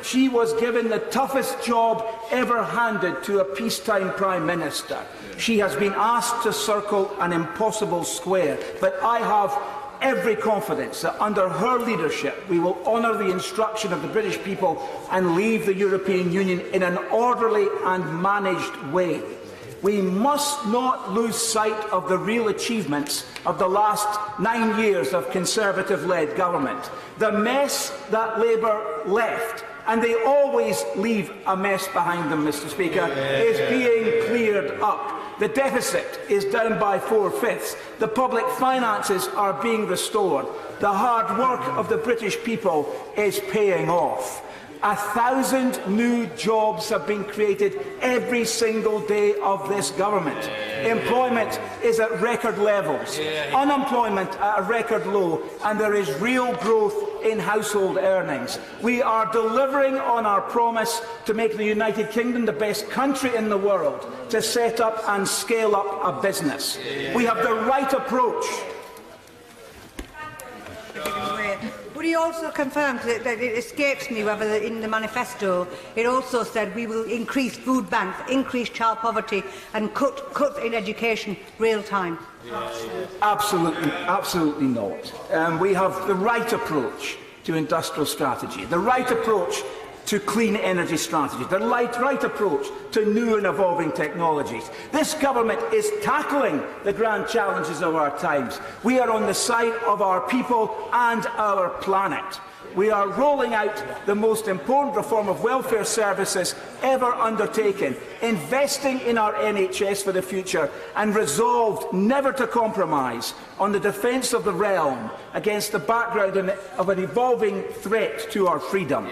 she was given the toughest job ever handed to a peacetime Prime Minister. She has been asked to circle an impossible square, but I have every confidence that under her leadership we will honour the instruction of the British people and leave the European Union in an orderly and managed way. We must not lose sight of the real achievements of the last 9 years of Conservative-led government. The mess that Labour left, and they always leave a mess behind them, Mr. Speaker, is being cleared up. The deficit is down by 4/5. The public finances are being restored. The hard work of the British people is paying off. 1,000 new jobs have been created every single day of this government. Employment is at record levels, unemployment at a record low, and there is real growth in household earnings. We are delivering on our promise to make the United Kingdom the best country in the world to set up and scale up a business. We have the right approach. But he also confirmed that it escapes me whether in the manifesto it also said we will increase food banks, increase child poverty and cut in education real time. Absolutely not. We have the right approach to industrial strategy, the right approach to clean energy strategy, the right approach to new and evolving technologies. This government is tackling the grand challenges of our times. We are on the side of our people and our planet. We are rolling out the most important reform of welfare services ever undertaken, investing in our NHS for the future, and resolved never to compromise on the defence of the realm against the background of an evolving threat to our freedom.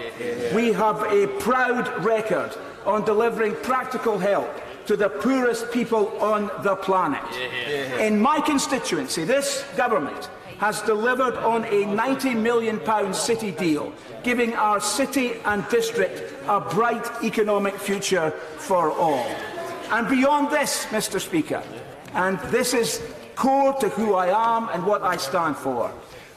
We have a proud record on delivering practical help to the poorest people on the planet. In my constituency, this government has delivered on a £90 million city deal, giving our city and district a bright economic future for all. And beyond this, Mr. Speaker, and this is core to who I am and what I stand for,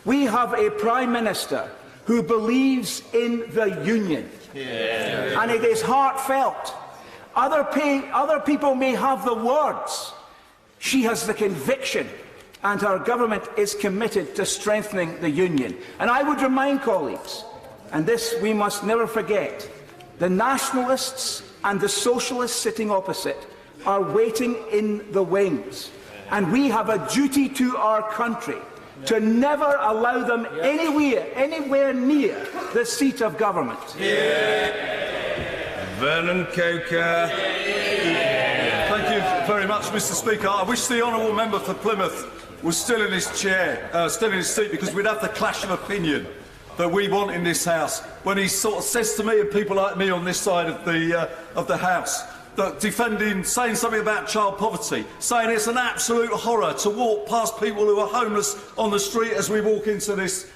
we have a Prime Minister who believes in the Union. And it is heartfelt. Other people may have the words. She has the conviction. And our government is committed to strengthening the Union. And I would remind colleagues, and this we must never forget, the nationalists and the socialists sitting opposite are waiting in the wings. And we have a duty to our country to never allow them anywhere near the seat of government. Vernon Coker. Thank you very much, Mr. Speaker. I wish the honourable member for Plymouth was still in his chair, still in his seat, because we'd have the clash of opinion that we want in this House when he sort of says to me and people like me on this side of the House that saying something about child poverty, saying it's an absolute horror to walk past people who are homeless on the street as we walk into this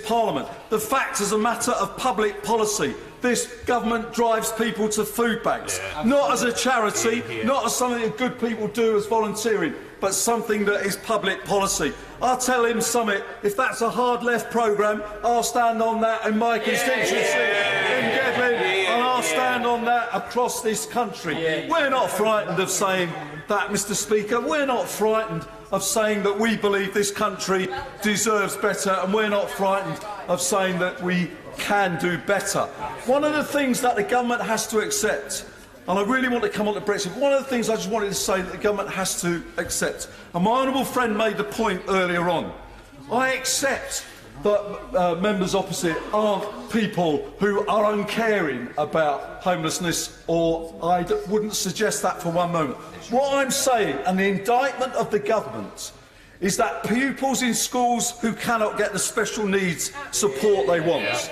Parliament. The fact, as a matter of public policy, this government drives people to food banks, not as a charity, not as something that good people do as volunteering, but something that is public policy. I'll tell him something, if that's a hard left programme, I'll stand on that in my constituency in Gedling, and I'll stand on that across this country. We're not frightened of saying that, Mr. Speaker. We're not frightened of saying that we believe this country deserves better, and we're not frightened of saying that we can do better. One of the things that the government has to accept, and I really want to come on to Brexit, one of the things I just wanted to say that the government has to accept, and my honourable friend made the point earlier on, I accept that members opposite aren't people who are uncaring about homelessness, or I wouldn't suggest that for one moment. What I'm saying, and the indictment of the government, is that pupils in schools who cannot get the special needs support they want,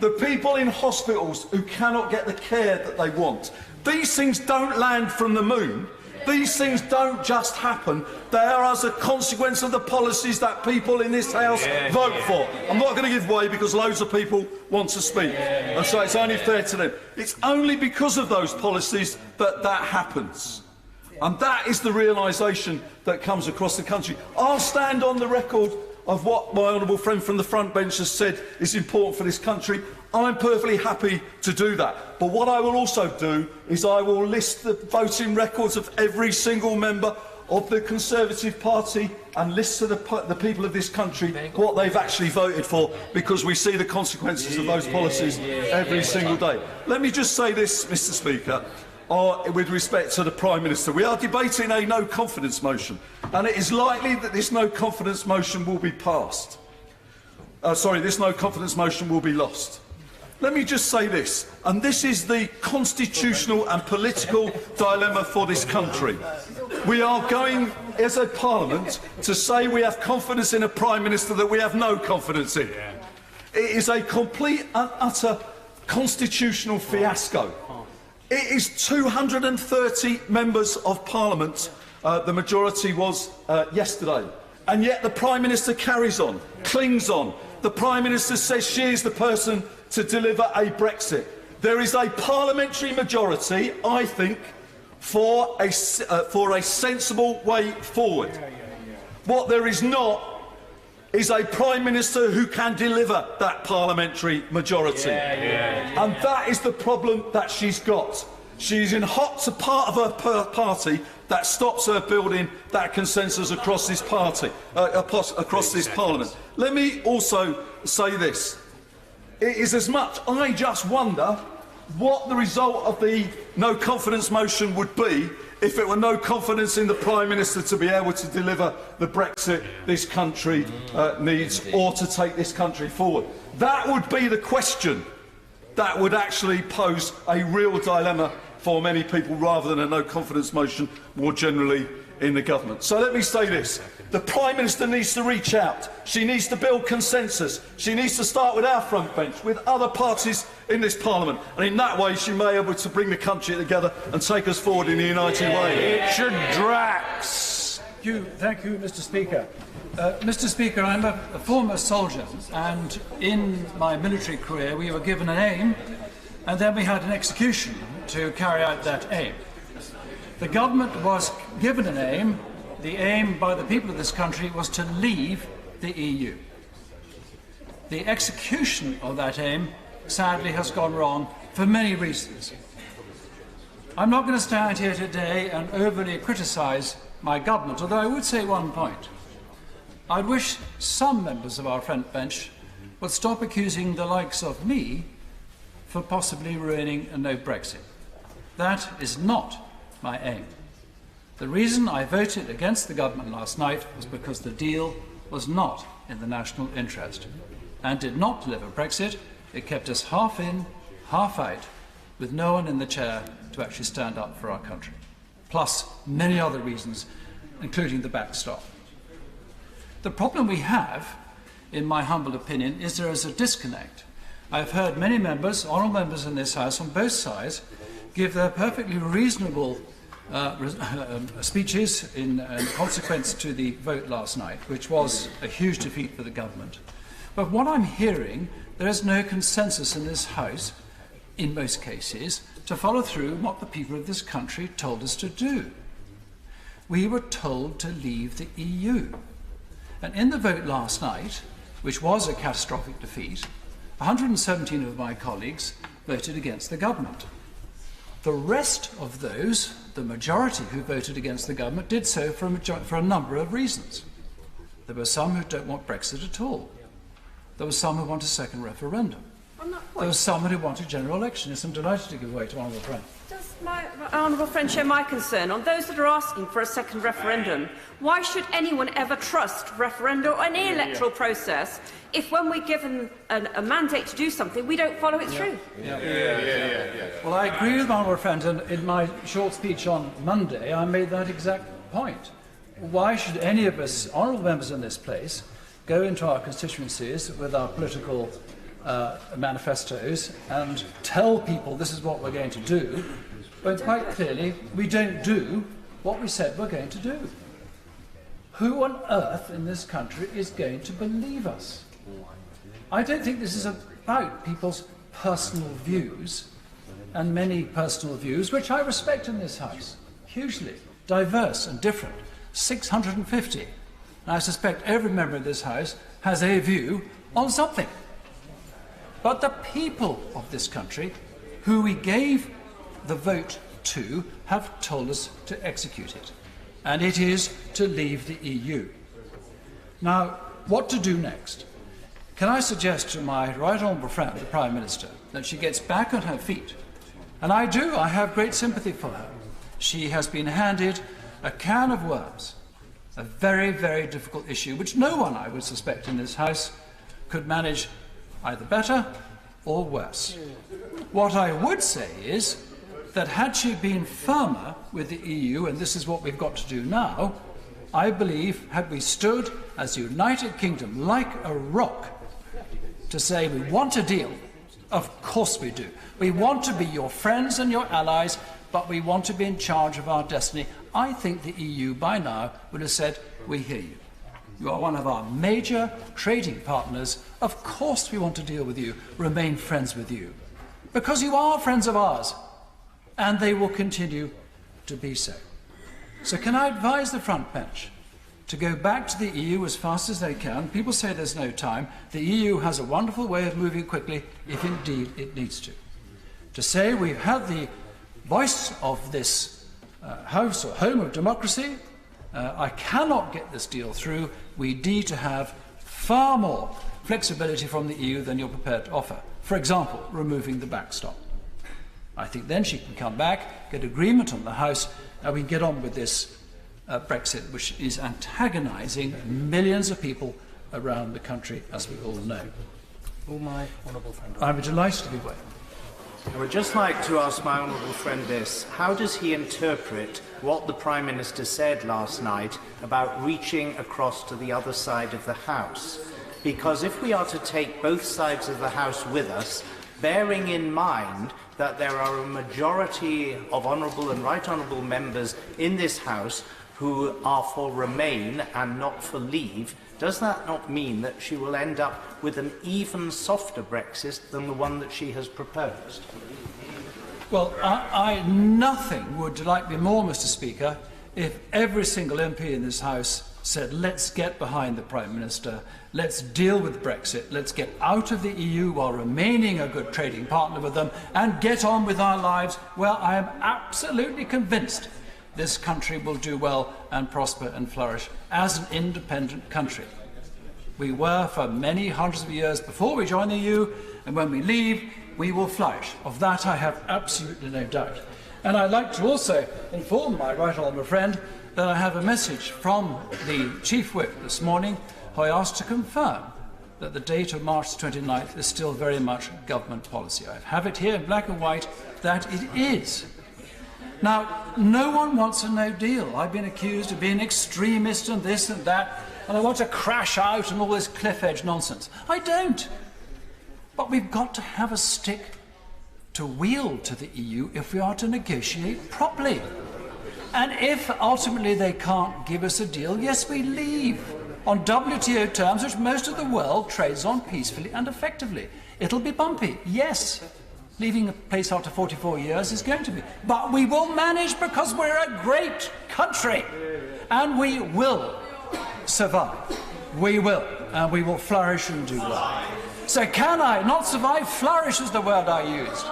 the people in hospitals who cannot get the care that they want, these things don't land from the moon. These things don't just happen. They are as a consequence of the policies that people in this House vote for. I'm not going to give way because loads of people want to speak, and so it's only fair to them. It's only because of those policies that that happens. And that is the realisation that comes across the country. I'll stand on the record of what my honourable friend from the front bench has said is important for this country. I'm perfectly happy to do that. But what I will also do is I will list the voting records of every single member of the Conservative Party and list to the people of this country what they've actually voted for, because we see the consequences of those policies every single day. Let me just say this, Mr Speaker, with respect to the Prime Minister. We are debating a no-confidence motion, and it is likely that this no-confidence motion will be passed. This no-confidence motion will be lost. Let me just say this, and this is the constitutional and political dilemma for this country. We are going, as a Parliament, to say we have confidence in a Prime Minister that we have no confidence in. It is a complete and utter constitutional fiasco. It is 230 members of Parliament, the majority was yesterday, and yet the Prime Minister carries on, clings on. The Prime Minister says she is the person to deliver a Brexit. There is a parliamentary majority, I think, for a sensible way forward. What there is not is a Prime Minister who can deliver that parliamentary majority. And that is the problem that she's got. She's in hot to part of her party that stops her building that consensus across this party, across this Parliament. Let me also say this. It is as much, I just wonder what the result of the no-confidence motion would be if it were no confidence in the Prime Minister to be able to deliver the Brexit this country needs, or to take this country forward. That would be the question that would actually pose a real dilemma for many people, rather than a no-confidence motion more generally in the government. So let me say this. The Prime Minister needs to reach out. She needs to build consensus. She needs to start with our front bench, with other parties in this Parliament. And in that way, she may be able to bring the country together and take us forward in a united way. Richard Drax. Thank you, Mr Speaker. Mr Speaker, I'm a former soldier, and in my military career we were given an aim, and then we had an execution to carry out that aim. The government was given an aim. The aim by the people of this country was to leave the EU. The execution of that aim, sadly, has gone wrong for many reasons. I'm not going to stand here today and overly criticise my government, although I would say one point. I wish some members of our front bench would stop accusing the likes of me for possibly ruining a no Brexit. That is not my aim. The reason I voted against the government last night was because the deal was not in the national interest and did not deliver Brexit. It kept us half in, half out, with no one in the chair to actually stand up for our country, plus many other reasons, including the backstop. The problem we have, in my humble opinion, is there is a disconnect. I've heard many members, honourable members in this House on both sides, give their perfectly reasonable speeches in consequence to the vote last night, which was a huge defeat for the government. But what I'm hearing, there is no consensus in this House, in most cases, to follow through what the people of this country told us to do. We were told to leave the EU. And in the vote last night, which was a catastrophic defeat, 117 of my colleagues voted against the government. The rest of those, the majority who voted against the government, did so for a number of reasons. There were some who don't want Brexit at all. There were some who want a second referendum. There were some who want a general election. Yes, I'm delighted to give way to honourable friend. Does my honourable friend share my concern on those that are asking for a second referendum? Why should anyone ever trust referenda or any electoral process if, when we're given a mandate to do something, we don't follow it through? Well, I agree with my honourable friend, and in my short speech on Monday, I made that exact point. Why should any of us, honourable members in this place, go into our constituencies with our political manifestos and tell people this is what we're going to do, when quite clearly we don't do what we said we're going to do? Who on earth in this country is going to believe us? I don't think this is about people's personal views, and many personal views, which I respect in this House, hugely diverse and different, 650. And I suspect every member of this House has a view on something. But the people of this country, who we gave the vote to, have told us to execute it. And it is to leave the EU. Now, what to do next? Can I suggest to my right honourable friend, the Prime Minister, that she gets back on her feet? And I do. I have great sympathy for her. She has been handed a can of worms, a very, very difficult issue, which no one, I would suspect, in this House could manage either better or worse. What I would say is that had she been firmer with the EU, and this is what we've got to do now, I believe, had we stood as a United Kingdom like a rock to say we want a deal, of course we do. We want to be your friends and your allies, but we want to be in charge of our destiny. I think the EU by now would have said, we hear you. You are one of our major trading partners. Of course we want to deal with you, remain friends with you, because you are friends of ours, and they will continue to be so. So can I advise the front bench to go back to the EU as fast as they can? People say there's no time. The EU has a wonderful way of moving quickly, if indeed it needs to. To say we've had the voice of this House or home of democracy, I cannot get this deal through. We need to have far more flexibility from the EU than you're prepared to offer. For example, removing the backstop. I think then she can come back, get agreement on the House, and we can get on with this Brexit, which is antagonising millions of people around the country, as we all know. Oh, my honourable friend. I'm delighted to be waiting. I would just like to ask my honourable friend this. How does he interpret what the Prime Minister said last night about reaching across to the other side of the House? Because if we are to take both sides of the House with us, bearing in mind that there are a majority of honourable and right honourable members in this House who are for Remain and not for Leave, does that not mean that she will end up with an even softer Brexit than the one that she has proposed? Well, nothing would delight me more, Mr. Speaker, if every single MP in this House said, let's get behind the Prime Minister, let's deal with Brexit, let's get out of the EU while remaining a good trading partner with them and get on with our lives. Well, I am absolutely convinced this country will do well and prosper and flourish as an independent country. We were for many hundreds of years before we joined the EU, and when we leave, we will flourish. Of that I have absolutely no doubt. And I'd like to also inform my right honourable friend that I have a message from the Chief Whip this morning, who I asked to confirm that the date of March 29th is still very much government policy. I have it here in black and white that it is. Now, no one wants a no deal. I've been accused of being extremist and this and that, and I want to crash out and all this cliff edge nonsense. I don't. But we've got to have a stick to wield to the EU if we are to negotiate properly. And if ultimately they can't give us a deal, yes, we leave on WTO terms, which most of the world trades on peacefully and effectively. It'll be bumpy, yes. Leaving a place after 44 years is going to be. But we will manage because we're a great country. And we will survive. We will. And we will flourish and do well. So can I not survive? Flourish is the word I used.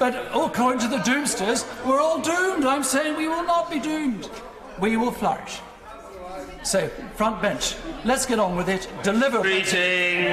But according to the doomsters, we're all doomed. I'm saying we will not be doomed. We will flourish. So, front bench, let's get on with it. Deliver. Greeting.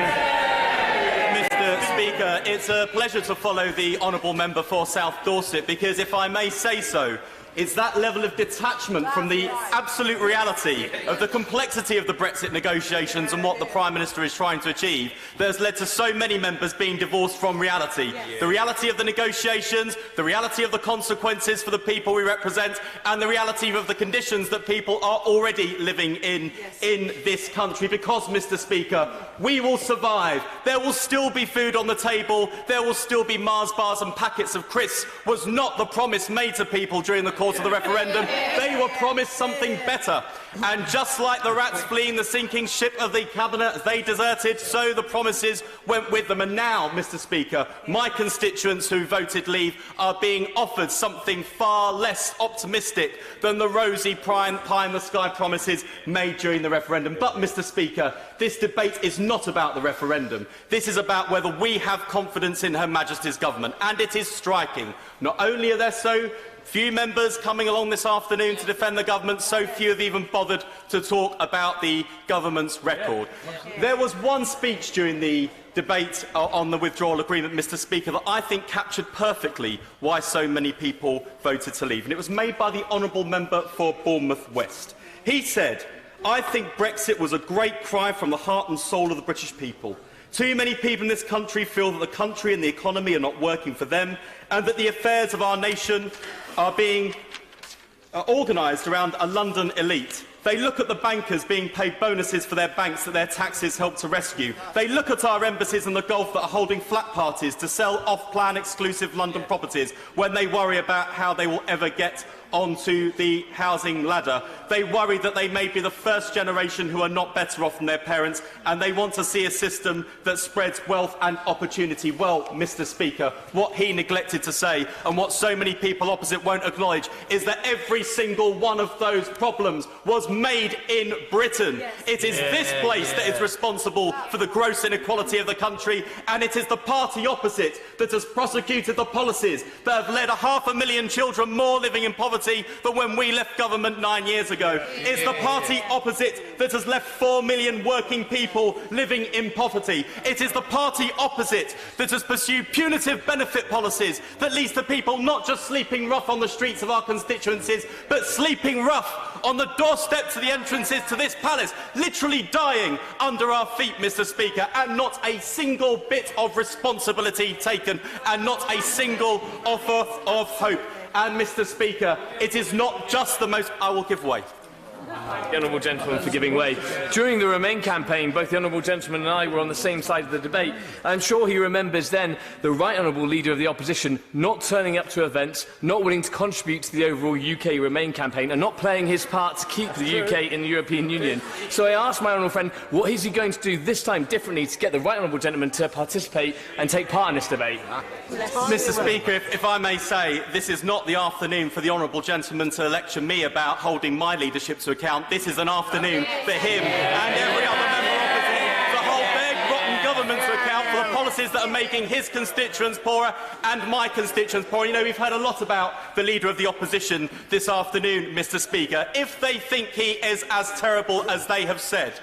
Mr. Speaker, it's a pleasure to follow the honourable member for South Dorset because, if I may say so, it's that level of detachment from the absolute reality of the complexity of the Brexit negotiations and what the Prime Minister is trying to achieve that has led to so many members being divorced from reality. Yes. The reality of the negotiations, the reality of the consequences for the people we represent, and the reality of the conditions that people are already living in this country. Because, Mr. Speaker, we will survive. There will still be food on the table. There will still be Mars bars and packets of crisps. Was not the promise made to people during the course of the referendum. They were promised something better. And just like the rats fleeing the sinking ship of the Cabinet as they deserted, so the promises went with them. And now, Mr Speaker, my constituents who voted leave are being offered something far less optimistic than the rosy pie-in-the-sky promises made during the referendum. But, Mr Speaker, this debate is not about the referendum. This is about whether we have confidence in Her Majesty's government. And it is striking. Not only are there so few members coming along this afternoon to defend the government, so few have even bothered to talk about the government's record. There was one speech during the debate on the withdrawal agreement, Mr Speaker, that I think captured perfectly why so many people voted to leave, and it was made by the honourable member for Bournemouth West. He said, "I think Brexit was a great cry from the heart and soul of the British people. Too many people in this country feel that the country and the economy are not working for them, and that the affairs of our nation are being organised around a London elite. They look at the bankers being paid bonuses for their banks that their taxes help to rescue. They look at our embassies in the Gulf that are holding flat parties to sell off-plan exclusive London properties when they worry about how they will ever get onto the housing ladder. They worry that they may be the first generation who are not better off than their parents, and they want to see a system that spreads wealth and opportunity." Well, Mr Speaker, what he neglected to say, and what so many people opposite won't acknowledge, is that every single one of those problems was made in Britain. Yes. It is this place that is responsible for the gross inequality of the country, and it is the party opposite that has prosecuted the policies that have led 500,000 children more living in poverty than when we left government 9 years ago. It's the party opposite that has left 4 million working people living in poverty. It is the party opposite that has pursued punitive benefit policies that leads to people not just sleeping rough on the streets of our constituencies, but sleeping rough on the doorstep to the entrances to this palace, literally dying under our feet, Mr Speaker, and not a single bit of responsibility taken, and not a single offer of hope. And, Mr Speaker, it is not just the most... I will give way. The honourable gentleman for giving way. During the Remain campaign, both the honourable gentleman and I were on the same side of the debate. I'm sure he remembers then the right honourable leader of the opposition not turning up to events, not willing to contribute to the overall UK Remain campaign, and not playing his part to keep the UK in the European Union. So I asked my honourable friend, what is he going to do this time differently to get the right honourable gentleman to participate and take part in this debate? Mr Speaker, if I may say, this is not the afternoon for the honourable gentleman to lecture me about holding my leadership to account. This is an afternoon for him and every other member opposite to hold their rotten government to account for the policies that are making his constituents poorer and my constituents poorer. You know, we've heard a lot about the Leader of the Opposition this afternoon, Mr Speaker. If they think he is as terrible as they have said,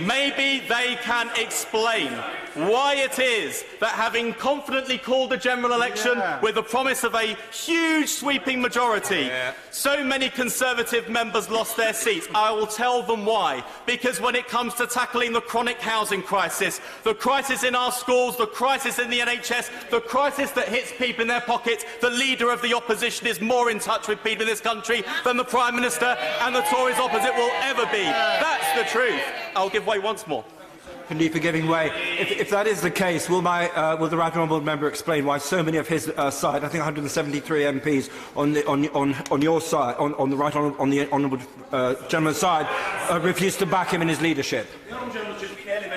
maybe they can explain why it is that, having confidently called a general election with the promise of a huge sweeping majority, so many Conservative members lost their seats. I will tell them why. Because when it comes to tackling the chronic housing crisis, the crisis in our schools, the crisis in the NHS, the crisis that hits people in their pockets, the Leader of the Opposition is more in touch with people in this country than the Prime Minister and the Tories opposite will ever be. That's the truth. I'll give way once more. Indeed, for giving way. If that is the case, will the right honourable member explain why so many of his side, I think 173 MPs on your side, on the right honourable gentleman's side, refused to back him in his leadership?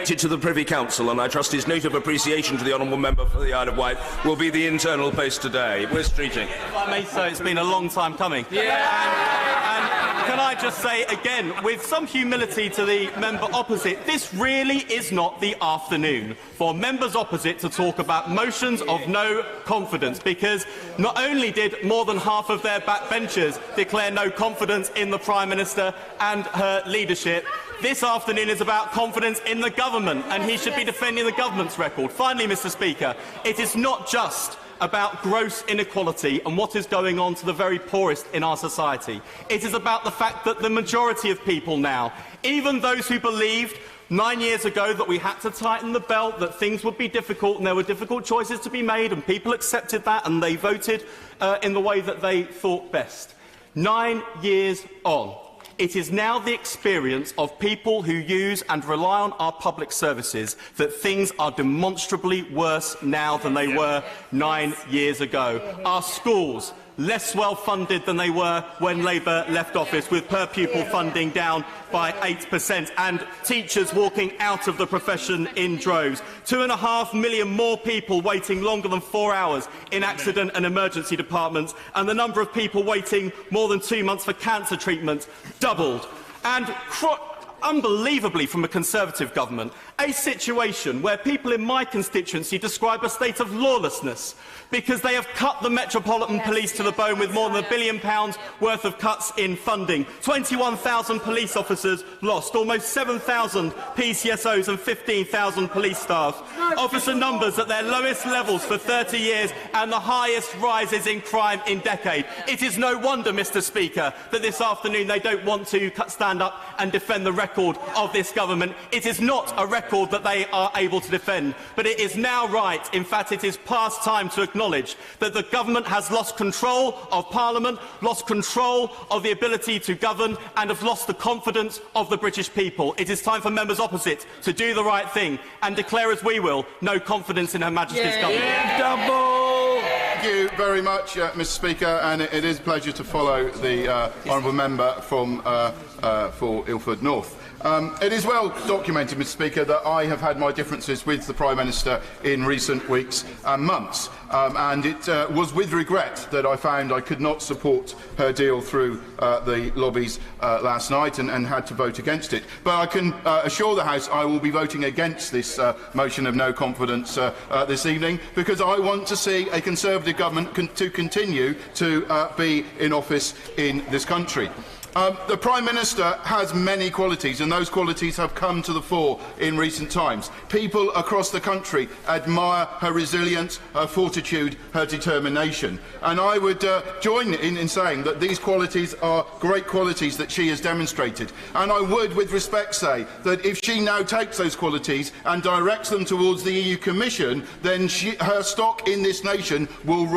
To the Privy Council, and I trust his note of appreciation to the honourable member for the Isle of Wight will be the internal post today. We're streeting. If I may say, it's been a long time coming. And can I just say again, with some humility to the member opposite, this really is not the afternoon for members opposite to talk about motions of no confidence, because not only did more than half of their backbenchers declare no confidence in the Prime Minister and her leadership, this afternoon is about confidence in the government, and he should be defending the government's record. Finally, Mr Speaker, it is not just about gross inequality and what is going on to the very poorest in our society. It is about the fact that the majority of people now, even those who believed 9 years ago that we had to tighten the belt, that things would be difficult and there were difficult choices to be made, and people accepted that and they voted in the way that they thought best. 9 years on, it is now the experience of people who use and rely on our public services that things are demonstrably worse now than they were 9 years ago. Our schools, less well funded than they were when Labour left office, with per pupil funding down by 8% and teachers walking out of the profession in droves. 2.5 million more people waiting longer than 4 hours in accident and emergency departments, and the number of people waiting more than 2 months for cancer treatment doubled. And unbelievably from a Conservative government, a situation where people in my constituency describe a state of lawlessness because they have cut the Metropolitan Police to the bone with more than £1 billion worth of cuts in funding. 21,000 police officers lost, almost 7,000 PCSOs and 15,000 police staff. Officer numbers at their lowest levels for 30 years and the highest rises in crime in decades. It is no wonder, Mr Speaker, that this afternoon they don't want to stand up and defend the record of this government. It is not a record that they are able to defend, but it is now right, in fact it is past time, to acknowledge that the government has lost control of Parliament, lost control of the ability to govern, and have lost the confidence of the British people. It is time for members opposite to do the right thing and declare, as we will, no confidence in Her Majesty's government. Double! Thank you very much, Mr Speaker, and it is a pleasure to follow the honourable member from for Ilford North. It is well documented, Mr Speaker, that I have had my differences with the Prime Minister in recent weeks and months, and it was with regret that I found I could not support her deal through the lobbies last night and had to vote against it. But I can assure the House I will be voting against this motion of no confidence this evening, because I want to see a Conservative government to continue to be in office in this country. The Prime Minister has many qualities, and those qualities have come to the fore in recent times. People across the country admire her resilience, her fortitude, her determination. And I would join in saying that these qualities are great qualities that she has demonstrated. And I would, with respect, say that if she now takes those qualities and directs them towards the EU Commission, then her stock in this nation will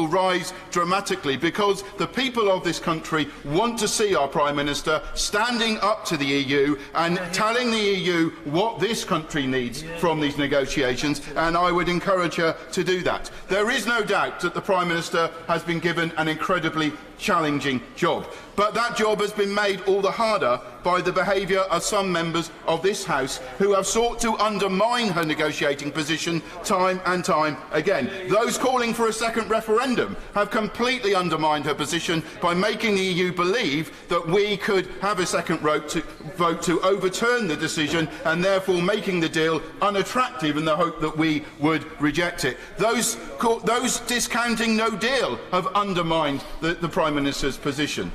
rise dramatically, because the people of this country want to see our Prime Minister standing up to the EU and telling the EU what this country needs from these negotiations, and I would encourage her to do that. There is no doubt that the Prime Minister has been given an incredibly challenging job, but that job has been made all the harder by the behaviour of some members of this House who have sought to undermine her negotiating position time and time again. Those calling for a second referendum have completely undermined her position by making the EU believe that we could have a second vote to overturn the decision, and therefore making the deal unattractive in the hope that we would reject it. Those discounting no deal have undermined the Prime Minister's position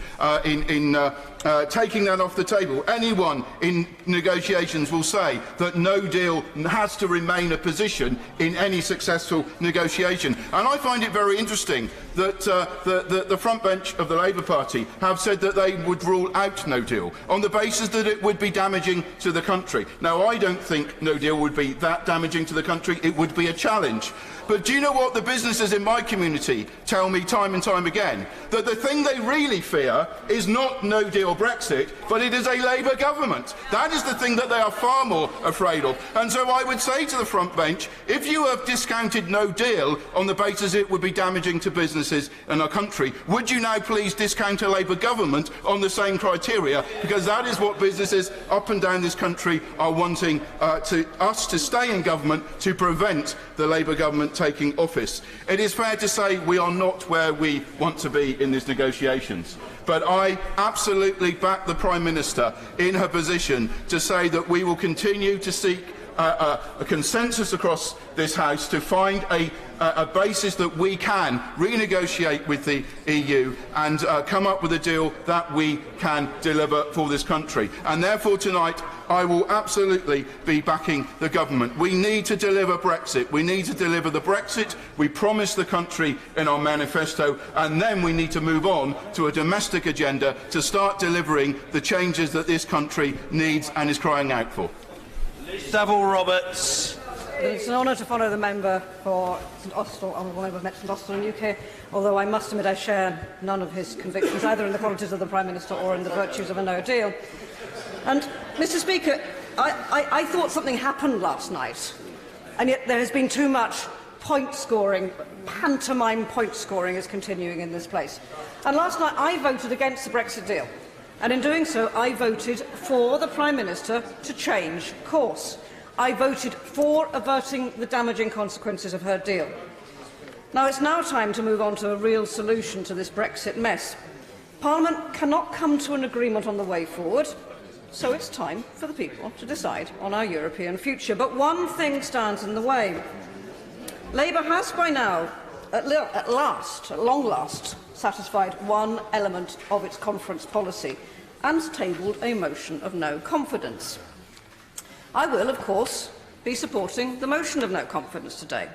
in taking that off the table. Anyone in negotiations will say that no deal has to remain a position in any successful negotiation. And I find it very interesting that the front bench of the Labour Party have said that they would rule out no deal on the basis that it would be damaging to the country. Now, I don't think no deal would be that damaging to the country. It would be a challenge. But do you know what the businesses in my community tell me time and time again? That the thing they really fear is not no-deal Brexit, but it is a Labour government. That is the thing that they are far more afraid of. And so I would say to the front bench, if you have discounted no deal on the basis it would be damaging to businesses in our country, would you now please discount a Labour government on the same criteria? Because that is what businesses up and down this country are wanting us to stay in government, to prevent the Labour government taking office. It is fair to say we are not where we want to be in these negotiations, but I absolutely back the Prime Minister in her position to say that we will continue to seek a consensus across this House to find a basis that we can renegotiate with the EU and come up with a deal that we can deliver for this country. And therefore tonight I will absolutely be backing the government. We need to deliver Brexit. We need to deliver the Brexit we promised the country in our manifesto, and then we need to move on to a domestic agenda to start delivering the changes that this country needs and is crying out for. Savile Roberts. It's an honour to follow the member for St Austell, Honourable Member of St Austell in the UK, although I must admit I share none of his convictions, either in the qualities of the Prime Minister or in the virtues of a no deal. And, Mr Speaker, I thought something happened last night, and yet there has been too much point-scoring, pantomime point-scoring is continuing in this place. And last night I voted against the Brexit deal. And in doing so, I voted for the Prime Minister to change course. I voted for averting the damaging consequences of her deal. Now, it's now time to move on to a real solution to this Brexit mess. Parliament cannot come to an agreement on the way forward, so it's time for the people to decide on our European future. But one thing stands in the way. Labour has by now, at long last, satisfied one element of its conference policy and tabled a motion of no confidence. I will, of course, be supporting the motion of no confidence today.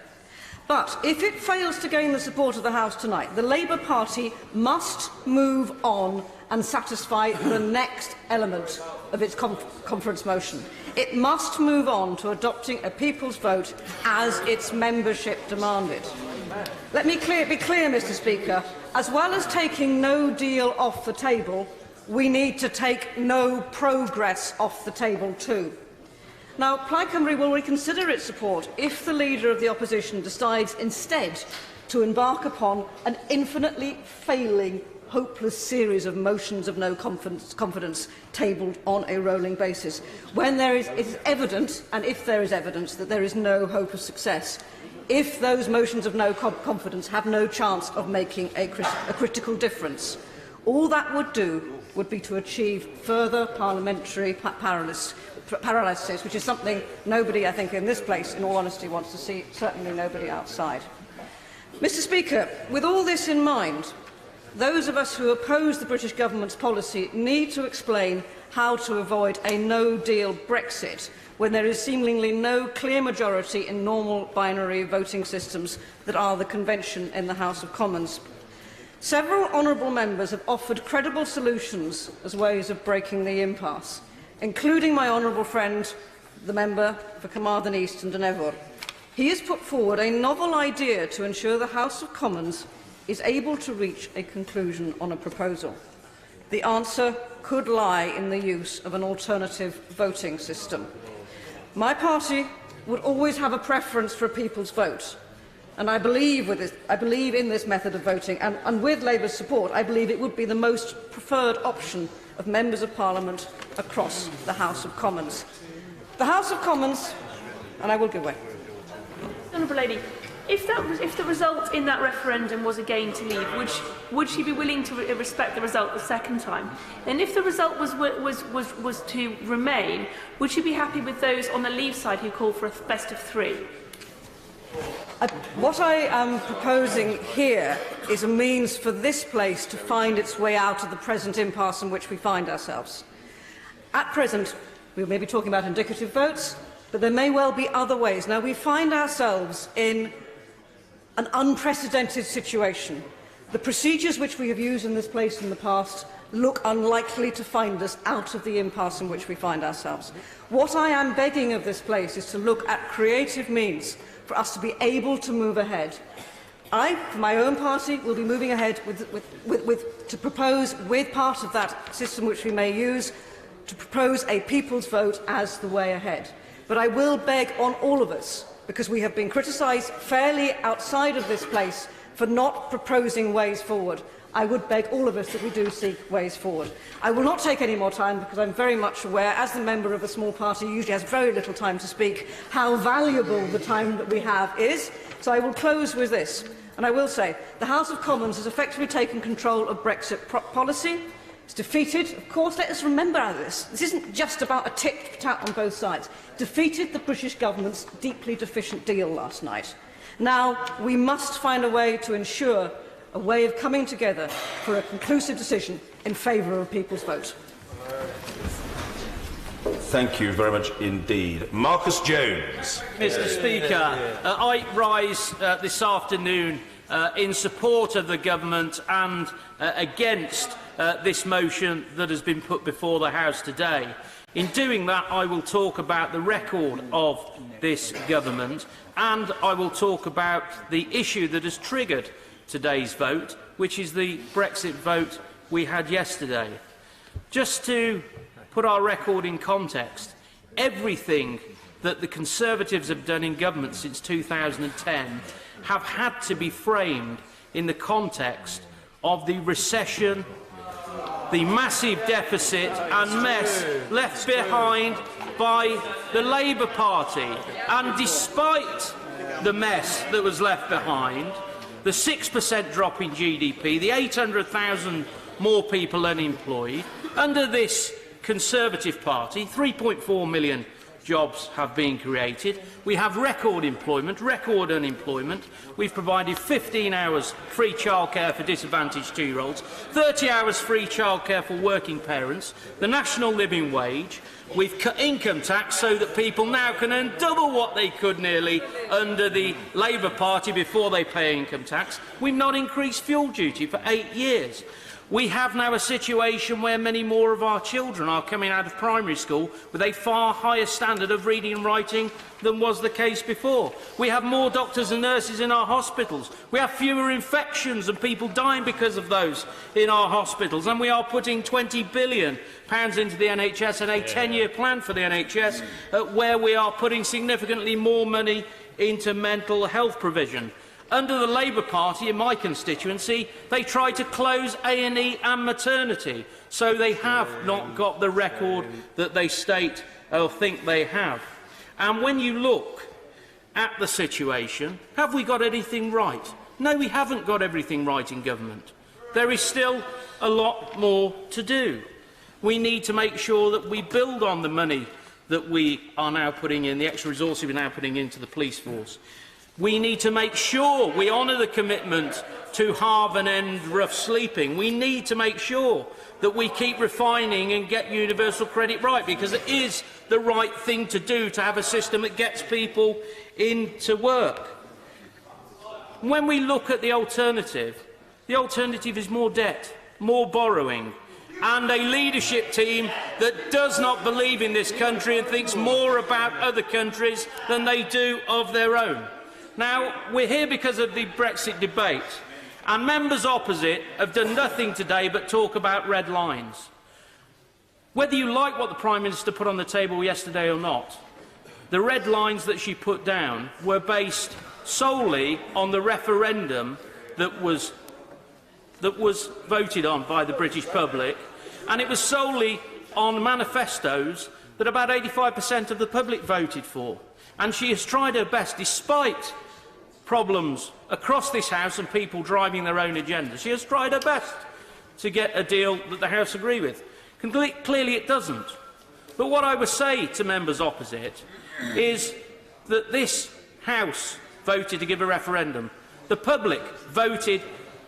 But if it fails to gain the support of the House tonight, the Labour Party must move on and satisfy the next element of its conference motion. It must move on to adopting a people's vote as its membership demanded. Let me be clear, Mr Speaker. As well as taking no deal off the table, we need to take no progress off the table too. Now, Plaid Cymru will reconsider its support if the Leader of the Opposition decides instead to embark upon an infinitely failing, hopeless series of motions of no confidence tabled on a rolling basis, when it is evident, and if there is evidence, that there is no hope of success, if those motions of no confidence have no chance of making a critical difference. All that would do would be to achieve further parliamentary paralysis, which is something nobody, I think, in this place, in all honesty, wants to see, certainly nobody outside. Mr Speaker, with all this in mind, those of us who oppose the British Government's policy need to explain how to avoid a no-deal Brexit when there is seemingly no clear majority in normal binary voting systems that are the convention in the House of Commons. Several honourable members have offered credible solutions as ways of breaking the impasse, including my honourable friend, the member for Carmarthen East and Dynevor. He has put forward a novel idea to ensure the House of Commons is able to reach a conclusion on a proposal. The answer could lie in the use of an alternative voting system. My party would always have a preference for a people's vote, and I believe in this method of voting, and with Labour's support, I believe it would be the most preferred option of members of Parliament across the House of Commons. The House of Commons, and I will give way. Honourable Lady, if the result in that referendum was again to leave, would she be willing to respect the result the second time? And if the result was to remain, would she be happy with those on the leave side who call for a best of three? What I am proposing here is a means for this place to find its way out of the present impasse in which we find ourselves. At present, we may be talking about indicative votes, but there may well be other ways. Now, we find ourselves in an unprecedented situation. The procedures which we have used in this place in the past look unlikely to find us out of the impasse in which we find ourselves. What I am begging of this place is to look at creative means for us to be able to move ahead. I, for my own party, will be moving ahead to propose, with part of that system which we may use, to propose a people's vote as the way ahead. But I will beg on all of us, because we have been criticised fairly outside of this place for not proposing ways forward. I would beg all of us that we do seek ways forward. I will not take any more time because I'm very much aware, as the member of a small party usually has very little time to speak, how valuable the time that we have is. So I will close with this. And I will say, the House of Commons has effectively taken control of Brexit policy. It's defeated. Of course, let us remember this. This isn't just about a tit-for-tat on both sides. Defeated the British government's deeply deficient deal last night. Now, we must find a way to ensure a way of coming together for a conclusive decision in favour of a people's vote. Thank you very much indeed. Marcus Jones. Mr Speaker, I rise this afternoon in support of the government and against this motion that has been put before the House today. In doing that, I will talk about the record of this government and I will talk about the issue that has triggered today's vote, which is the Brexit vote we had yesterday. Just to put our record in context, everything that the Conservatives have done in government since 2010 have had to be framed in the context of the recession, the massive deficit and mess left behind by the Labour Party. And despite the mess that was left behind, the 6% drop in GDP, the 800,000 more people unemployed, under this Conservative Party, 3.4 million jobs have been created. We have record employment, record unemployment. We've provided 15 hours free childcare for disadvantaged 2-year-olds, 30 hours free childcare for working parents, the national living wage. We've cut income tax so that people now can earn double what they could nearly under the Labour Party before they pay income tax. We've not increased fuel duty for 8 years. We have now a situation where many more of our children are coming out of primary school with a far higher standard of reading and writing than was the case before. We have more doctors and nurses in our hospitals. We have fewer infections and people dying because of those in our hospitals. And we are putting £20 billion into the NHS and a 10-year plan for the NHS where we are putting significantly more money into mental health provision. Under the Labour Party in my constituency, they tried to close A&E and maternity, so they have not got the record that they state or think they have. And when you look at the situation, have we got anything right? No, we haven't got everything right in government. There is still a lot more to do. We need to make sure that we build on the money that we are now putting in, the extra resources we are now putting into the police force. We need to make sure we honour the commitment to halve and end rough sleeping. We need to make sure that we keep refining and get universal credit right, because it is the right thing to do to have a system that gets people into work. When we look at the alternative is more debt, more borrowing, and a leadership team that does not believe in this country and thinks more about other countries than they do of their own. Now, we're here because of the Brexit debate, and members opposite have done nothing today but talk about red lines. Whether you like what the Prime Minister put on the table yesterday or not, the red lines that she put down were based solely on the referendum that was voted on by the British public, and it was solely on manifestos that about 85% of the public voted for. And she has tried her best, despite problems across this House and people driving their own agenda. She has tried her best to get a deal that the House agree with. Clearly it doesn't. But what I would say to members opposite is that this House voted to give a referendum. The public voted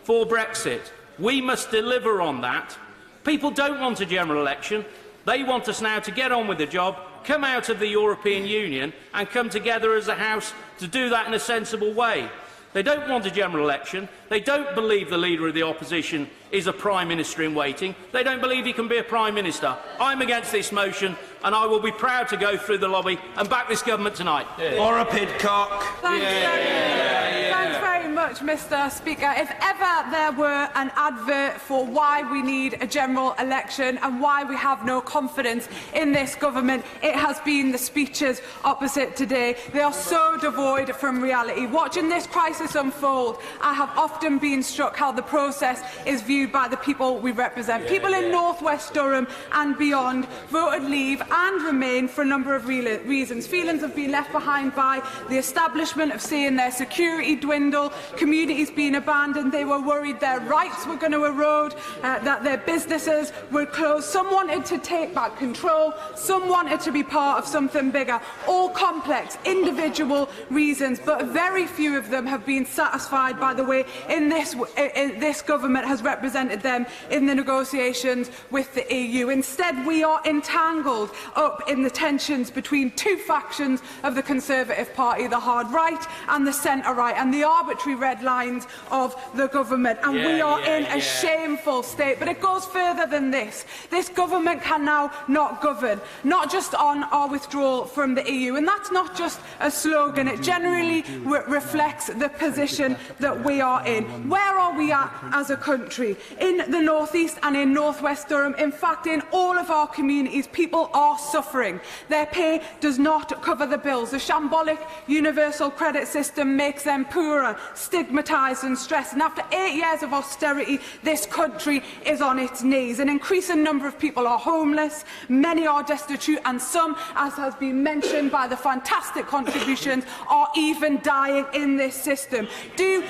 for Brexit. We must deliver on that. People don't want a general election. They want us now to get on with the job, come out of the European Union and come together as a House to do that in a sensible way. They don't want a general election. They don't believe the Leader of the Opposition is a Prime Minister in waiting. They don't believe he can be a Prime Minister. I'm against this motion, and I will be proud to go through the lobby and back this government tonight. Or a pidcock. Thanks very much, Mr. Speaker. If ever there were an advert for why we need a general election and why we have no confidence in this government, it has been the speeches opposite today. They are so devoid from reality. Watching this crisis unfold, I have often been struck how the process is viewed by the people we represent. People in North West Durham and beyond voted Leave and Remain for a number of reasons. Feelings of being left behind by the establishment, of seeing their security dwindle, communities being abandoned. They were worried their rights were going to erode, that their businesses would close. Some wanted to take back control. Some wanted to be part of something bigger. All complex, individual reasons, but very few of them have been satisfied by the way this government has represented them in the negotiations with the EU. Instead, we are entangled up in the tensions between two factions of the Conservative Party, the hard right and the centre right, and the arbitrary red red lines of the government. And we are in a shameful state. But it goes further than this. This government can now not govern, not just on our withdrawal from the EU. And that's not just a slogan. It generally reflects the position that we are in. Where are we at as a country? In the North East and in North West Durham, in fact, in all of our communities, people are suffering. Their pay does not cover the bills. The shambolic universal credit system makes them poorer, stigmatised and stressed. And after 8 years of austerity, this country is on its knees. An increasing number of people are homeless, many are destitute, and some, as has been mentioned by the fantastic contributions, are even dying in this system. Do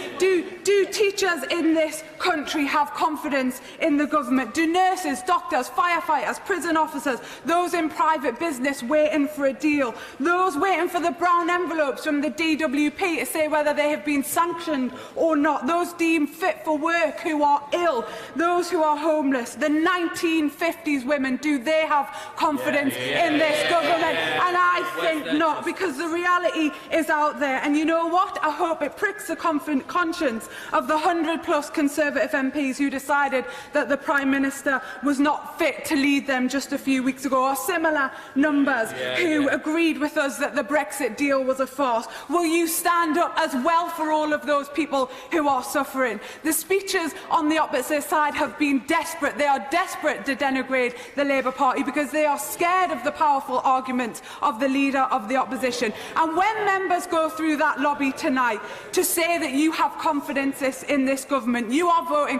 teachers in this country have confidence in the government? Do nurses, doctors, firefighters, prison officers, those in private business waiting for a deal, those waiting for the brown envelopes from the DWP to say whether they have been sanctioned or not, those deemed fit for work who are ill, those who are homeless, the 1950s women, do they have confidence in this government? And I think not, because the reality is out there. And you know what? I hope it pricks the conscience of the 100+ Conservative MPs who decided that the Prime Minister was not fit to lead them just a few weeks ago, or similar numbers who agreed with us that the Brexit deal was a farce. Will you stand up as well for all of those people who are suffering? The speeches on the opposite side have been desperate. They are desperate to denigrate the Labour Party because they are scared of the powerful arguments of the Leader of the Opposition. And when members go through that lobby tonight to say that you have confidence in this government, you are voting,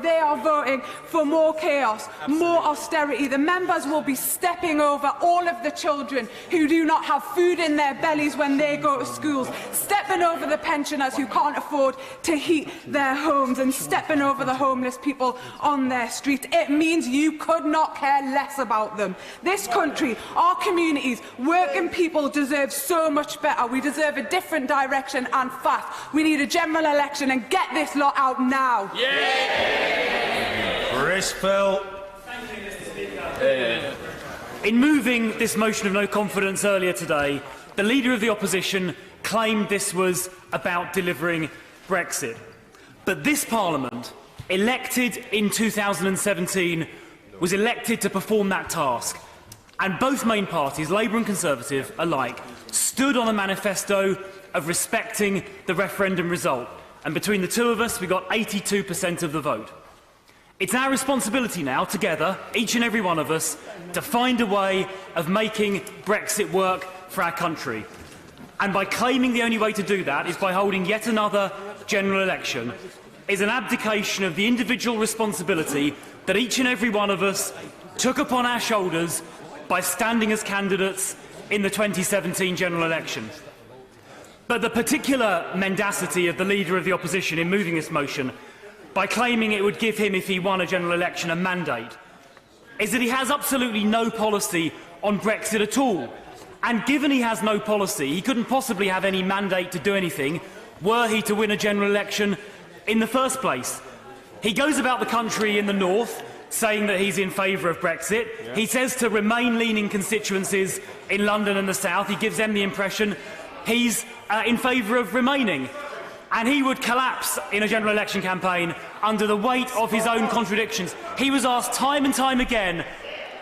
they are voting for more chaos, more austerity. The members will be stepping over all of the children who do not have food in their bellies when they go to schools, stepping over the pensioners who can't afford to heat their homes, and stepping over the homeless people on their streets. It means you could not care less about them. This country, our communities, working people deserve so much better. We deserve a different direction, and fast. We need a general election, and get this lot out now. Chris Phil. In moving this motion of no confidence earlier today, the Leader of the Opposition claimed this was about delivering Brexit. But this Parliament, elected in 2017, was elected to perform that task. And both main parties, Labour and Conservative alike, stood on a manifesto of respecting the referendum result. And between the two of us, we got 82% of the vote. It's our responsibility now, together, each and every one of us, to find a way of making Brexit work for our country. And by claiming the only way to do that is by holding yet another general election, is an abdication of the individual responsibility that each and every one of us took upon our shoulders by standing as candidates in the 2017 general election. But the particular mendacity of the Leader of the Opposition in moving this motion, by claiming it would give him, if he won a general election, a mandate, is that he has absolutely no policy on Brexit at all. And given he has no policy, he couldn't possibly have any mandate to do anything were he to win a general election in the first place. He goes about the country in the north saying that he's in favour of Brexit. He says to Remain-leaning constituencies in London and the south, he gives them the impression he's in favour of remaining. And he would collapse in a general election campaign under the weight of his own contradictions. He was asked time and time again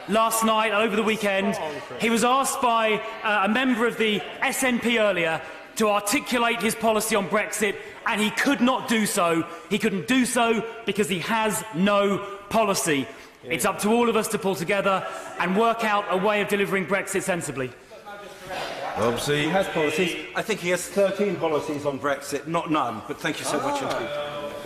last night, over the weekend, he was asked by a member of the SNP earlier to articulate his policy on Brexit, and he could not do so. He couldn't do so because he has no policy. It's up to all of us to pull together and work out a way of delivering Brexit sensibly. Obviously, he has policies. I think he has 13 policies on Brexit, not none. But thank you so much indeed.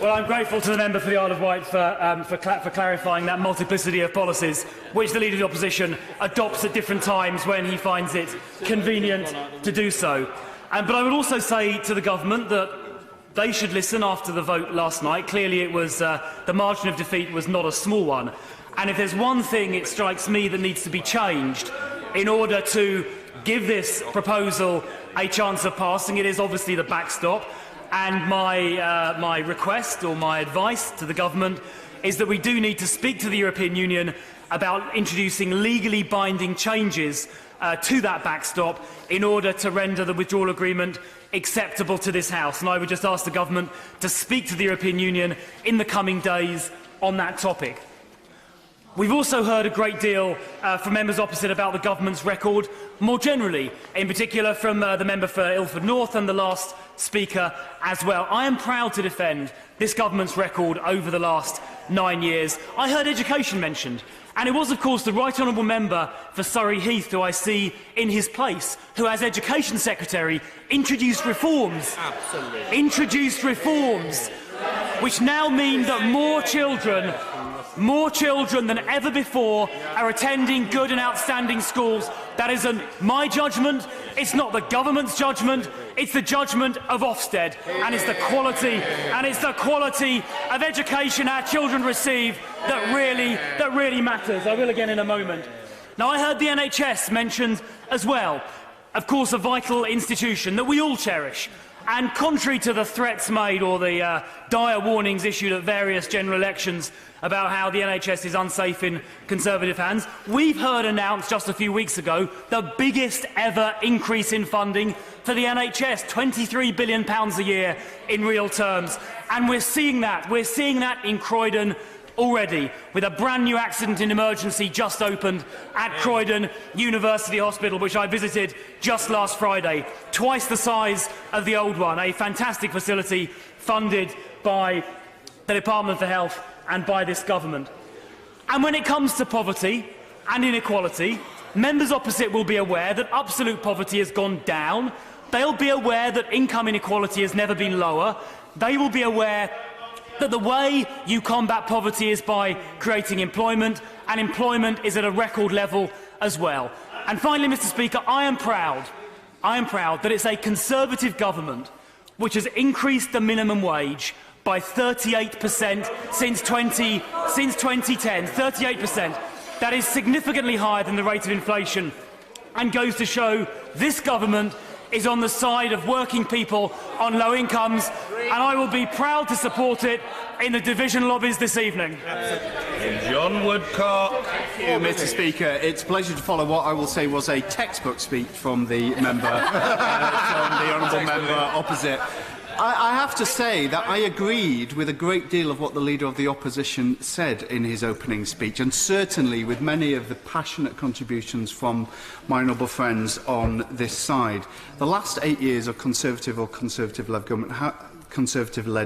Well, I'm grateful to the member for the Isle of Wight for clarifying that multiplicity of policies, which the Leader of the Opposition adopts at different times when he finds it convenient to do so. But I would also say to the government that they should listen after the vote last night. Clearly, it was the margin of defeat was not a small one. And if there's one thing, it strikes me, that needs to be changed in order to give this proposal a chance of passing, it is obviously the backstop. And my request or my advice to the government is that we do need to speak to the European Union about introducing legally binding changes to that backstop in order to render the withdrawal agreement acceptable to this House. And I would just ask the government to speak to the European Union in the coming days on that topic. We've also heard a great deal from members opposite about the government's record more generally, in particular from the member for Ilford North and the last speaker as well. I am proud to defend this government's record over the last 9 years. I heard education mentioned, and it was, of course, the Right Honourable Member for Surrey Heath, who I see in his place, who, as Education Secretary, introduced reforms, which now mean that more children than ever before are attending good and outstanding schools. That isn't my judgment, it's not the government's judgment, it's the judgment of Ofsted, and it's the quality of education our children receive that really matters. I will again in a moment. Now, I heard the NHS mentioned as well, of course a vital institution that we all cherish. And contrary to the threats made or the dire warnings issued at various general elections about how the NHS is unsafe in Conservative hands, we've heard announced just a few weeks ago the biggest ever increase in funding for the NHS, £23 billion a year in real terms. And we're seeing that in Croydon already, with a brand new accident and emergency just opened at Croydon University Hospital, which I visited just last Friday, twice the size of the old one, a fantastic facility funded by the Department for Health and by this government. And when it comes to poverty and inequality, members opposite will be aware that absolute poverty has gone down. They'll be aware that income inequality has never been lower. They will be aware that the way you combat poverty is by creating employment, and employment is at a record level as well. And finally, Mr. Speaker, I am proud that it's a Conservative government which has increased the minimum wage by 38% since 2010. 38%. That is significantly higher than the rate of inflation, and goes to show this government is on the side of working people on low incomes, and I will be proud to support it in the division lobbies this evening. John Woodcock. Thank you, Mr. Speaker. It's a pleasure to follow what I will say was a textbook speech from the member, from the honourable member opposite. I have to say that I agreed with a great deal of what the Leader of the Opposition said in his opening speech, and certainly with many of the passionate contributions from my honourable friends on this side. The last 8 years of Conservative or Conservative-led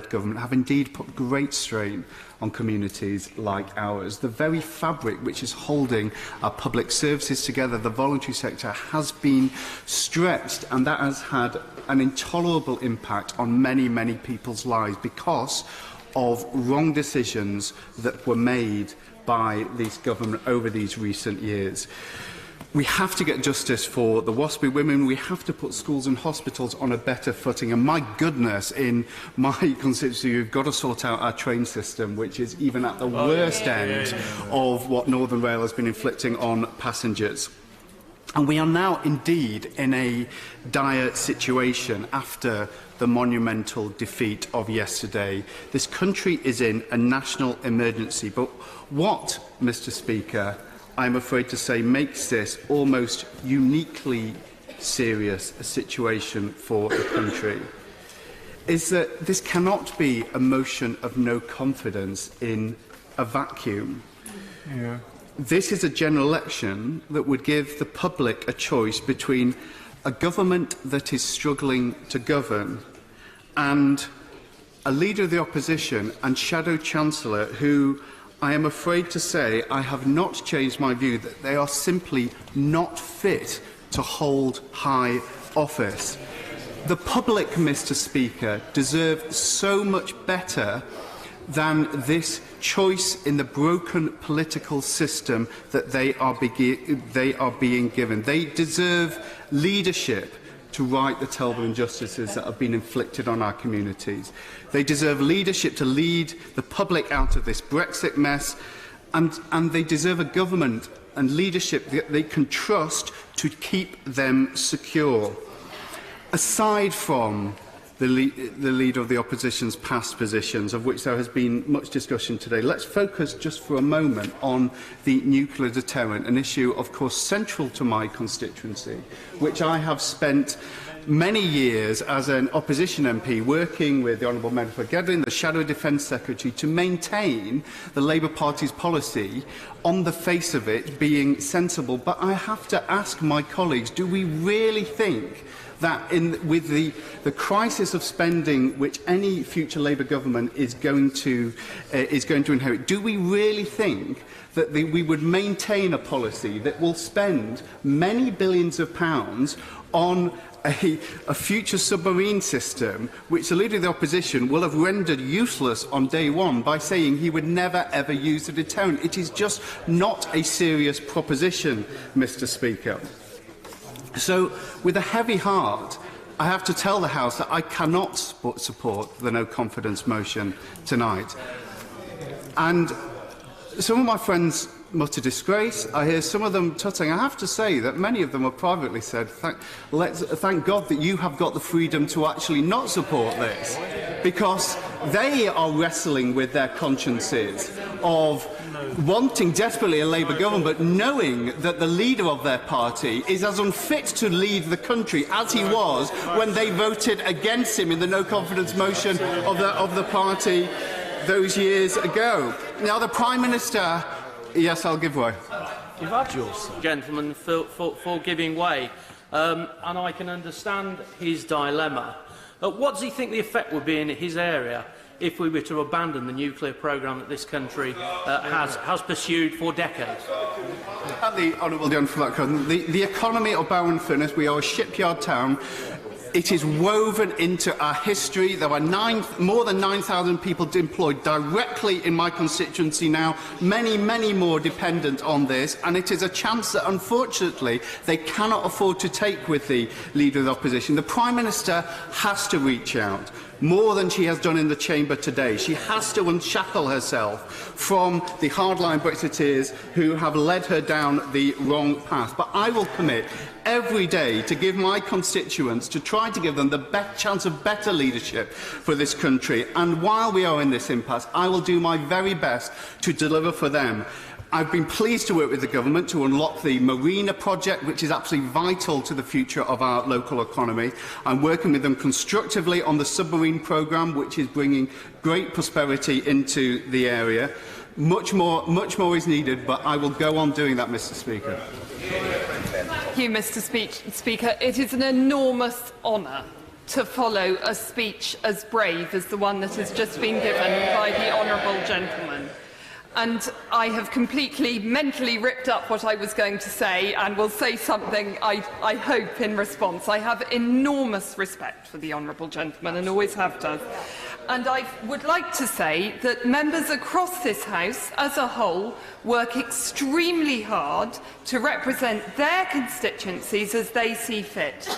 government have indeed put great strain on communities like ours. The very fabric which is holding our public services together, the voluntary sector, has been stretched, and that has had an intolerable impact on many, many people's lives because of wrong decisions that were made by this government over these recent years. We have to get justice for the WASPy women. We have to put schools and hospitals on a better footing. And my goodness, in my constituency, we've got to sort out our train system, which is even at the worst end of what Northern Rail has been inflicting on passengers. And we are now indeed in a dire situation after the monumental defeat of yesterday. This country is in a national emergency. But what, Mr. Speaker, I'm afraid to say, makes this almost uniquely serious a situation for the country is that this cannot be a motion of no confidence in a vacuum. Yeah. This is a general election that would give the public a choice between a government that is struggling to govern and a Leader of the Opposition and Shadow Chancellor who, I am afraid to say, I have not changed my view that they are simply not fit to hold high office. The public, Mr. Speaker, deserve so much better than this choice in the broken political system that they are being given. They deserve leadership to right the terrible injustices that have been inflicted on our communities. They deserve leadership to lead the public out of this Brexit mess, and they deserve a government and leadership that they can trust to keep them secure. Aside from the Leader of the Opposition's past positions, of which there has been much discussion today. Let's focus just for a moment on the nuclear deterrent, an issue, of course, central to my constituency, which I have spent many years as an opposition MP working with the Honourable Member for Gedling, the Shadow Defence Secretary, to maintain the Labour Party's policy on the face of it being sensible. But I have to ask my colleagues, do we really think that with the crisis of spending which any future Labour government is going to inherit, do we really think that we would maintain a policy that will spend many billions of pounds on a future submarine system which the Leader of the Opposition will have rendered useless on day one by saying he would never ever use the deterrent? It is just not a serious proposition, Mr. Speaker. So, with a heavy heart, I have to tell the House that I cannot support the no confidence motion tonight. And some of my friends mutter disgrace. I hear some of them tutting. I have to say that many of them have privately said, thank God that you have got the freedom to actually not support this, because they are wrestling with their consciences of wanting desperately a Labour government, but knowing that the leader of their party is as unfit to lead the country as he was when they voted against him in the no confidence motion of the party those years ago. Now, the Prime Minister... Yes, I'll give way. You've had yours, gentlemen, for giving way, and I can understand his dilemma. What does he think the effect would be in his area if we were to abandon the nuclear programme that this country has pursued for decades? At the Honourable John for that question, the economy of Bowen Furnace, we are a shipyard town. It is woven into our history. There are more than 9,000 people employed directly in my constituency now, many, many more dependent on this, and it is a chance that, unfortunately, they cannot afford to take with the Leader of the Opposition. The Prime Minister has to reach out, more than she has done in the chamber today. She has to unshackle herself from the hardline Brexiteers who have led her down the wrong path. But I will commit every day to give my constituents, to try to give them the best chance of better leadership for this country. And while we are in this impasse, I will do my very best to deliver for them. I've been pleased to work with the government to unlock the Marina project, which is absolutely vital to the future of our local economy. I'm working with them constructively on the submarine programme, which is bringing great prosperity into the area. Much more is needed, but I will go on doing that, Mr. Speaker. Thank you, Mr. Speaker. It is an enormous honour to follow a speech as brave as the one that has just been given by the honourable gentleman. And I have completely mentally ripped up what I was going to say and will say something, I hope, in response. I have enormous respect for the honourable gentleman and always have done. And I would like to say that members across this House as a whole work extremely hard to represent their constituencies as they see fit.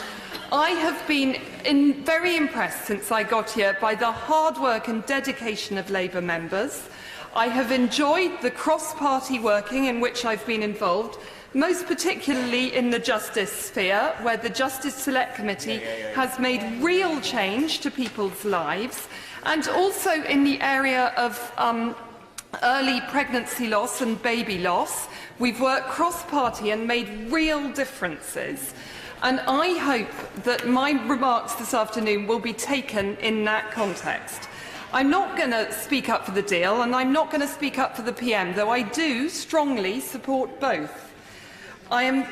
I have been very impressed since I got here by the hard work and dedication of Labour members. I have enjoyed the cross-party working in which I've been involved, most particularly in the justice sphere, where the Justice Select Committee has made real change to people's lives, and also in the area of early pregnancy loss and baby loss. We've worked cross-party and made real differences. And I hope that my remarks this afternoon will be taken in that context. I'm not going to speak up for the deal, and I'm not going to speak up for the PM, though I do strongly support both. I am,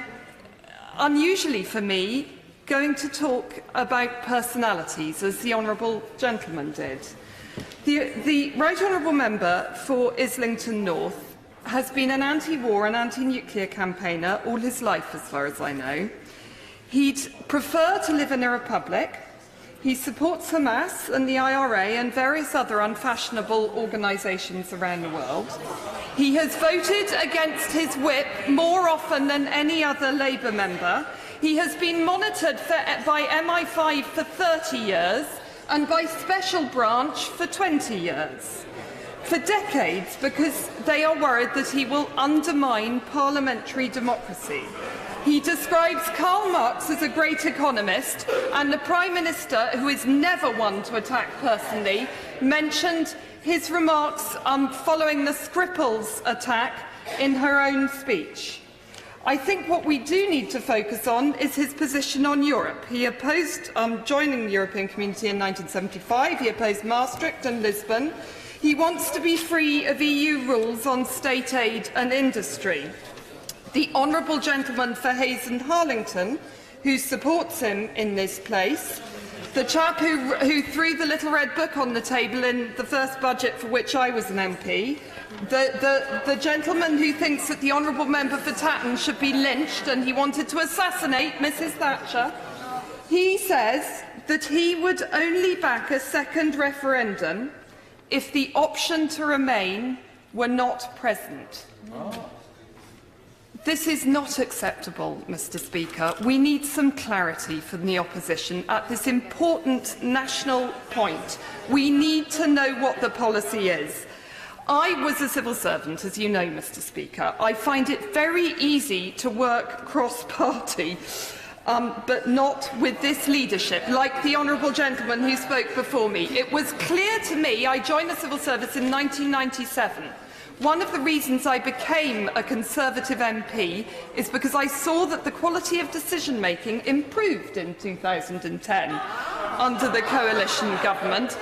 unusually for me, going to talk about personalities, as the honourable gentleman did. The Right Honourable Member for Islington North has been an anti-war and anti-nuclear campaigner all his life, as far as I know. He'd prefer to live in a republic. He supports Hamas and the IRA and various other unfashionable organisations around the world. He has voted against his whip more often than any other Labour member. He has been monitored by MI5 for 30 years and by Special Branch for 20 years. For decades, because they are worried that he will undermine parliamentary democracy. He describes Karl Marx as a great economist, and the Prime Minister, who is never one to attack personally, mentioned his remarks following the Skripals attack in her own speech. I think what we do need to focus on is his position on Europe. He opposed joining the European Community in 1975. He opposed Maastricht and Lisbon. He wants to be free of EU rules on state aid and industry. The honourable gentleman for Hayes and Harlington, who supports him in this place, the chap who threw the Little Red Book on the table in the first budget for which I was an MP, the gentleman who thinks that the honourable member for Tatton should be lynched and he wanted to assassinate Mrs Thatcher, he says that he would only back a second referendum if the option to remain were not present. Oh. This is not acceptable, Mr Speaker. We need some clarity from the opposition at this important national point. We need to know what the policy is. I was a civil servant, as you know, Mr Speaker. I find it very easy to work cross-party, but not with this leadership, like the honourable gentleman who spoke before me. It was clear to me, I joined the civil service in 1997. One of the reasons I became a Conservative MP is because I saw that the quality of decision-making improved in 2010 under the coalition government.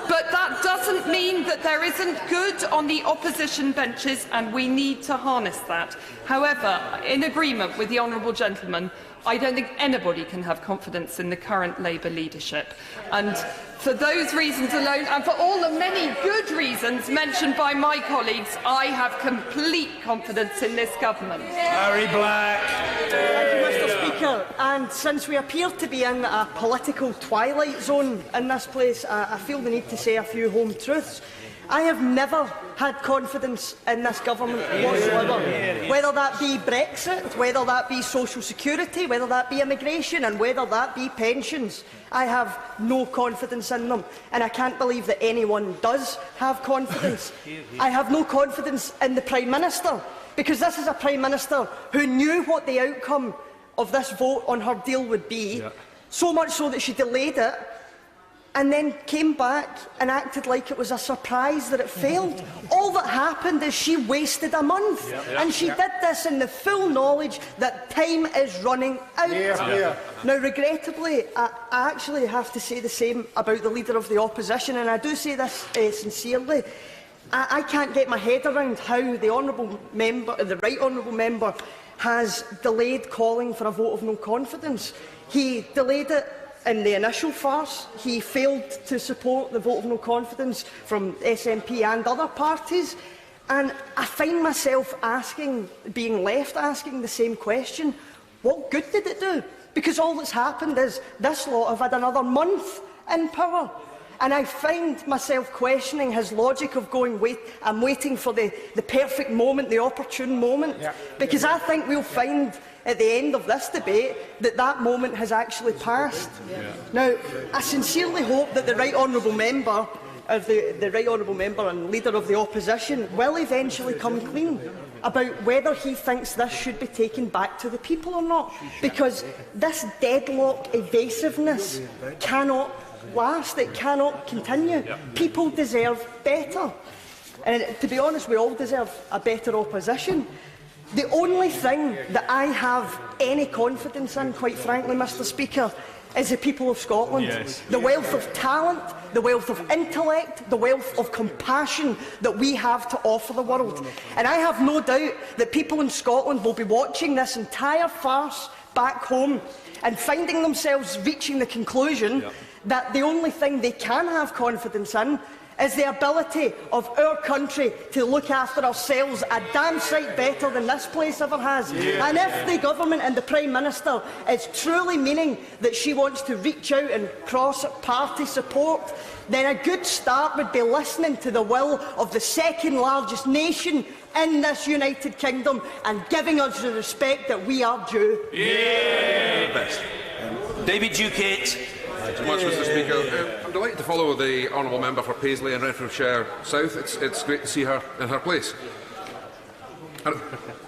But that doesn't mean that there isn't good on the opposition benches, and we need to harness that. However, in agreement with the honourable gentleman, I don't think anybody can have confidence in the current Labour leadership. And for those reasons alone, and for all the many good reasons mentioned by my colleagues, I have complete confidence in this government. Harry Black. Thank you, Mr Speaker. And since we appear to be in a political twilight zone in this place, I feel the need to say a few home truths. I have never had confidence in this government whatsoever, whether that be Brexit, whether that be social security, whether that be immigration and whether that be pensions. I have no confidence in them, and I can't believe that anyone does have confidence. I have no confidence in the Prime Minister, because this is a Prime Minister who knew what the outcome of this vote on her deal would be, so much so that she delayed it, and then came back and acted like it was a surprise that it failed. All that happened is she wasted a month, and she did this in the full knowledge that time is running out. Now, regrettably, I actually have to say the same about the Leader of the Opposition, and I do say this sincerely. I can't get my head around how the Right Honourable Member has delayed calling for a vote of no confidence. He delayed it in the initial farce. He failed to support the vote of no confidence from SNP and other parties. And I find myself being left asking the same question. What good did it do? Because all that's happened is this lot have had another month in power. And I find myself questioning his logic of I'm waiting for the perfect moment, the opportune moment. Because I think we'll find at the end of this debate that moment has actually passed. Now, I sincerely hope that the Right Honourable Member, and Leader of the Opposition, will eventually come clean about whether he thinks this should be taken back to the people or not. Because this deadlock evasiveness cannot last, it cannot continue. People deserve better. And to be honest, we all deserve a better opposition. The only thing that I have any confidence in, quite frankly, Mr Speaker, is the people of Scotland. The wealth of talent, the wealth of intellect, the wealth of compassion that we have to offer the world. And I have no doubt that people in Scotland will be watching this entire farce back home and finding themselves reaching the conclusion that the only thing they can have confidence in is the ability of our country to look after ourselves a damn sight better than this place ever has. And if the government and the Prime Minister is truly meaning that she wants to reach out and cross-party support, then a good start would be listening to the will of the second largest nation in this United Kingdom and giving us the respect that we are due. David Ducate. Thank you much, Mr Speaker. I'm delighted to follow the honourable member for Paisley and Renfrewshire South. It's great to see her in her place.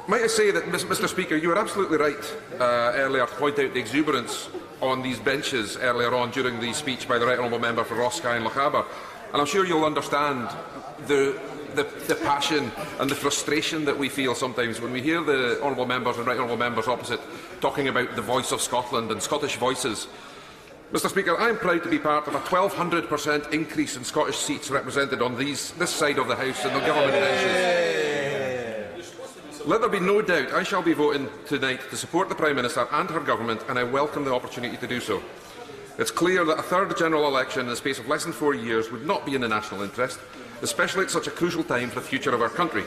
Might I say that, Mr. Speaker, you were absolutely right earlier to point out the exuberance on these benches earlier on during the speech by the Right Honourable Member for Roskilde and Lochaber. And I'm sure you'll understand the passion and the frustration that we feel sometimes when we hear the Honourable Members and Right Honourable Members opposite talking about the voice of Scotland and Scottish voices. Mr. Speaker, I am proud to be part of a 1,200% increase in Scottish seats represented on this side of the House in the government benches. Let there be no doubt I shall be voting tonight to support the Prime Minister and her government, and I welcome the opportunity to do so. It's clear that a third general election in the space of less than 4 years would not be in the national interest, especially at such a crucial time for the future of our country.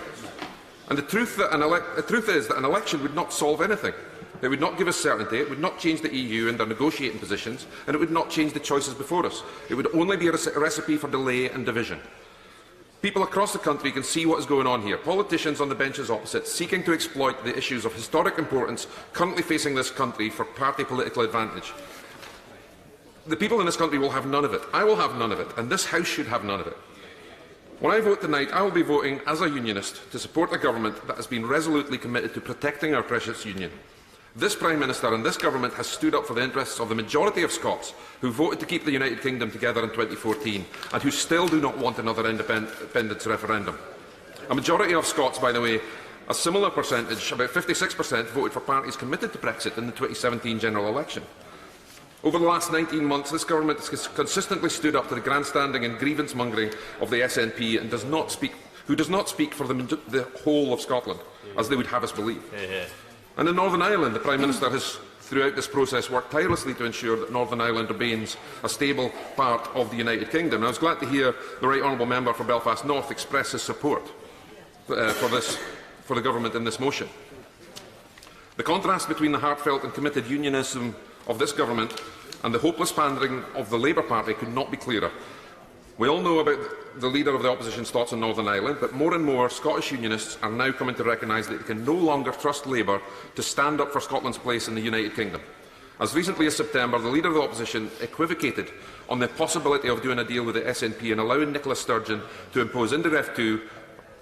And the truth is that an election would not solve anything. It would not give us certainty, it would not change the EU and their negotiating positions, and it would not change the choices before us. It would only be a recipe for delay and division. People across the country can see what is going on here. Politicians on the benches opposite seeking to exploit the issues of historic importance currently facing this country for party political advantage. The people in this country will have none of it. I will have none of it, and this House should have none of it. When I vote tonight, I will be voting as a unionist to support a government that has been resolutely committed to protecting our precious union. This Prime Minister and this government has stood up for the interests of the majority of Scots who voted to keep the United Kingdom together in 2014 and who still do not want another independence referendum. A majority of Scots, by the way, a similar percentage, about 56%, voted for parties committed to Brexit in the 2017 general election. Over the last 19 months, this government has consistently stood up to the grandstanding and grievance-mongering of the SNP and who does not speak for the whole of Scotland, as they would have us believe. And in Northern Ireland, the Prime Minister has, throughout this process, worked tirelessly to ensure that Northern Ireland remains a stable part of the United Kingdom. And I was glad to hear the Right Honourable Member for Belfast North express his support for the government in this motion. The contrast between the heartfelt and committed unionism of this government and the hopeless pandering of the Labour Party could not be clearer. We all know about the Leader of the Opposition's thoughts on Northern Ireland, but more and more Scottish unionists are now coming to recognise that they can no longer trust Labour to stand up for Scotland's place in the United Kingdom. As recently as September, the Leader of the Opposition equivocated on the possibility of doing a deal with the SNP and allowing Nicola Sturgeon to impose Indiref 2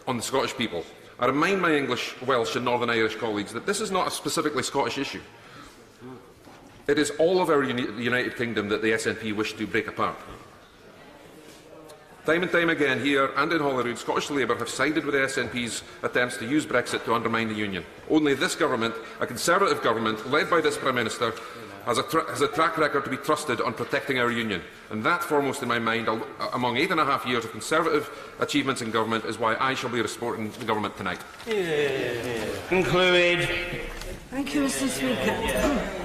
on the Scottish people. I remind my English, Welsh and Northern Irish colleagues that this is not a specifically Scottish issue. It is all of our United Kingdom that the SNP wish to break apart. Time and time again, here and in Holyrood, Scottish Labour have sided with the SNP's attempts to use Brexit to undermine the Union. Only this government, a Conservative government, led by this Prime Minister, has a track record to be trusted on protecting our Union. And that, foremost in my mind, among 8.5 years of Conservative achievements in government, is why I shall be supporting the government tonight. Conclude. Thank you, Mr. Speaker.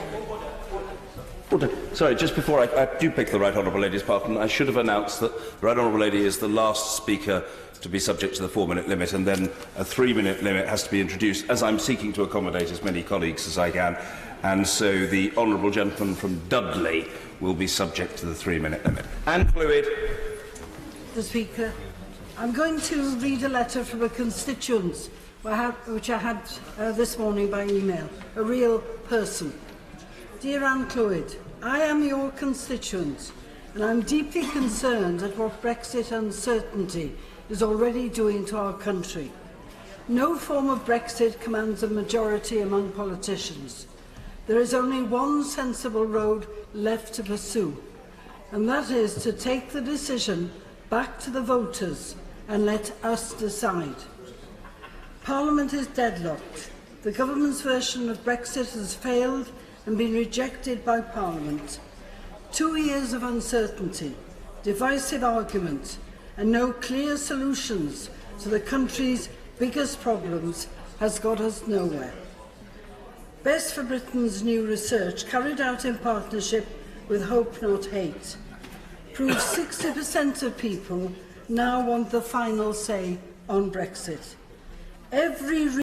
Sorry, just before I do pick the Right Honourable Lady's pardon, I should have announced that the Right Honourable Lady is the last speaker to be subject to the 4-minute limit, and then a 3-minute limit has to be introduced, as I'm seeking to accommodate as many colleagues as I can. And so the Honourable Gentleman from Dudley will be subject to the 3-minute limit. And fluid. Mr. Speaker, I'm going to read a letter from a constituent which I had this morning by email, a real person. Dear Anne Clwyd, I am your constituent and I'm deeply concerned at what Brexit uncertainty is already doing to our country. No form of Brexit commands a majority among politicians. There is only one sensible road left to pursue, and that is to take the decision back to the voters and let us decide. Parliament is deadlocked. The government's version of Brexit has failed and been rejected by Parliament. 2 years of uncertainty, divisive argument and no clear solutions to the country's biggest problems has got us nowhere. Best for Britain's new research, carried out in partnership with Hope Not Hate, proves 60% of people now want the final say on Brexit. Every